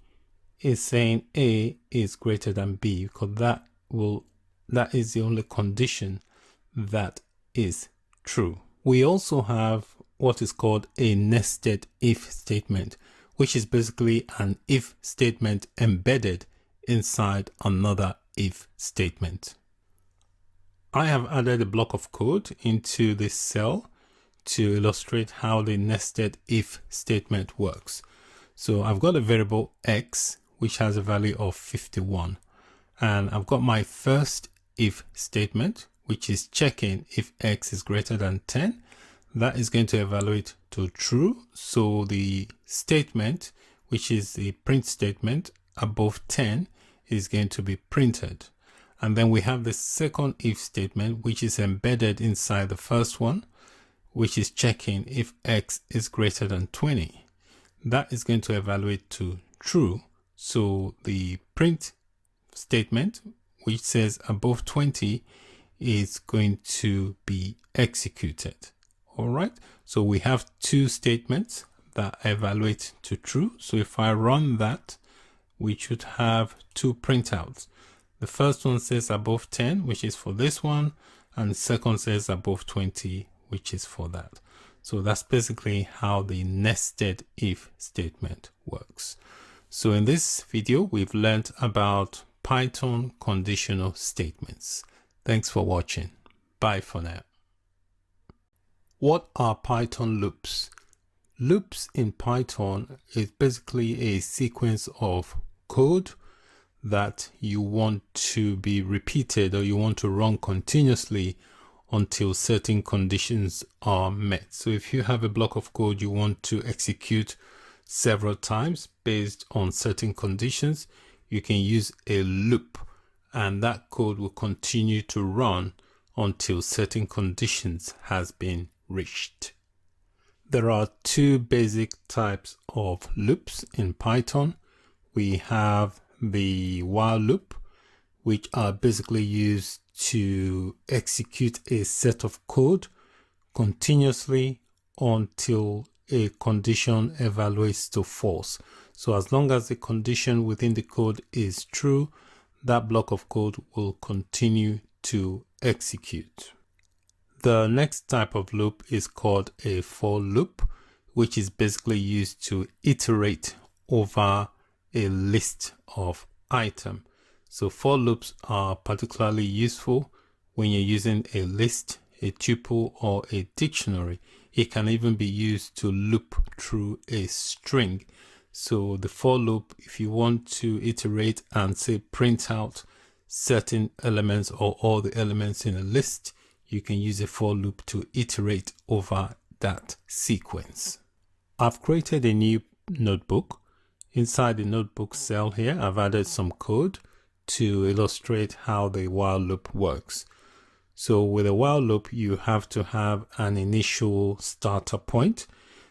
it's saying A is greater than B because that is the only condition that is true. We also have what is called a nested if statement, which is basically an if statement embedded inside another if statement. I have added a block of code into this cell to illustrate how the nested if statement works. So I've got a variable X, which has a value of 51. And I've got my first if statement, which is checking if X is greater than 10. That is going to evaluate to true. So the statement, which is the print statement above 10, is going to be printed. And then we have the second if statement, which is embedded inside the first one, which is checking if X is greater than 20. That is going to evaluate to true. So the print statement, which says above 20, is going to be executed. All right, so we have two statements that evaluate to true. So if I run that, we should have two printouts. The first one says above 10, which is for this one, and the second says above 20, which is for that. So that's basically how the nested if statement works. So in this video, we've learned about Python conditional statements. Thanks for watching. Bye for now. What are Python loops? Loops in Python is basically a sequence of code that you want to be repeated, or you want to run continuously until certain conditions are met. So if you have a block of code you want to execute several times based on certain conditions, you can use a loop, and that code will continue to run until certain conditions has been reached. There are two basic types of loops in Python. We have the while loop, which are basically used to execute a set of code continuously until a condition evaluates to false. So as long as the condition within the code is true, that block of code will continue to execute. The next type of loop is called a for loop, which is basically used to iterate over a list of items. So for loops are particularly useful when you're using a list, a tuple, or a dictionary. It can even be used to loop through a string. So the for loop, if you want to iterate and say print out certain elements or all the elements in a list, you can use a for loop to iterate over that sequence. I've created a new notebook. Inside the notebook cell here, I've added some code to illustrate how the while loop works. So with a while loop, you have to have an initial starter point.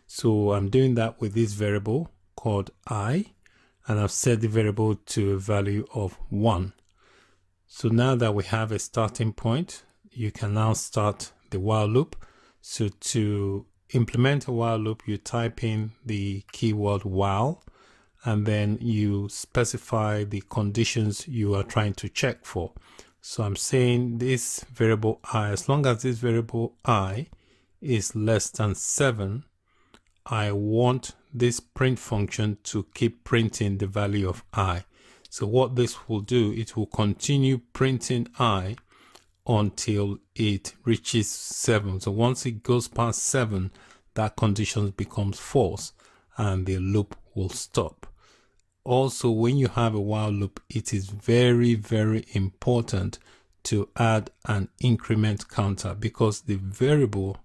So I'm doing that with this variable called I, and I've set the variable to a value of 1. So now that we have a starting point, you can now start the while loop. So to implement a while loop, you type in the keyword while, and then you specify the conditions you are trying to check for. So I'm saying this variable I, as long as this variable I is less than 7, I want this print function to keep printing the value of I. So what this will do, it will continue printing I until it reaches 7. So once it goes past 7, that condition becomes false and the loop will stop. Also, when you have a while loop, it is very, very important to add an increment counter because the variable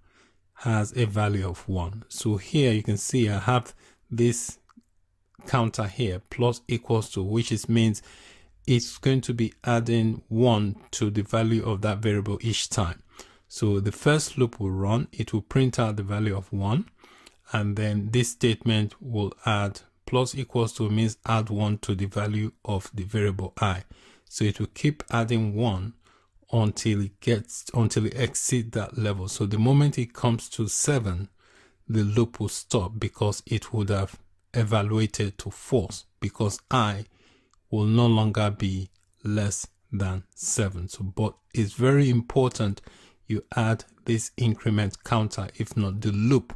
has a value of 1. So here you can see I have this counter here, plus equals to, which means it's going to be adding 1 to the value of that variable each time. So the first loop will run, it will print out the value of 1, and then this statement will add plus equals to means add 1 to the value of the variable I. So it will keep adding 1 until it exceeds that level. So the moment it comes to 7, the loop will stop because it would have evaluated to false because I will no longer be less than 7. So, but it's very important you add this increment counter. If not, the loop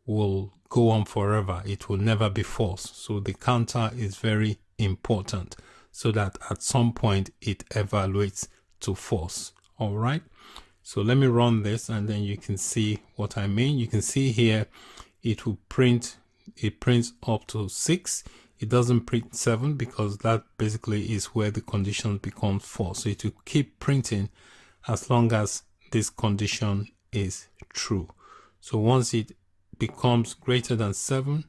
will go on forever. It will never be false. So the counter is very important so that at some point it evaluates to false. All right. So let me run this and then you can see what I mean. You can see here it will print, it prints up to 6. It doesn't print 7 because that basically is where the condition becomes false. So it will keep printing as long as this condition is true. So once it becomes greater than 7,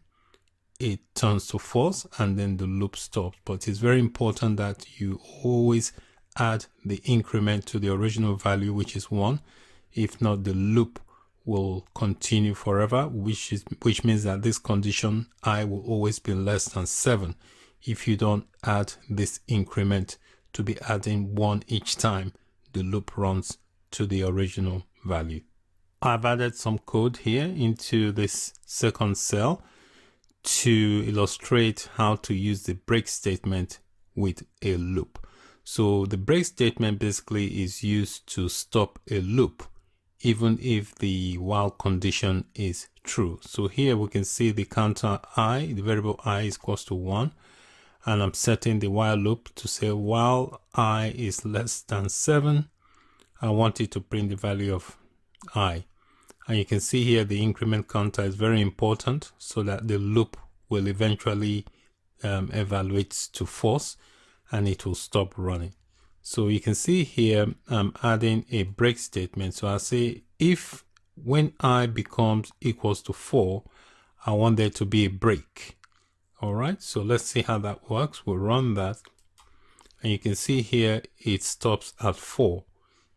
it turns to false and then the loop stops. But it's very important that you always add the increment to the original value, which is 1. If not, the loop will continue forever, which means that this condition I will always be less than 7 if you don't add this increment to be adding 1 each time the loop runs to the original value. I've added some code here into this second cell to illustrate how to use the break statement with a loop. So the break statement basically is used to stop a loop even if the while condition is true. So here we can see the counter I, the variable I is equals to 1, and I'm setting the while loop to say while I is less than 7, I want it to print the value of I. And you can see here the increment counter is very important so that the loop will eventually evaluate to false and it will stop running. So you can see here I'm adding a break statement. So I say if when I becomes equals to 4, I want there to be a break. All right, so let's see how that works. We'll run that and you can see here it stops at 4,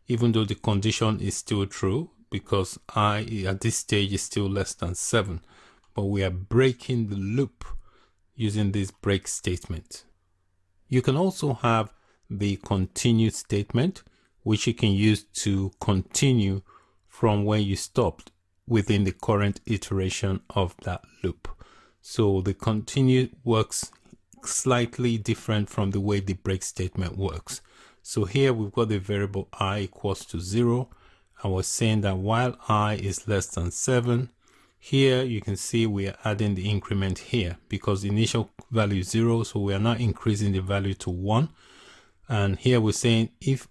even though the condition is still true because I at this stage is still less than 7, but we are breaking the loop using this break statement. You can also have the continue statement, which you can use to continue from where you stopped within the current iteration of that loop. So the continue works slightly different from the way the break statement works. So here we've got the variable I equals to 0, and we're saying that while I is less than 7, here you can see we are adding the increment here because the initial value is 0, so we are now increasing the value to 1. And here we're saying if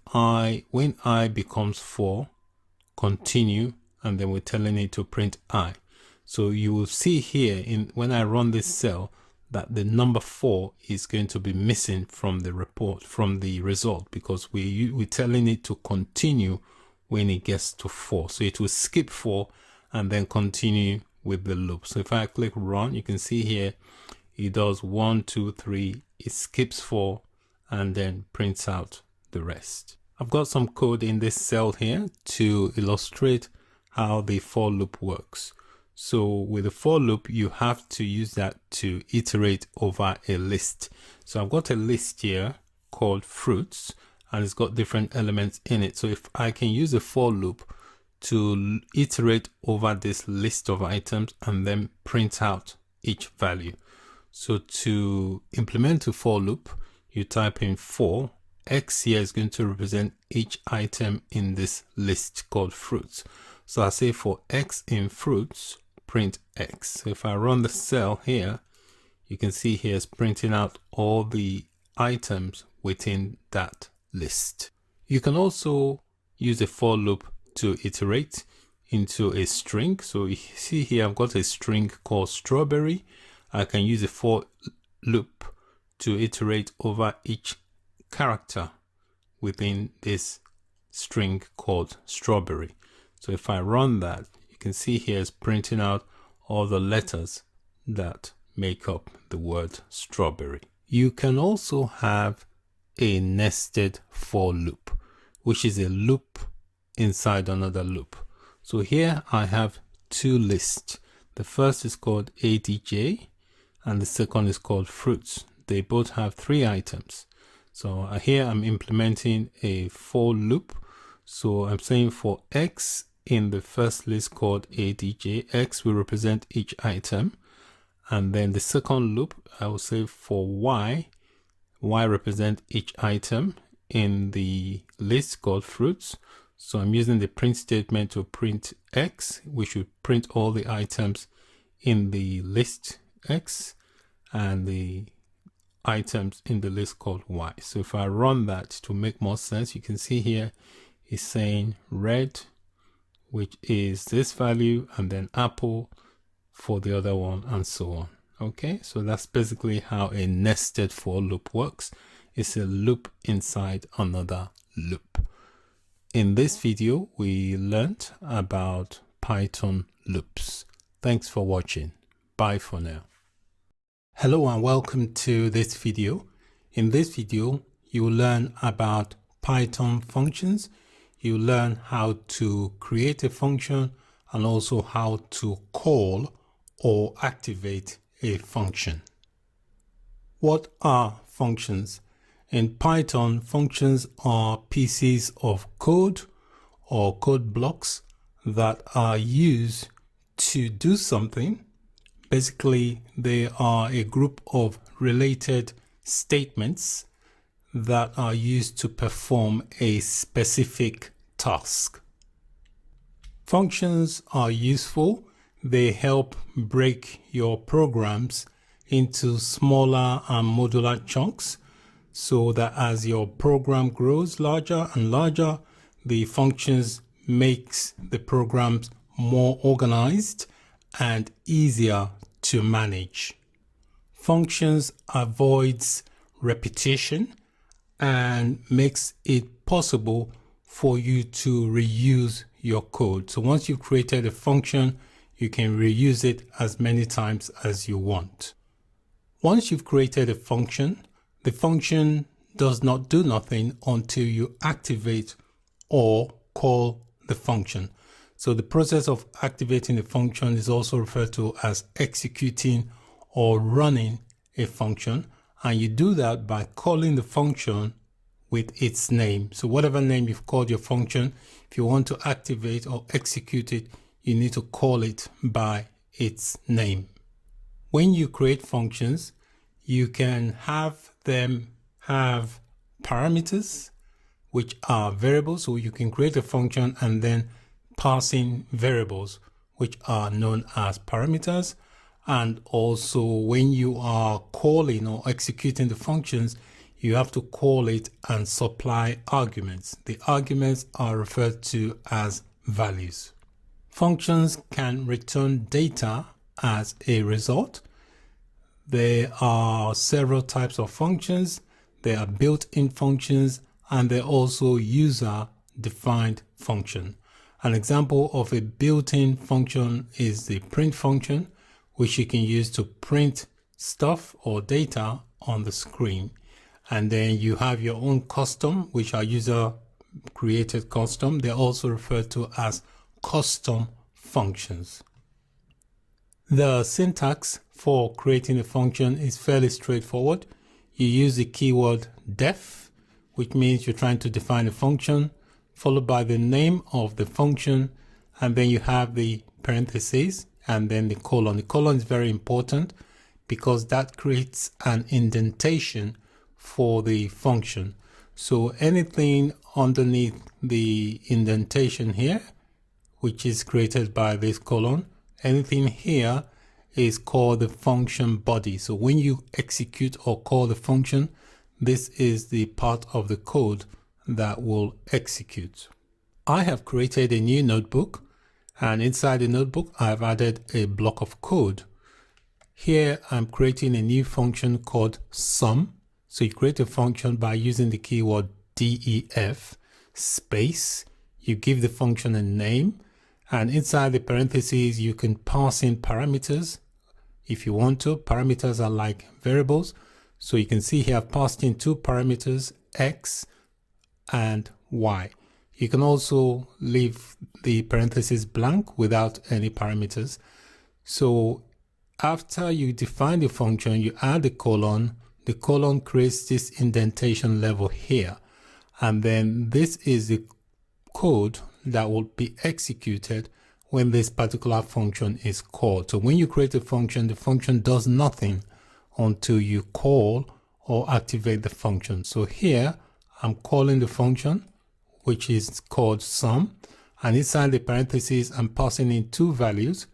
when I becomes 4, continue, and then we're telling it to print I. So you will see here when I run this cell that the number 4 is going to be missing from the report, from the result, because we're telling it to continue when it gets to 4. So it will skip 4 and then continue with the loop. So if I click run, you can see here it does 1, 2, 3, it skips 4 and then prints out the rest. I've got some code in this cell here to illustrate how the for loop works. So with the for loop, you have to use that to iterate over a list. So I've got a list here called fruits, and it's got different elements in it. So if I can use a for loop to iterate over this list of items and then print out each value. So to implement a for loop, you type in for, X here is going to represent each item in this list called fruits. So I say for X in fruits, print X. So if I run the cell here, you can see here it's printing out all the items within that list. You can also use a for loop to iterate into a string. So you see here I've got a string called strawberry. I can use a for loop to iterate over each character within this string called strawberry. So if I run that, you can see here it's printing out all the letters that make up the word strawberry. You can also have a nested for loop, which is a loop inside another loop. So here I have two lists. The first is called ADJ and the second is called fruits. They both have 3 items. So here I'm implementing a for loop. So I'm saying for X in the first list called ADJ, X will represent each item. And then the second loop, I will say for Y, Y represent each item in the list called fruits. So I'm using the print statement to print X, which will print all the items in the list X and the items in the list called Y. So if I run that to make more sense, you can see here it's saying red, which is this value, and then apple for the other one, and so on. Okay, so that's basically how a nested for loop works. It's a loop inside another loop. In this video, we learned about Python loops. Thanks for watching. Bye for now. Hello and welcome to this video. In this video, you will learn about Python functions. You learn how to create a function and also how to call or activate a function. What are functions? In Python, functions are pieces of code or code blocks that are used to do something. Basically, they are a group of related statements that are used to perform a specific task. Functions are useful. They help break your programs into smaller and modular chunks so that as your program grows larger and larger, the functions makes the programs more organized and easier to manage. Functions avoids repetition and makes it possible for you to reuse your code. So once you've created a function, you can reuse it as many times as you want. Once you've created a function, the function does not do nothing until you activate or call the function. So the process of activating a function is also referred to as executing or running a function. And you do that by calling the function with its name. So whatever name you've called your function, if you want to activate or execute it, you need to call it by its name. When you create functions, you can have them have parameters, which are variables. So you can create a function and then pass in variables, which are known as parameters. And also when you are calling or executing the functions, you have to call it and supply arguments. The arguments are referred to as values. Functions can return data as a result. There are several types of functions. There are built-in functions and there are also user-defined function. An example of a built-in function is the print function, which you can use to print stuff or data on the screen. And then you have your own custom, which are user-created custom. They're also referred to as custom functions. The syntax for creating a function is fairly straightforward. You use the keyword def, which means you're trying to define a function, followed by the name of the function, and then you have the parentheses and then the colon. The colon is very important because that creates an indentation for the function. So anything underneath the indentation here, which is created by this colon, anything here is called the function body. So when you execute or call the function, this is the part of the code that will execute. I have created a new notebook, and inside the notebook, I've added a block of code. Here, I'm creating a new function called sum. So you create a function by using the keyword def space. You give the function a name, and inside the parentheses, you can pass in parameters if you want to. Parameters are like variables. So you can see here I've passed in two parameters, x and y. You can also leave the parentheses blank without any parameters. So after you define the function, you add the colon. The colon creates this indentation level here. And then this is the code that will be executed when this particular function is called. So when you create a function, the function does nothing until you call or activate the function. So here I'm calling the function, which is called sum, and inside the parentheses I'm passing in two values.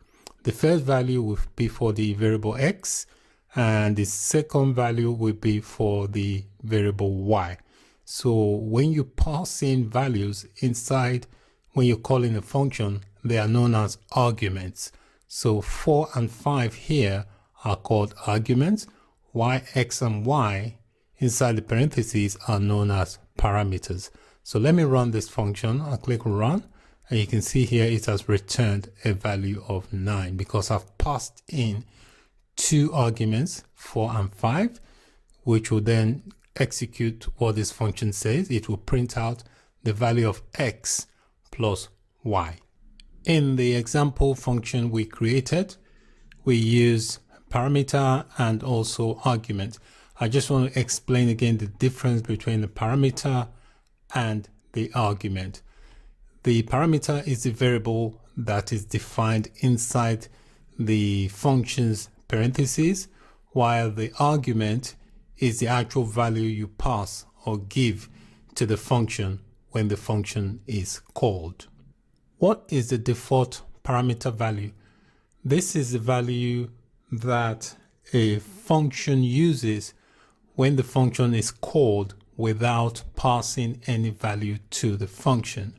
The first value will be for the variable x, and the second value will be for the variable y. So when you pass in values inside, when you're calling a function, they are known as arguments. So 4 and 5 here are called arguments, while x and y inside the parentheses are known as parameters. So let me run this function. I'll click run, and you can see here it has returned a value of 9 because I've passed in two arguments, 4 and 5, which will then execute what this function says. It will print out the value of x plus y. In the example function we created, we use parameter and also argument. I just want to explain again the difference between the parameter and the argument. The parameter is the variable that is defined inside the function's parentheses, while the argument is the actual value you pass or give to the function when the function is called. What is the default parameter value? This is the value that a function uses when the function is called without passing any value to the function.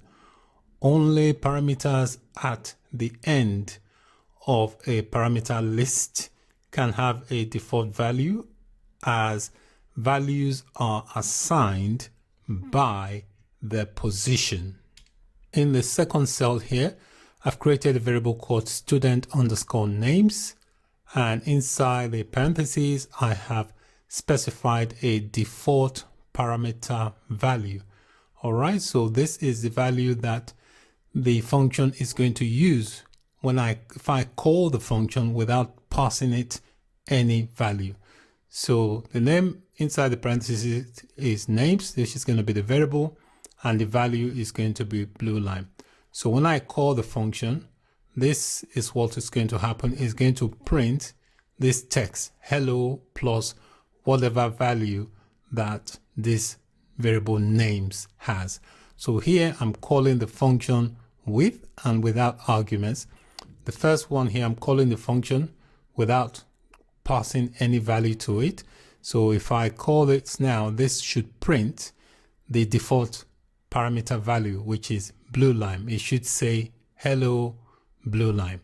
Only parameters at the end of a parameter list can have a default value, as values are assigned by their position. In the second cell here, I've created a variable called student_names, and inside the parentheses I have specified a default parameter value. Alright, so this is the value that the function is going to use if I call the function without passing it any value. So the name inside the parentheses is names. This is going to be the variable, and the value is going to be blue line. So when I call the function, this is what is going to happen. It's going to print this text, hello, plus whatever value that this variable names has. So here I'm calling the function with and without arguments. The first one here, I'm calling the function without passing any value to it. So if I call it now, this should print the default parameter value, which is blue line. It should say hello blue line.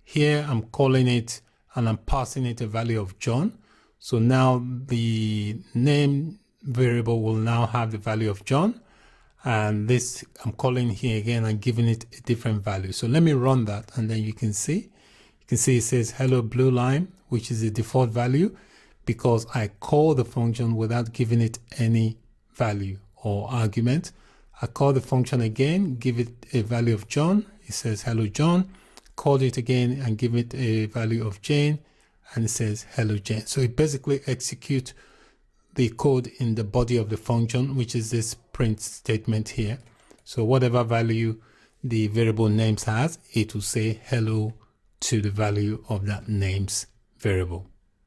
Here I'm calling it and I'm passing it a value of John. So now the name variable will now have the value of John, and this I'm calling here again and giving it a different value. So let me run that, and then you can see it says hello blue line, which is the default value because I call the function without giving it any value or argument. I call the function again, give it a value of John. It says hello John. Call it again and give it a value of Jane, and it says hello Jane. So it basically executes the code in the body of the function, which is this print statement here. So whatever value the variable names has, it will say hello to the value of that names variable.